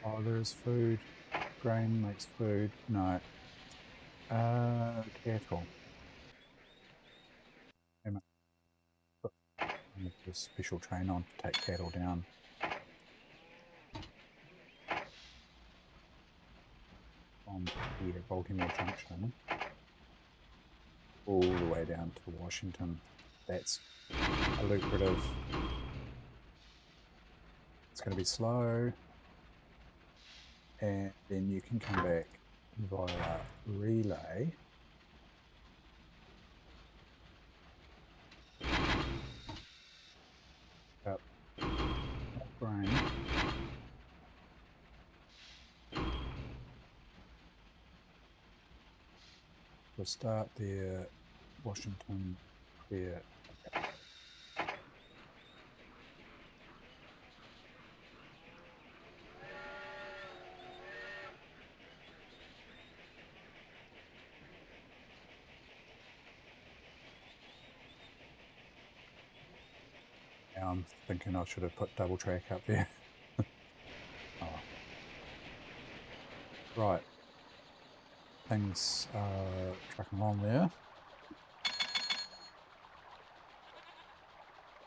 Oh, there's food. Grain makes food. No. Cattle. Put a special train on to take cattle down. From here, Baltimore Junction, all the way down to Washington. That's a lucrative. It's going to be slow. And then you can come back via relay. Up grain. We'll start there, Washington, clear. Okay. Now I'm thinking I should have put double track up there. Oh. Right. Things are trucking along there.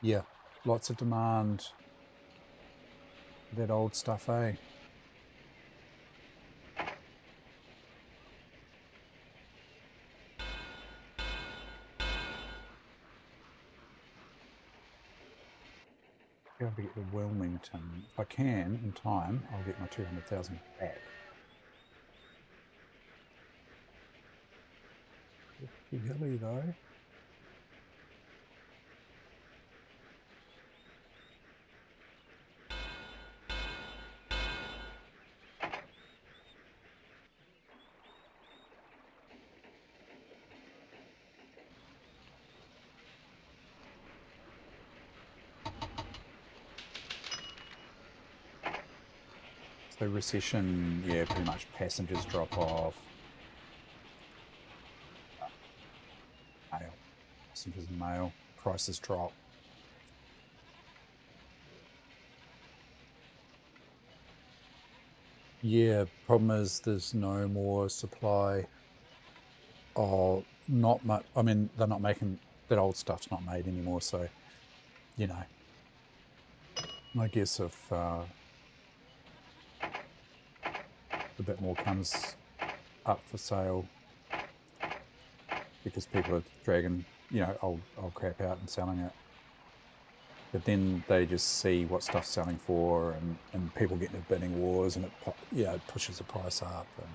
Yeah, lots of demand. That old stuff, eh? Be able to get to Wilmington. If I can, in time, I'll get my 200,000 back. Pretty hilly though. So recession, yeah, pretty much passengers drop off. Mail. Passengers and mail. Prices drop. Yeah, problem is there's no more supply. Oh, not much. I mean, they're not making, that old stuff's not made anymore, so, you know. I guess if a bit more comes up for sale because people are dragging, you know, old crap out and selling it. But then they just see what stuff's selling for, and people get into bidding wars, and it pushes the price up. And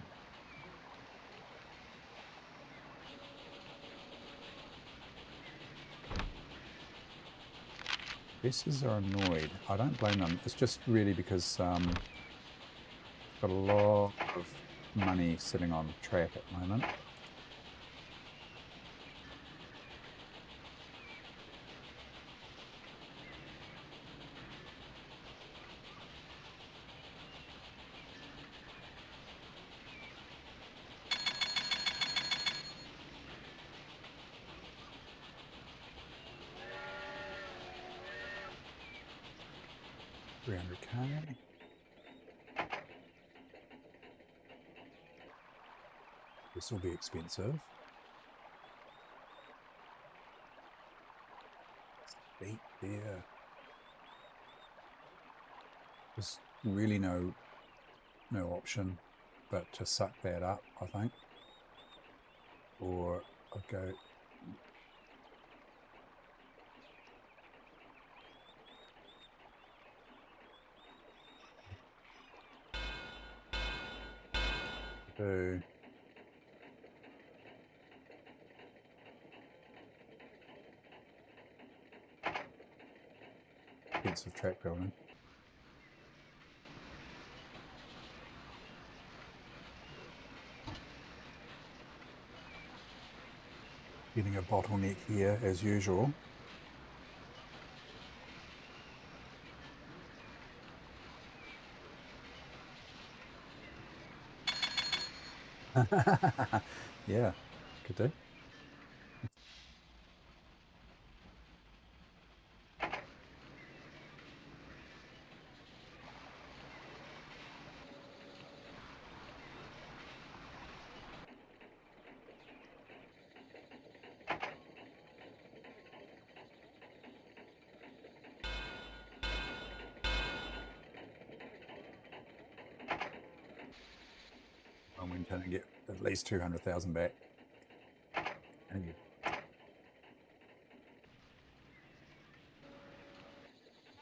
investors are annoyed. I don't blame them. It's just really because got a lot of money sitting on track at the moment. $300K. This will be expensive. Beat there. There's really no option but to suck that up, I think. Or I'll go. Do expensive track building. Getting a bottleneck here as usual. Yeah, could do. Wilmington and get at least 200,000 back. And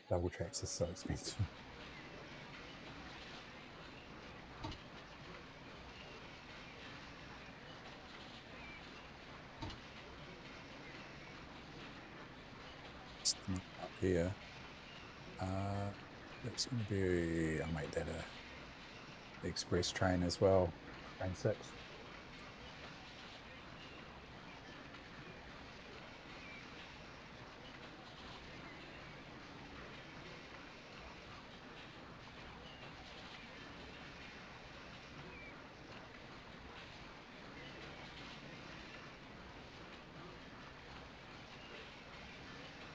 double tracks are so expensive. Up here. That's going to be, I'll make that a express train as well. Train 6.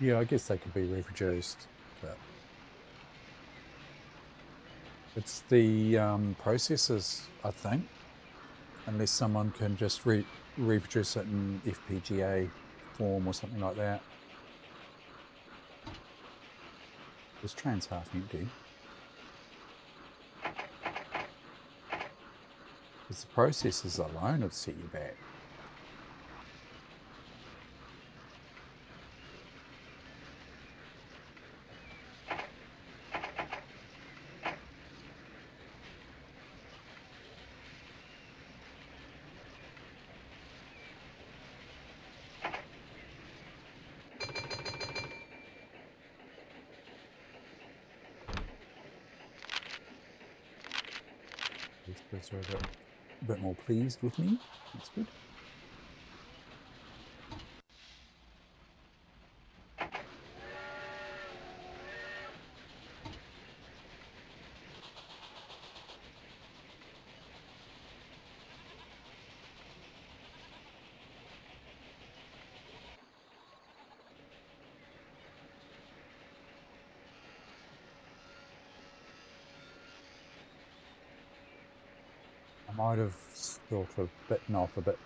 Yeah, I guess they could be reproduced, but it's the processes, I think, unless someone can just reproduce it in FPGA form or something like that. This train's half empty. It's the processes alone that set you back. These guys are a bit more pleased with me. That's good. I might have sort of bitten off a bit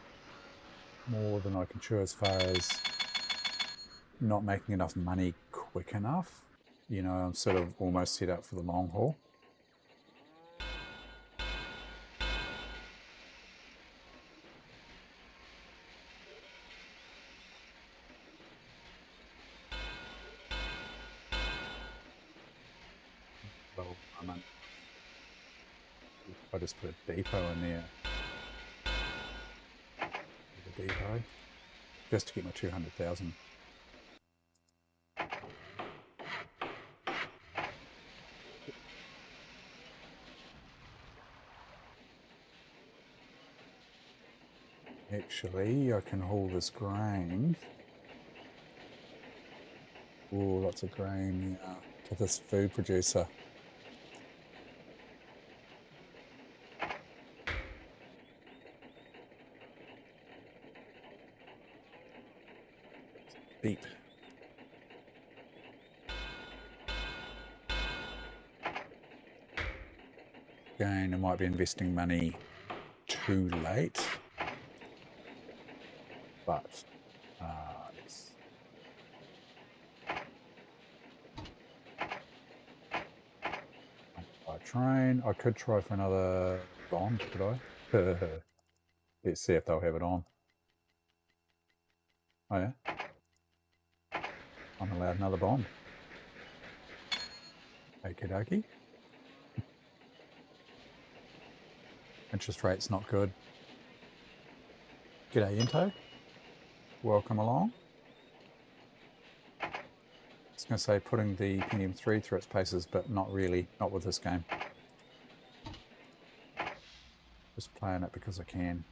more than I can chew as far as not making enough money quick enough. You know, I'm sort of almost set up for the long haul. Well, I just put a depot in there. A depot. Just to get my 200,000. Actually, I can haul this grain. Oh, lots of grain to this food producer. Beep. Again, I might be investing money too late, but yes. I train. I could try for another bond, could I? Let's see if they'll have it on. Oh yeah, I'm allowed another bond. Okie dokie. Interest rate's not good. G'day, Into. Welcome along. I was going to say putting the Pentium 3 through its paces, but not really, not with this game. Just playing it because I can.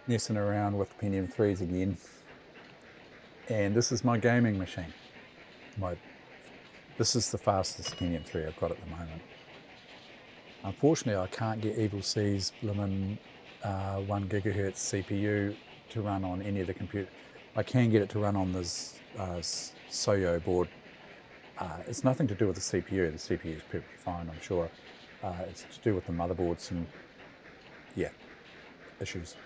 Messing around with Pentium 3s again. And this is my gaming machine. This is the fastest Pentium 3 I've got at the moment. Unfortunately, I can't get Evil C's Lemon 1 gigahertz CPU to run on any of the computers. I can get it to run on this SOYO board. It's nothing to do with the CPU. The CPU is perfectly fine, I'm sure. It's to do with the motherboards and, yeah, issues.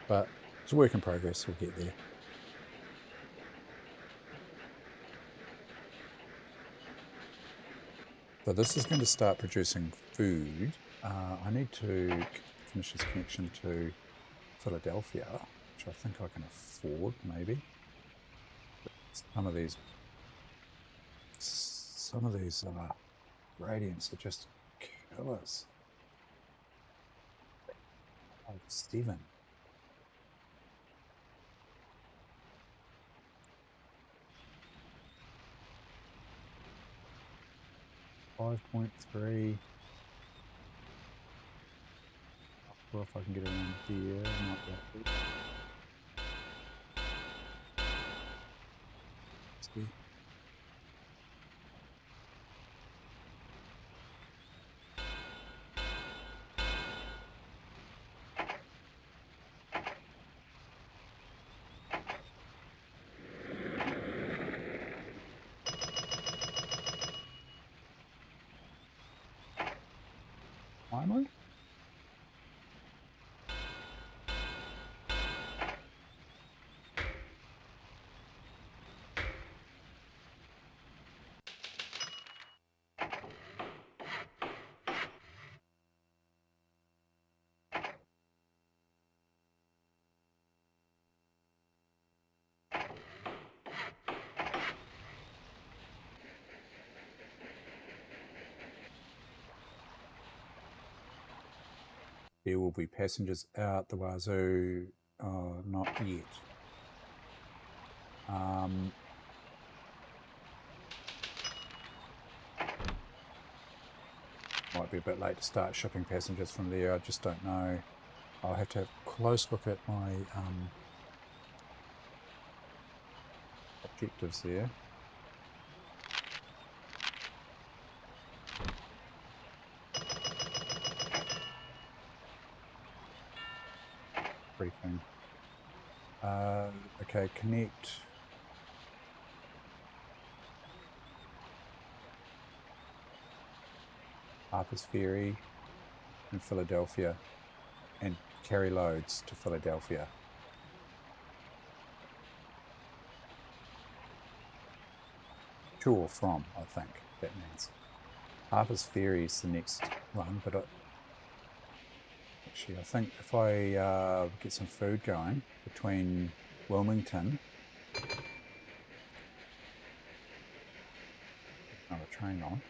But it's a work in progress, we'll get there. So this is going to start producing food. I need to finish this connection to Philadelphia, which I think I can afford, maybe. Some of these gradients are just killers. Oh, Stephen. 5.3. Well, if I can get around here, I might be able to. See. Finally. There will be passengers out the wazoo. Oh, not yet. Might be a bit late to start shipping passengers from there. I just don't know. I'll have to have a close look at my objectives there. Briefing. Okay, connect. Harper's Ferry in Philadelphia and carry loads to Philadelphia. To or from, I think that means. Harper's Ferry is the next one, but actually I think if I get some food going between Wilmington, another train on.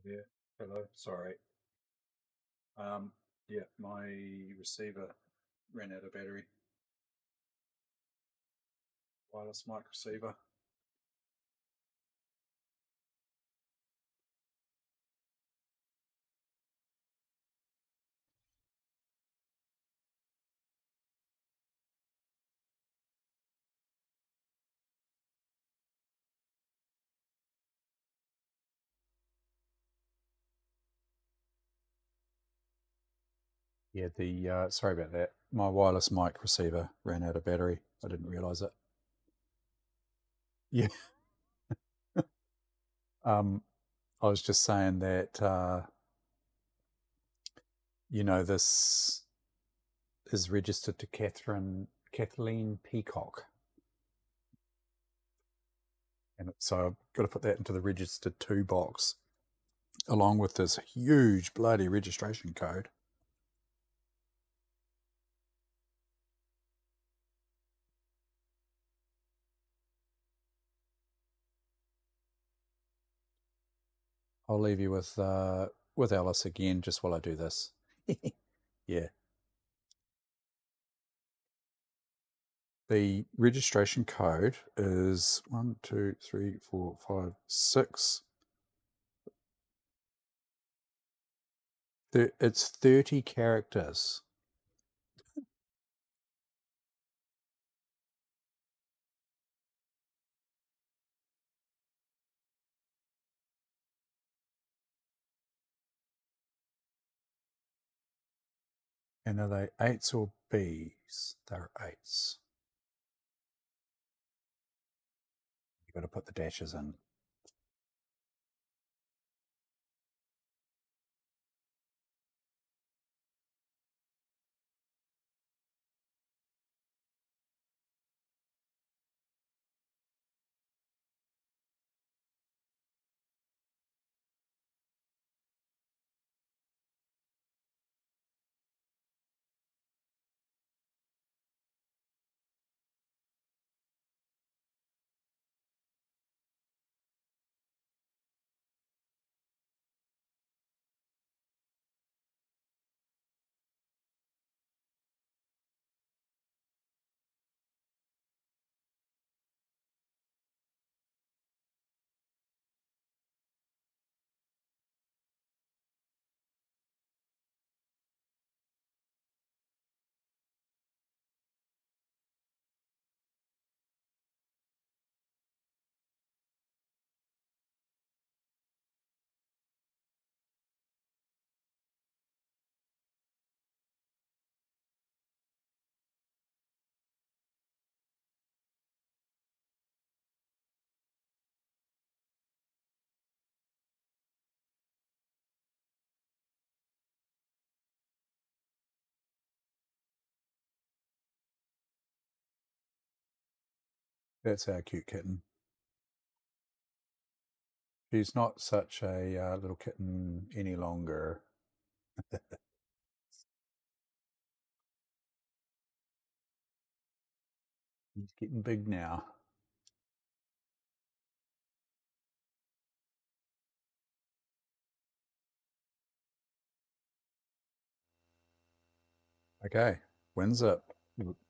Yeah, hello, sorry. Yeah, my receiver ran out of battery. Wireless mic receiver. Yeah, the sorry about that. My wireless mic receiver ran out of battery. I didn't realize it. Yeah. I was just saying that you know, this is registered to Kathleen Peacock, and so I've got to put that into the registered to box along with this huge bloody registration code. I'll leave you with Alice again just while I do this. Yeah. The registration code is 1, 2, 3, 4, 5, 6. It's 30 characters. And are they 8s or Bs? They're 8s. You've got to put the dashes in. That's our cute kitten. She's not such a little kitten any longer. He's getting big now. Okay, Windsor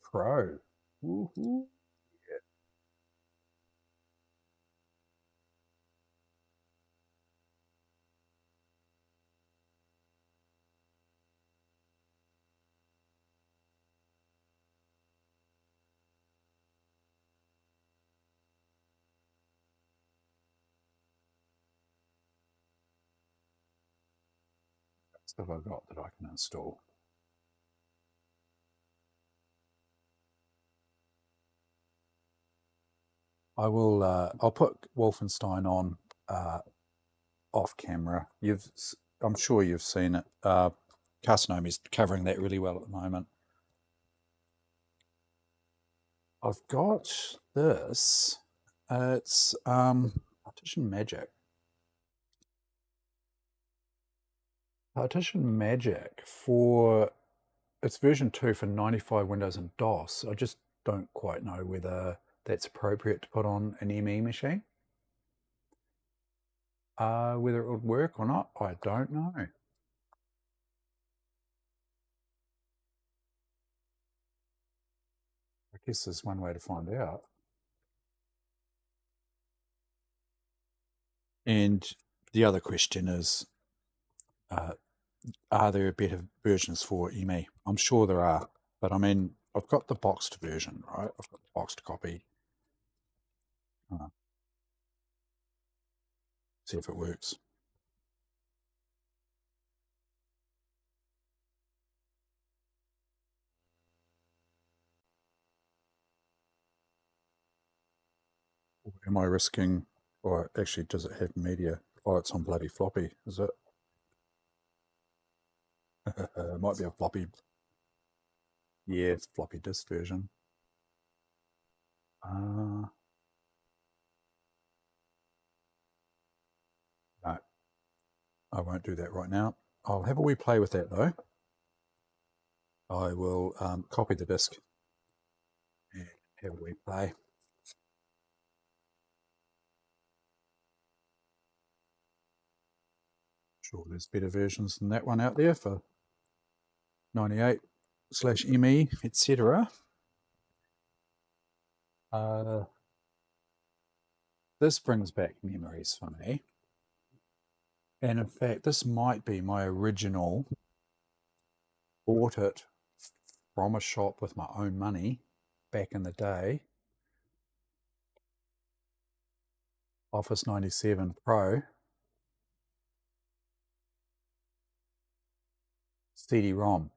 Pro. Woohoo. What stuff I've got that I can install. I will. I'll put Wolfenstein on off camera. I'm sure you've seen it. Carcinomi's covering that really well at the moment. I've got this. It's Partition Magic. Partition Magic for it's version 2 for 95 Windows and DOS. I just don't quite know whether that's appropriate to put on an ME machine. Whether it would work or not, I don't know. I guess there's one way to find out. And the other question is, are there better versions for ME? I'm sure there are, but I mean, I've got the boxed version, right? I've got the boxed copy. See if it works. Or am I risking, or actually, does it have media? Oh, it's on bloody floppy, is it? It might be a floppy. Yeah, it's floppy disk version. No, I won't do that right now. I'll have a wee play with that though. I will copy the disk and have a wee play. Sure, there's better versions than that one out there for 98/ME, etc. This brings back memories for me. And in fact, this might be my original. Bought it from a shop with my own money back in the day. Office 97 Pro. CD-ROM.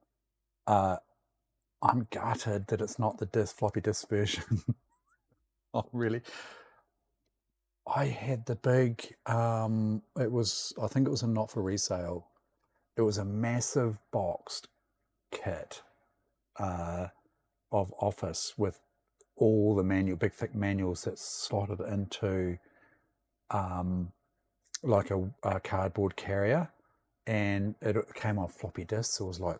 I'm gutted that it's not the floppy disk version. Oh, really? I had the big, I think it was a not for resale. It was a massive boxed kit of Office with all the big thick manuals that slotted into like a cardboard carrier, and it came on floppy disks. It was like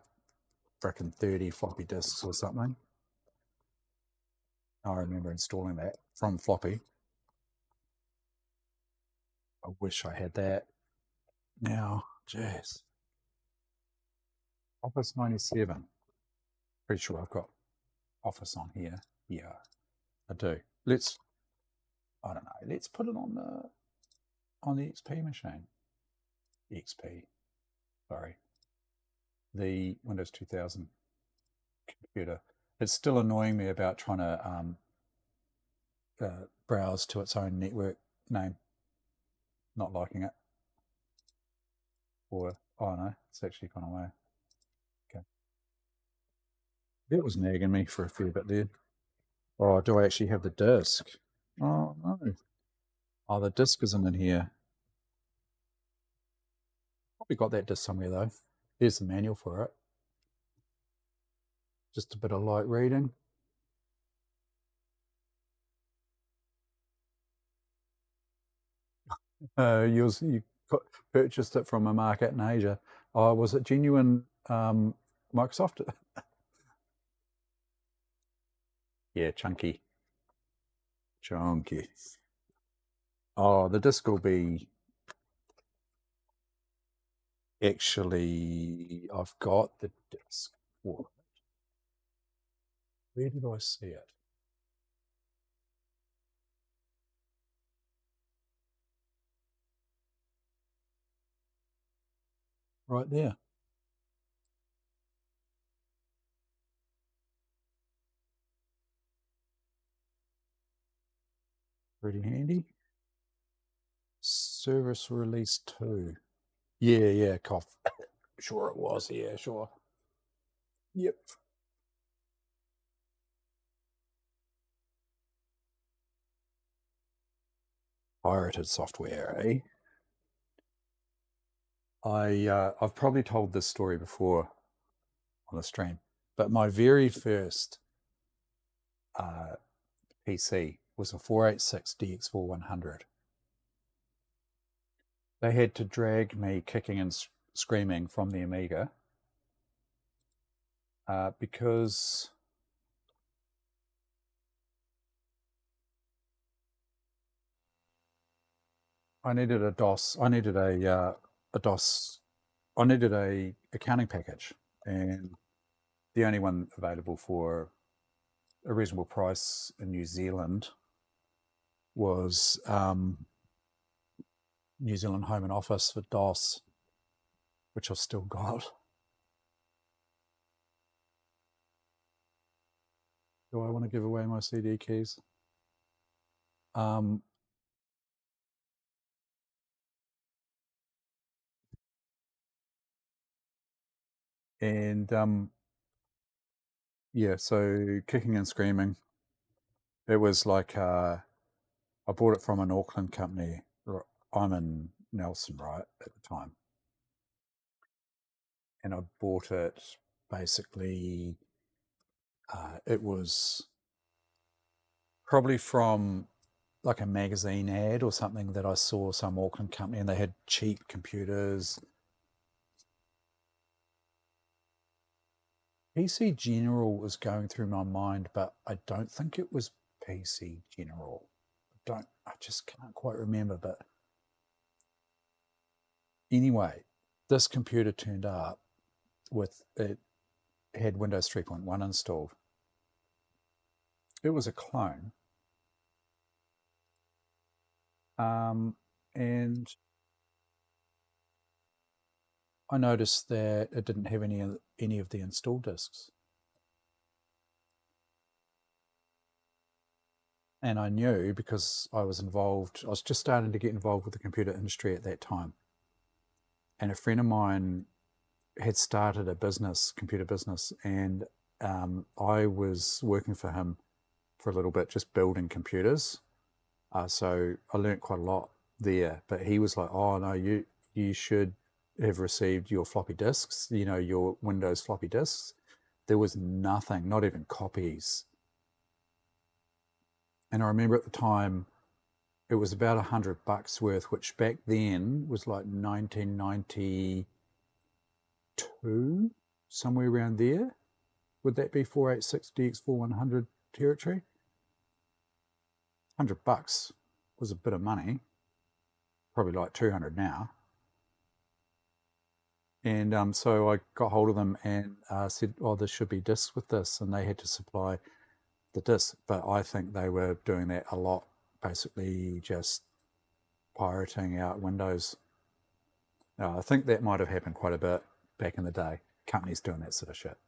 frickin' 30 floppy disks or something. I remember installing that from floppy. I wish I had that now. Jeez. Office 97. Pretty sure I've got Office on here. Yeah, I do. I don't know. Let's put it on the XP machine. XP. Sorry. The Windows 2000 computer. It's still annoying me about trying to browse to its own network name. Not liking it. Or, oh no, it's actually gone away. Okay. That was nagging me for a fair bit there. Oh, do I actually have the disc? Oh no. Oh, the disc isn't in here. Probably got that disc somewhere though. There's the manual for it. Just a bit of light reading. You purchased it from a market in Asia. Oh, was it genuine Microsoft? Yeah, chunky. Chunky. Oh, the disc will be... Actually, I've got the disc for it. Where did I see it? Right there. Pretty handy. Service Release 2. Yeah, cough. Sure it was, yeah, sure. Yep. Pirated software, eh? I've probably told this story before on the stream, but my very first PC was a 486 DX4100. They had to drag me kicking and screaming from the Amiga because I needed a DOS. I needed a DOS. I needed a accounting package, and the only one available for a reasonable price in New Zealand was New Zealand Home and Office for DOS, which I've still got. Do I want to give away my CD keys? And yeah, so kicking and screaming. It was like I bought it from an Auckland company. I'm in Nelson, right, at the time. And I bought it basically, it was probably from like a magazine ad or something that I saw some Auckland company, and they had cheap computers. PC General was going through my mind, but I don't think it was PC General. I just can't quite remember, but anyway, this computer turned up with, it had Windows 3.1 installed. It was a clone. And I noticed that it didn't have any of the install disks. And I knew, because I was just starting to get involved with the computer industry at that time. And a friend of mine had started a computer business, and I was working for him for a little bit, just building computers. So I learned quite a lot there. But he was like, "Oh no, you should have received your floppy disks, your Windows floppy disks." There was nothing, not even copies. And I remember at the time, it was about $100 worth, which back then was like 1992, somewhere around there. Would that be 486DX4100 territory? $100 was a bit of money, probably like 200 now. And so I got hold of them and said, "Oh, there should be discs with this," and they had to supply the disc. But I think they were doing that a lot, basically just pirating out Windows. I think that might have happened quite a bit back in the day. Companies doing that sort of shit.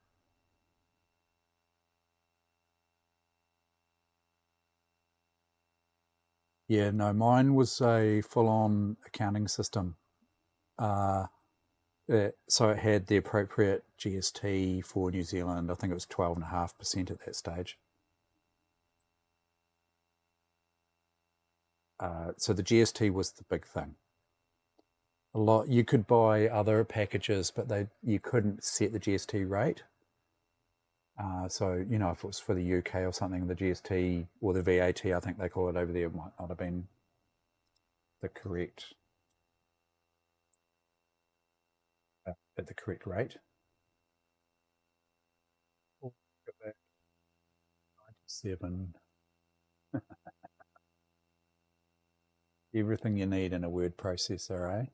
Yeah, no, mine was a full-on accounting system. So it had the appropriate GST for New Zealand. I think it was 12.5% at that stage. So the GST was the big thing. You could buy other packages, but you couldn't set the GST rate. So, if it was for the UK or something, the GST or the VAT, I think they call it over there, might not have been the correct at the correct rate. Oh, look at that. 97. Everything you need in a word processor, eh?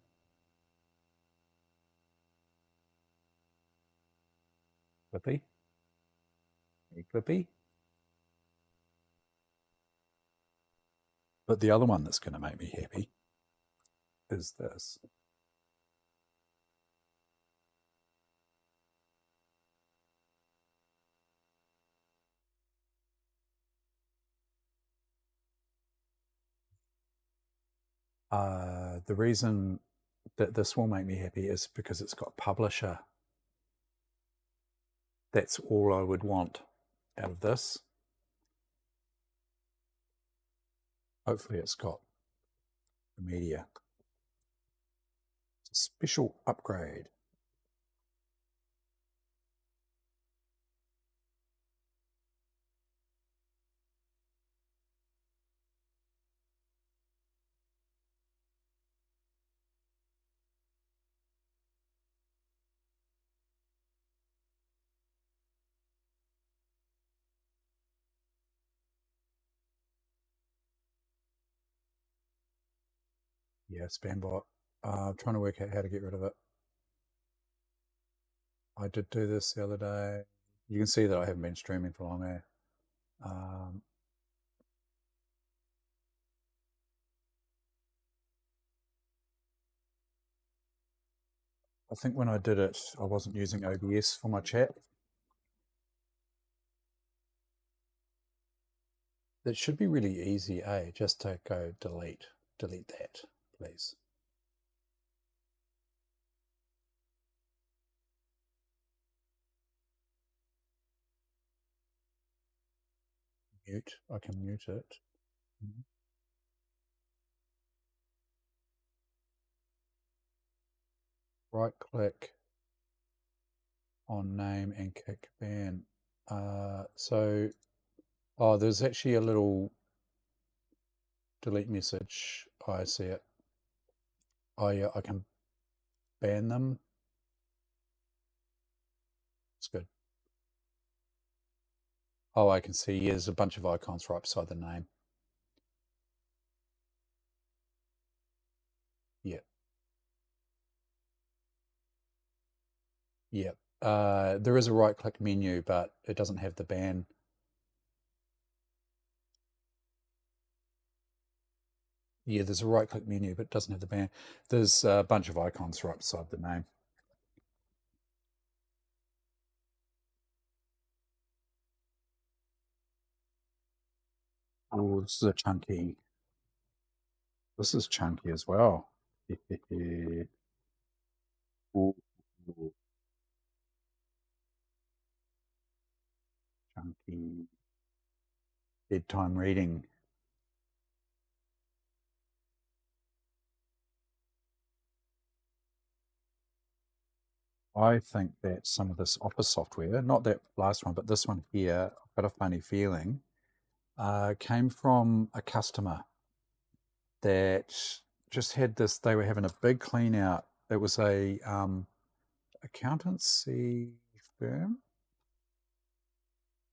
Clippy? Hey, Clippy? But the other one that's going to make me happy is this. The reason that this will make me happy is because it's got publisher. That's all I would want out of this. Hopefully it's got the media. It's a special upgrade. Yeah, spam bot. Trying to work out how to get rid of it. I did do this the other day. You can see that I haven't been streaming for long, eh? I think when I did it, I wasn't using OBS for my chat. It should be really easy, eh? Just to go delete that, please. Mute, I can mute it. Right click on name and kick ban. Oh, there's actually a little delete message. Oh, I see it. Oh yeah, I can ban them. It's good. Oh, I can see there's a bunch of icons right beside the name. Yeah. Yeah. There is a right click menu, but it doesn't have the ban. Yeah, there's a right click menu, but it doesn't have the ban. There's a bunch of icons right beside the name. Oh, this is a chunky. This is chunky as well. Ooh, chunky. Bedtime reading. I think that some of this Office software, not that last one, but this one here, I've got a funny feeling, came from a customer that just had this. They were having a big clean out. It was a accountancy firm,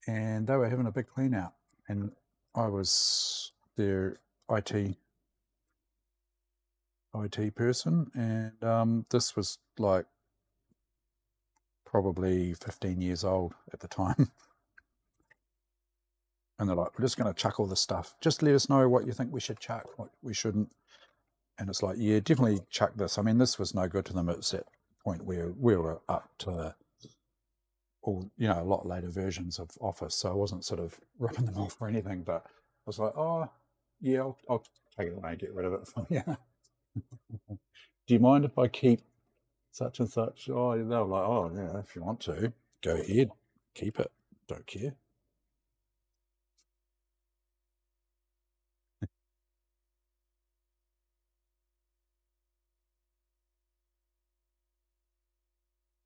and they were having a big clean out, and I was their IT person, and this was like probably 15 years old at the time. And they're like, we're just going to chuck all this stuff. Just let us know what you think we should chuck, what we shouldn't. And it's like, yeah, definitely chuck this. I mean, this was no good to them. It's that point where we were up to all, a lot later versions of Office. So I wasn't sort of ripping them off or anything, but I was like, oh, yeah, I'll take it away and get rid of it for you. Do you mind if I keep such and such? Oh, they were like, oh, yeah, if you want to, go ahead, keep it. Don't care.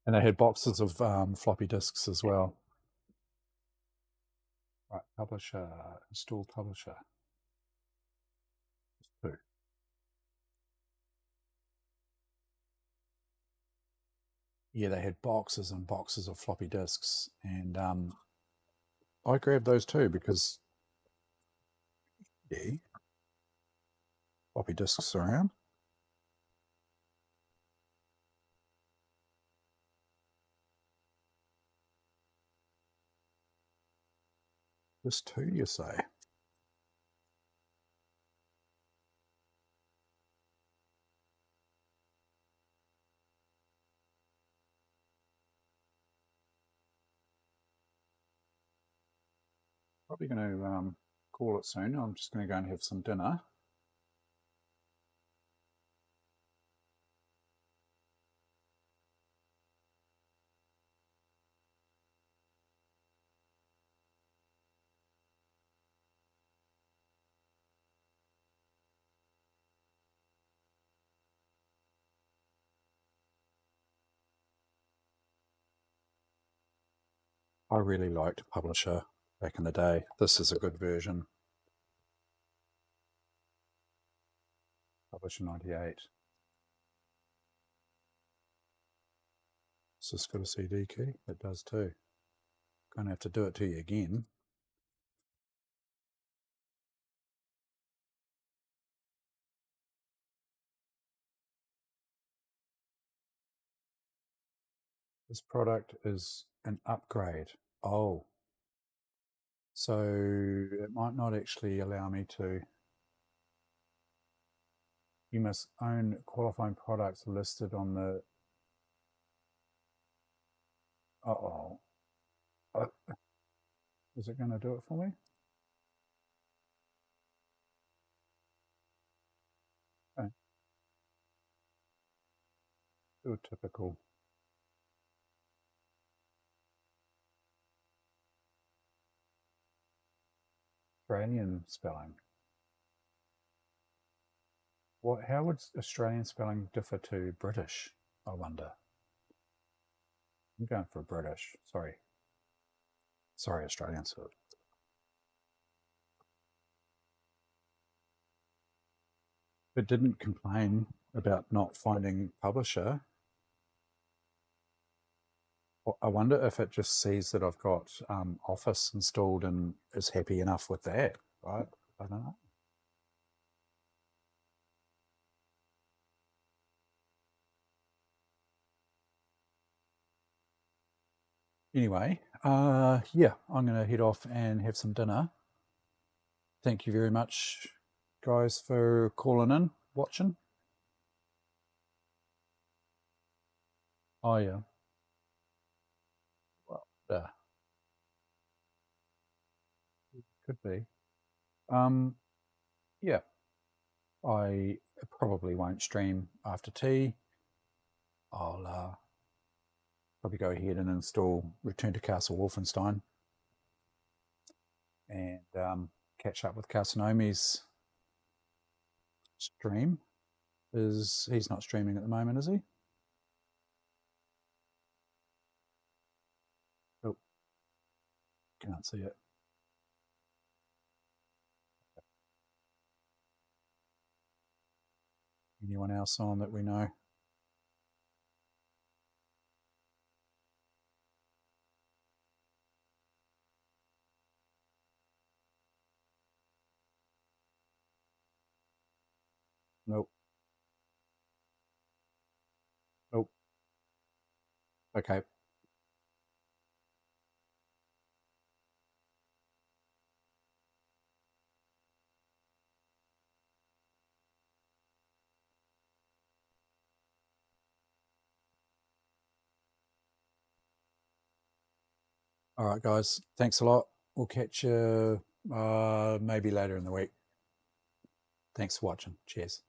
And they had boxes of floppy disks as well. Right, publisher, install publisher. Two. Yeah, they had boxes and boxes of floppy disks, and I grabbed those too because, yeah, floppy disks around. Just two, you say? Probably going to call it soon. I'm just going to go and have some dinner. I really liked Publisher back in the day. This is a good version. Publisher 98. Has this got a CD key? It does too. Going to have to do it to you again. This product is an upgrade. Oh. So it might not actually allow me to. You must own qualifying products listed on the. Uh-oh. Is it going to do it for me? Okay. Do a typical. Australian spelling. How would Australian spelling differ to British, I wonder? I'm going for British. Sorry. Sorry, Australians. It didn't complain about not finding publisher. I wonder if it just sees that I've got Office installed and is happy enough with that, right? I don't know. Anyway, yeah, I'm going to head off and have some dinner. Thank you very much, guys, for calling in, watching. Oh, yeah. Well, could be. Yeah, I probably won't stream after tea. I'll probably go ahead and install Return to Castle Wolfenstein and catch up with Carcinomi's stream. He's not streaming at the moment, is he? Oh, can't see it. Anyone else on that we know? Nope. Nope. Okay. All right, guys. Thanks a lot. We'll catch you maybe later in the week. Thanks for watching. Cheers.